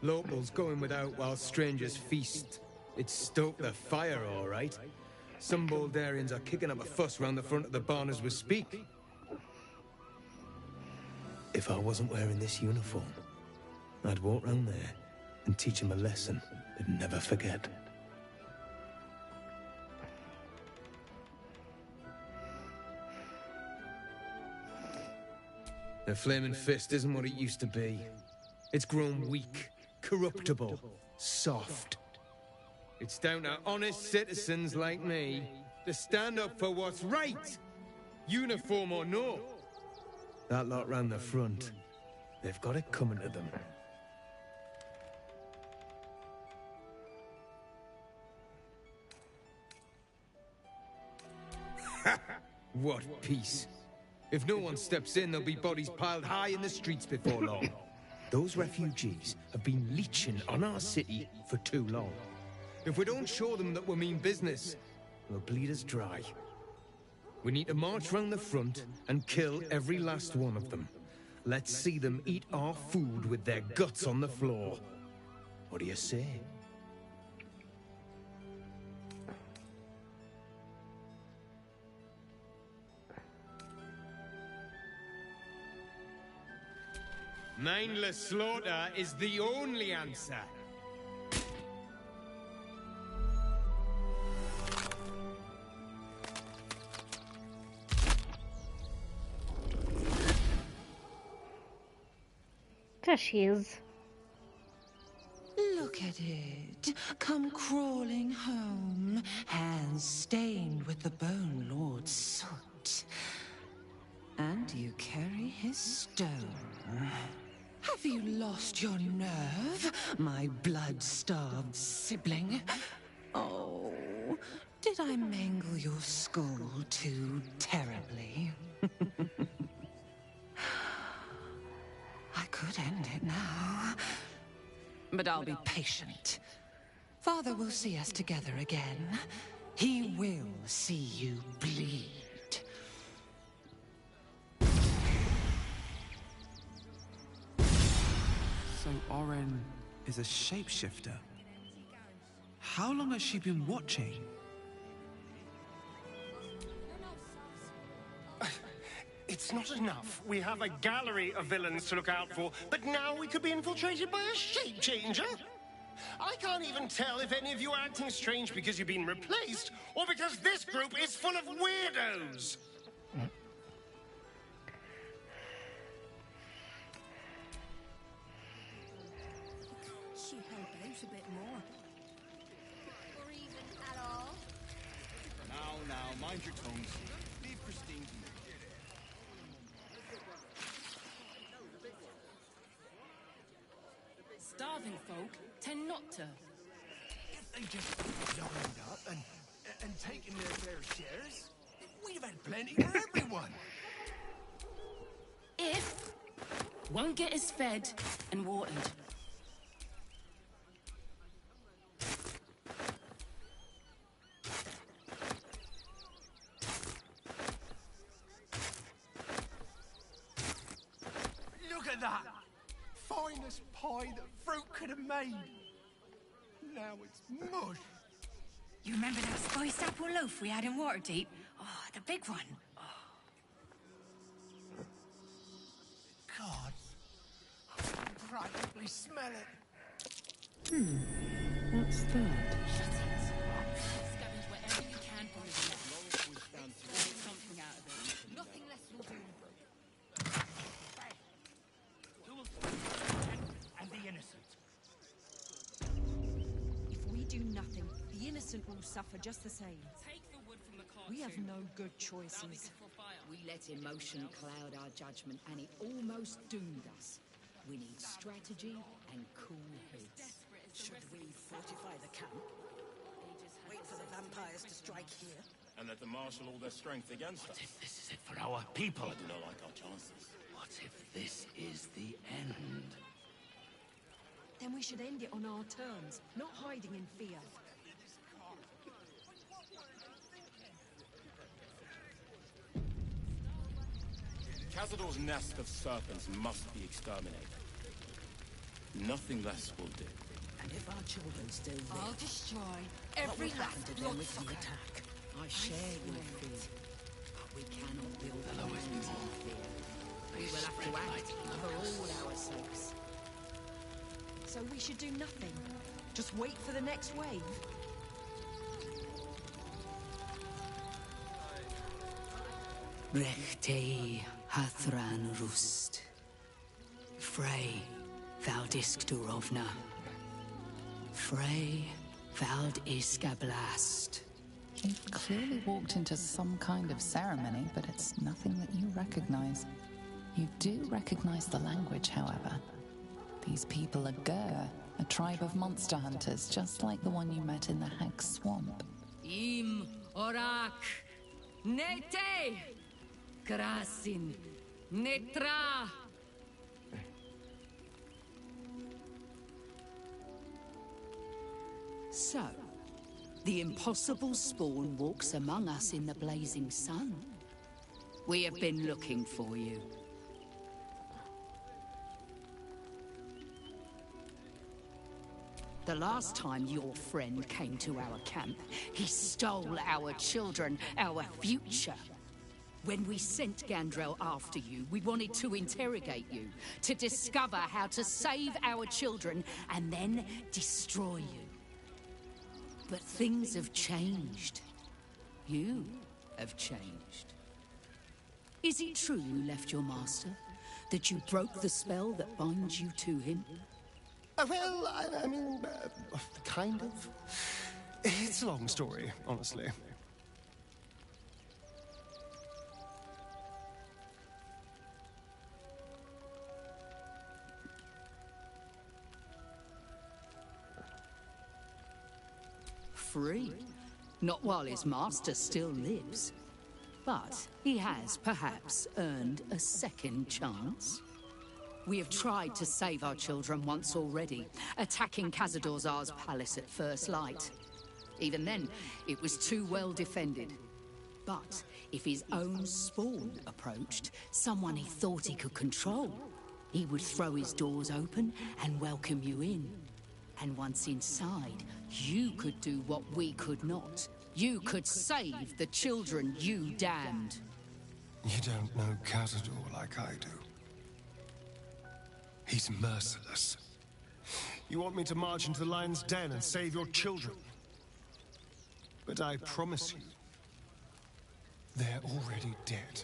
S3: Locals going without while strangers feast. It stoked the fire, all right. Some Baldurians are kicking up a fuss round the front of the barn as we speak. If I wasn't wearing this uniform, I'd walk round there and teach them a lesson they'd never forget. The Flaming Fist isn't what it used to be. It's grown weak, corruptible, soft. It's down to honest citizens like me to stand up for what's right, uniform or no. That lot round the front, they've got it coming to them. What peace. If no one steps in, there'll be bodies piled high in the streets before long. Those refugees have been leeching on our city for too long. If we don't show them that we mean business, they'll bleed us dry. We need to march round the front and kill every last one of them. Let's see them eat our food with their guts on the floor. What do you say? Mindless slaughter is the only answer.
S1: There she is.
S5: Look at it. Come crawling home, hands stained with the Bone Lord's soot. And you carry his stone. Have you lost your nerve, my blood-starved sibling? Oh, did I mangle your skull too terribly? I could end it now. But I'll be patient. Father will see us together again. He will see you bleed.
S25: So Oren is a shapeshifter. How long has she been watching?
S6: It's not enough. We have a gallery of villains to look out for, but now we could be infiltrated by a shape changer? I can't even tell if any of you are acting strange because you've been replaced, or because this group is full of weirdos.
S2: She help out a bit more.
S15: Or even at all.
S12: Now, mind your tongues. Leave Christine to me.
S13: Starving folk tend not to.
S14: If they just lined up and taken their fair shares, we'd have had plenty for everyone.
S13: If won't get us fed and watered.
S14: Look at that! Finest pie that fruit could have made. Now it's mush.
S2: You remember that spiced apple loaf we had in Waterdeep? Oh, the big one.
S14: God, I can practically smell it.
S20: What's that?
S4: will suffer just the same.
S13: Take the wood from the cart.
S4: We have no good choices.
S10: We let emotion cloud our judgment, and it almost doomed us. We need strategy and cool heads.
S11: Should we fortify the camp? Wait for the vampires to strike here?
S18: And let them marshal all their strength against us?
S14: This is it for our people.
S18: I do not like our chances.
S14: What if this is the end?
S4: Then we should end it on our terms, not hiding in fear.
S18: Cazador's nest of serpents must be exterminated. Nothing less will do.
S11: And if our children still live,
S4: I'll destroy
S11: what
S4: every
S11: will happen
S4: last
S11: to them with the attack?
S10: I share your fear, but we cannot build mountains on fear. We will have to act for all our sakes.
S4: So we should do nothing. Just wait for the next wave.
S10: Rechtei Hathran Rust. Frey Valdiskdurovna. Frey Valdiskablast.
S19: You've clearly walked into some kind of ceremony, but it's nothing that you recognize. You do recognize the language, however. These people are Gur, a tribe of monster hunters, just like the one you met in the Hag Swamp.
S10: Im Orak Nete Krasin Netra. So, the impossible spawn walks among us in the blazing sun. We have been looking for you. The last time your friend came to our camp, he stole our children, our future. When we sent Gandrel after you, we wanted to interrogate you, to discover how to save our children, and then destroy you. But things have changed. You have changed. Is it true you left your master? That you broke the spell that binds you to him?
S6: Well, I mean, kind of. It's a long story, honestly.
S10: Free. Not while his master still lives. But he has, perhaps, earned a second chance. We have tried to save our children once already, attacking Khazad-dûr's palace at first light. Even then, it was too well defended. But if his own spawn approached, someone he thought he could control, he would throw his doors open and welcome you in. And once inside, you could do what we could not. You could save the children you damned.
S6: You don't know Khazad-dûr like I do. He's merciless. You want me to march into the lion's den and save your children? But I promise you, they're already dead.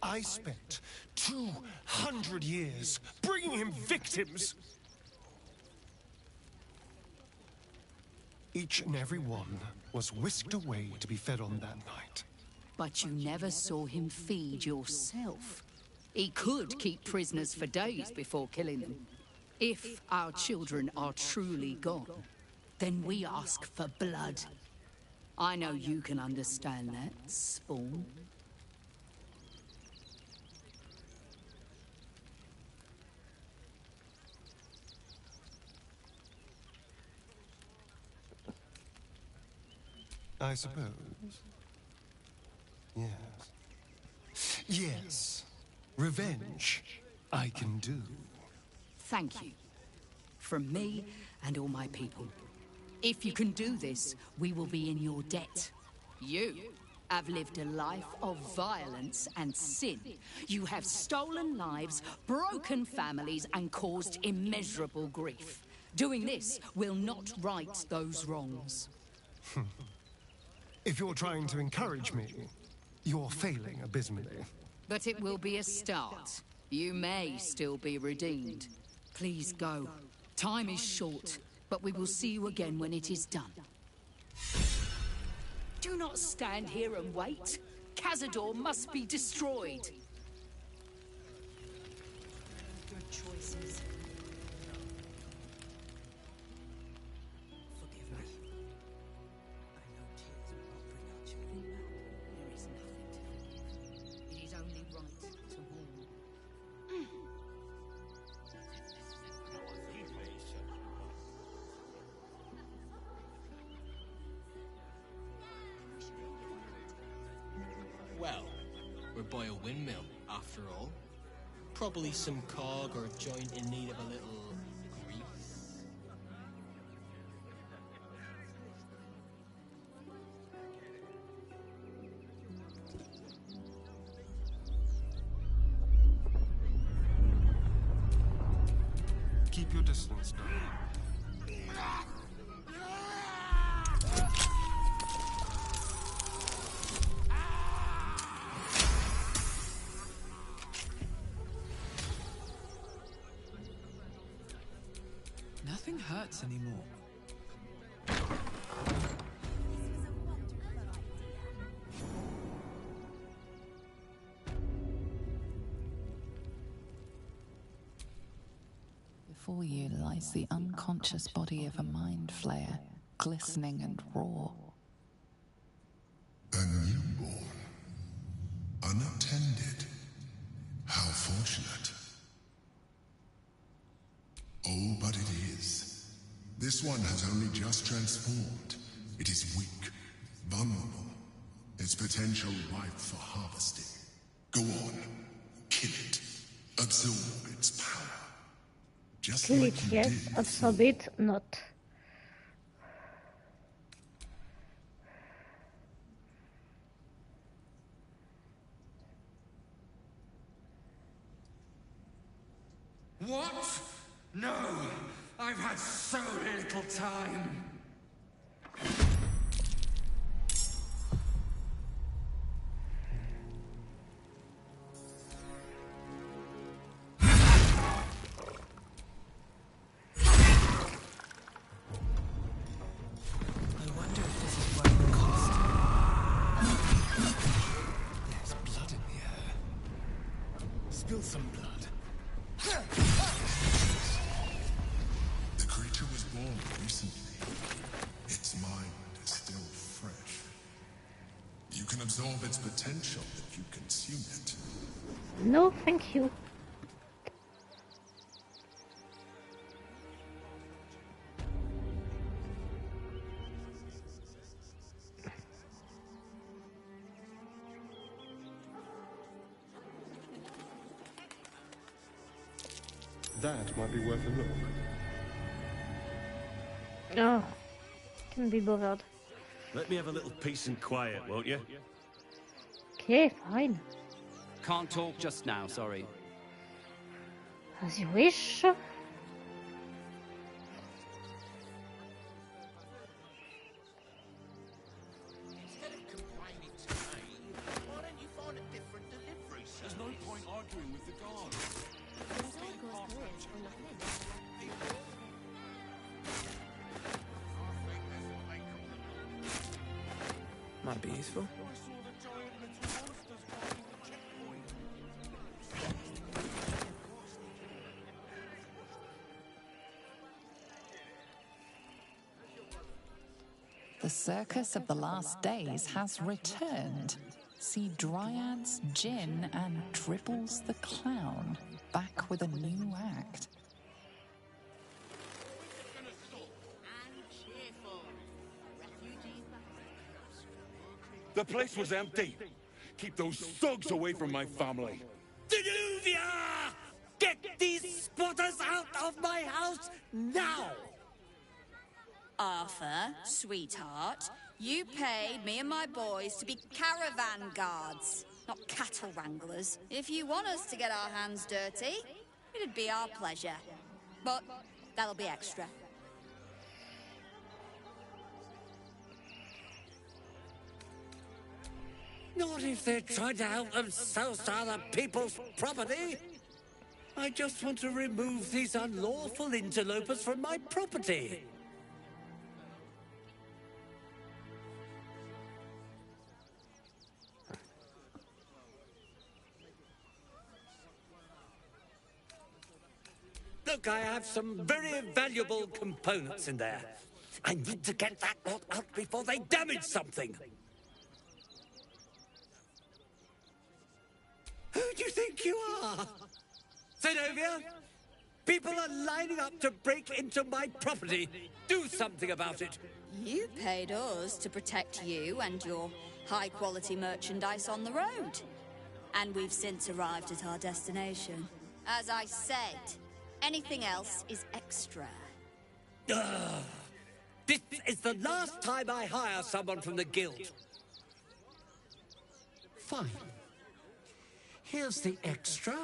S6: I spent 200 years bringing him victims. Each and every one was whisked away to be fed on that night.
S10: But you never saw him feed yourself. He could keep prisoners for days before killing them. If our children are truly gone, then we ask for blood. I know you can understand that, Spawn.
S6: I suppose. Yes. Yes. Revenge, I can do.
S10: Thank you. From me and all my people. If you can do this, we will be in your debt. You have lived a life of violence and sin. You have stolen lives, broken families, and caused immeasurable grief. Doing this will not right those wrongs.
S6: If you're trying to encourage me, you're failing abysmally.
S10: But it will be a start. You may still be redeemed. Please go. Time is short, but we will see you again when it is done. Do not stand here and wait. Cazador must be destroyed.
S11: Good choices. Forgive me. I know tears will not bring our children back. There is nothing to forgive. It is only right to mourn.
S8: Well, we're by a windmill, after all. Probably some cog or joint in need of a little grease.
S6: Keep your distance, darling.
S25: Nothing hurts anymore.
S19: Before you lies the unconscious body of a mind flayer, glistening and raw.
S9: A newborn. Unattended. How fortunate. Oh, but it is. This one has only just transformed. It is weak, vulnerable. Its potential ripe for harvesting. Go on. Kill it. Absorb its power. Just
S1: Kill
S9: like
S1: it,
S9: you
S1: yes.
S9: did.
S1: Absorb it, not.
S16: What? No! I've had so little time!
S3: I wonder if this is worth the cost. There's blood in the air. Spill some blood.
S9: The creature was born recently. Its mind is still fresh. You can absorb its potential if you consume it.
S1: No, thank you.
S6: That might be worth a look.
S1: Oh, can be bothered.
S17: Let me have a little peace and quiet, won't you?
S1: Okay, fine.
S21: Can't talk just now, sorry.
S1: As you wish.
S12: There's no point arguing with the guards.
S3: Might be useful.
S19: The circus of the last days has returned. See Dryads, Jinn, and Dribbles the Clown back with a new act.
S12: The place was empty. Keep those thugs away from my family.
S16: Denuvia! Get these spotters out of my house now!
S2: Arthur, sweetheart, you paid me and my boys to be caravan guards, not cattle wranglers. If you want us to get our hands dirty, it'd be our pleasure. But that'll be extra.
S16: Not if they're trying to help themselves to other people's property. I just want to remove these unlawful interlopers from my property. Look, I have some very valuable components in there. I need to get that lot out before they damage something. Who do you think you are? Zenobia? People are lining up to break into my property. Do something about it.
S5: You paid us to protect you and your high-quality merchandise on the road. And we've since arrived at our destination. As I said, anything else is extra.
S16: Ugh. This is the last time I hire someone from the guild. Fine. Here's the extra.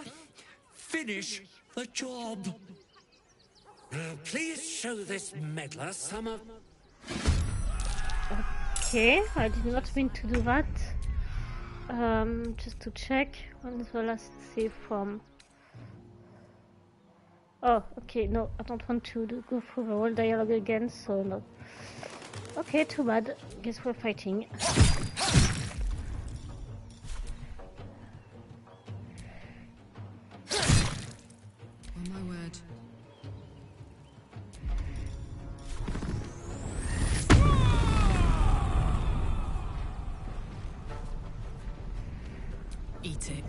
S16: Finish the job. Please show this meddler some of...
S1: Okay, I did not mean to do that. Just to check, when is the last save from? Oh, okay, no, I don't want to go through the whole dialogue again, so no. Okay, too bad. Guess we're fighting.
S4: On my word. Eat it.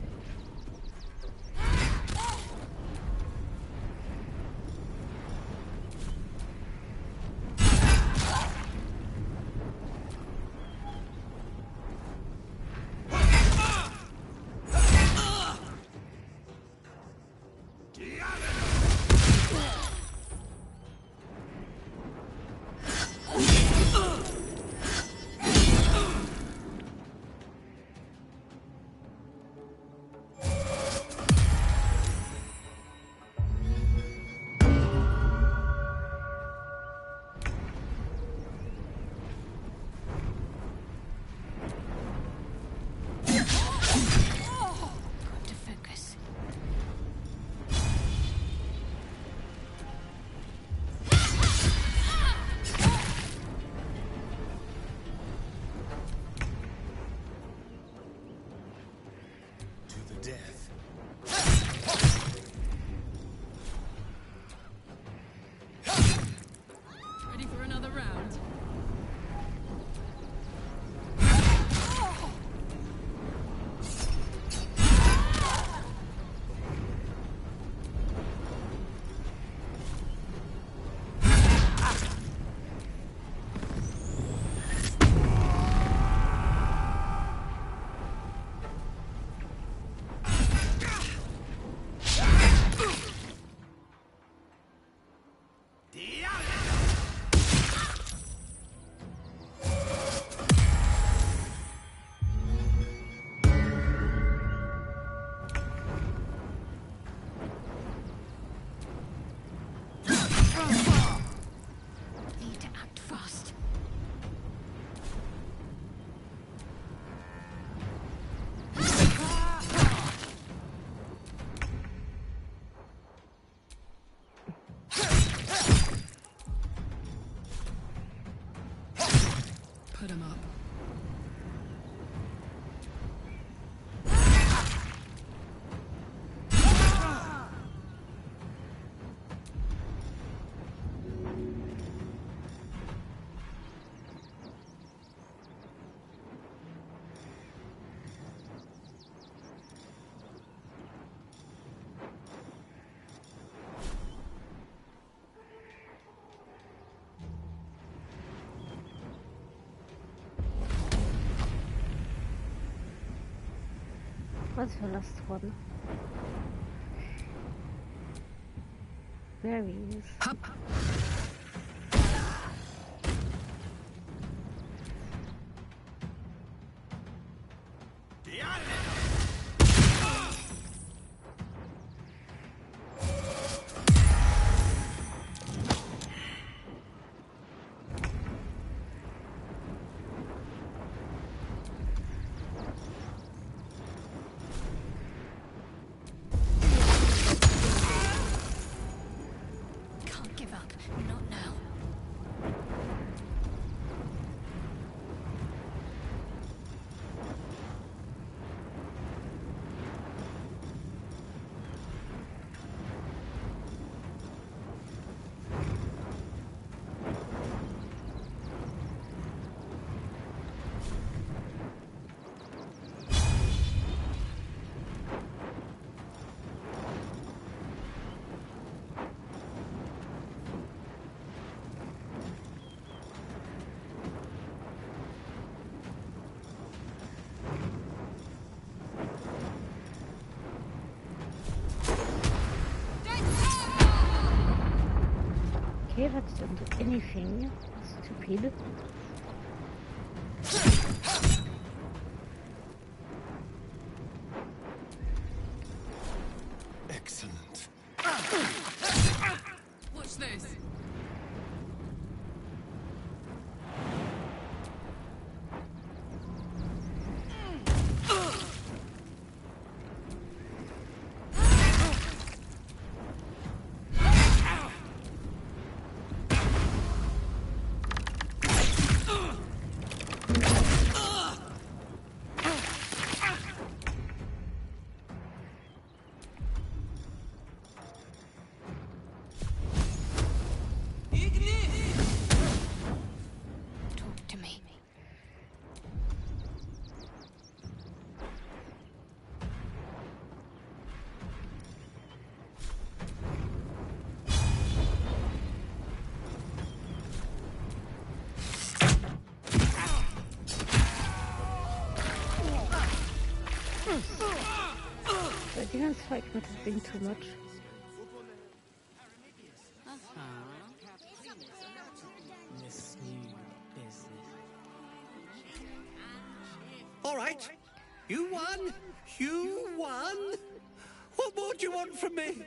S4: Ready for another round?
S5: Need to act fast.
S4: Put him up.
S1: What's the last one? There he is. Okay, that didn't do anything. Stupid.
S6: Excellent.
S13: Watch this.
S19: Talk to me.
S1: The demon strike might have been too much.
S11: This new business.
S16: All right. You won. You won. What more do you want from me?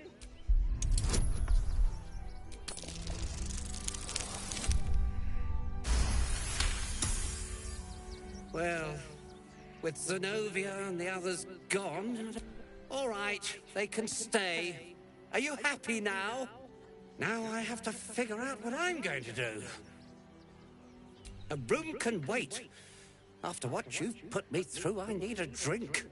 S16: Well, with Zenobia and the others gone, all right, they can stay. Are you happy now? Now I have to figure out what I'm going to do. A room can wait. After what you've put me through, I need a drink.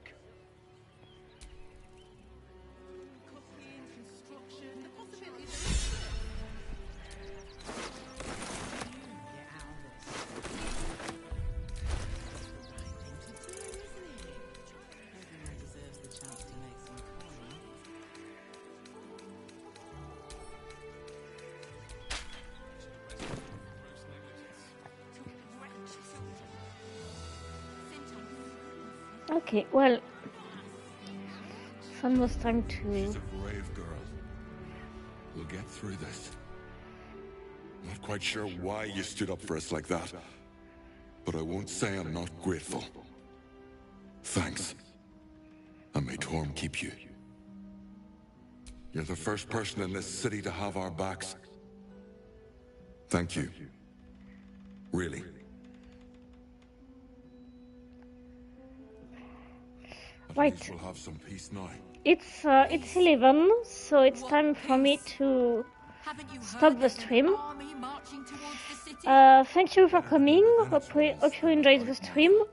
S1: Okay, well, it's almost time to...
S9: She's a brave girl. We'll get through this. Not quite sure why you stood up for us like that, but I won't say I'm not grateful. Thanks. And may Torm keep you. You're the first person in this city to have our backs. Thank you. Really.
S1: Right.
S9: We'll have some peace now.
S1: It's 11, so it's time for me to stop the stream. Thank you for coming. Hope you enjoyed the stream.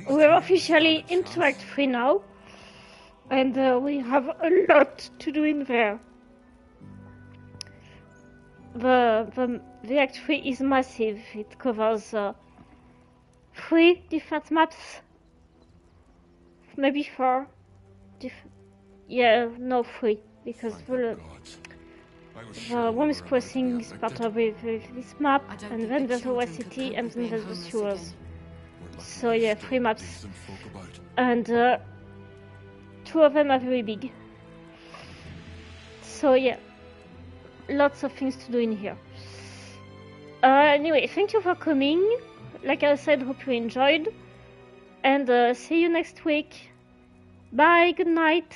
S1: We're officially Interact free now, and we have a lot to do in there. The Act 3 is massive. It covers 3 different maps. Maybe 4. Yeah, no, 3, because the Worms Crossing is part of this map, and then there's the West City, and then there's the sewers. So yeah, 3 maps, and 2 of them are very big. So yeah, lots of things to do in here. Anyway, thank you for coming. Like I said, hope you enjoyed. And see you next week. Bye, good night.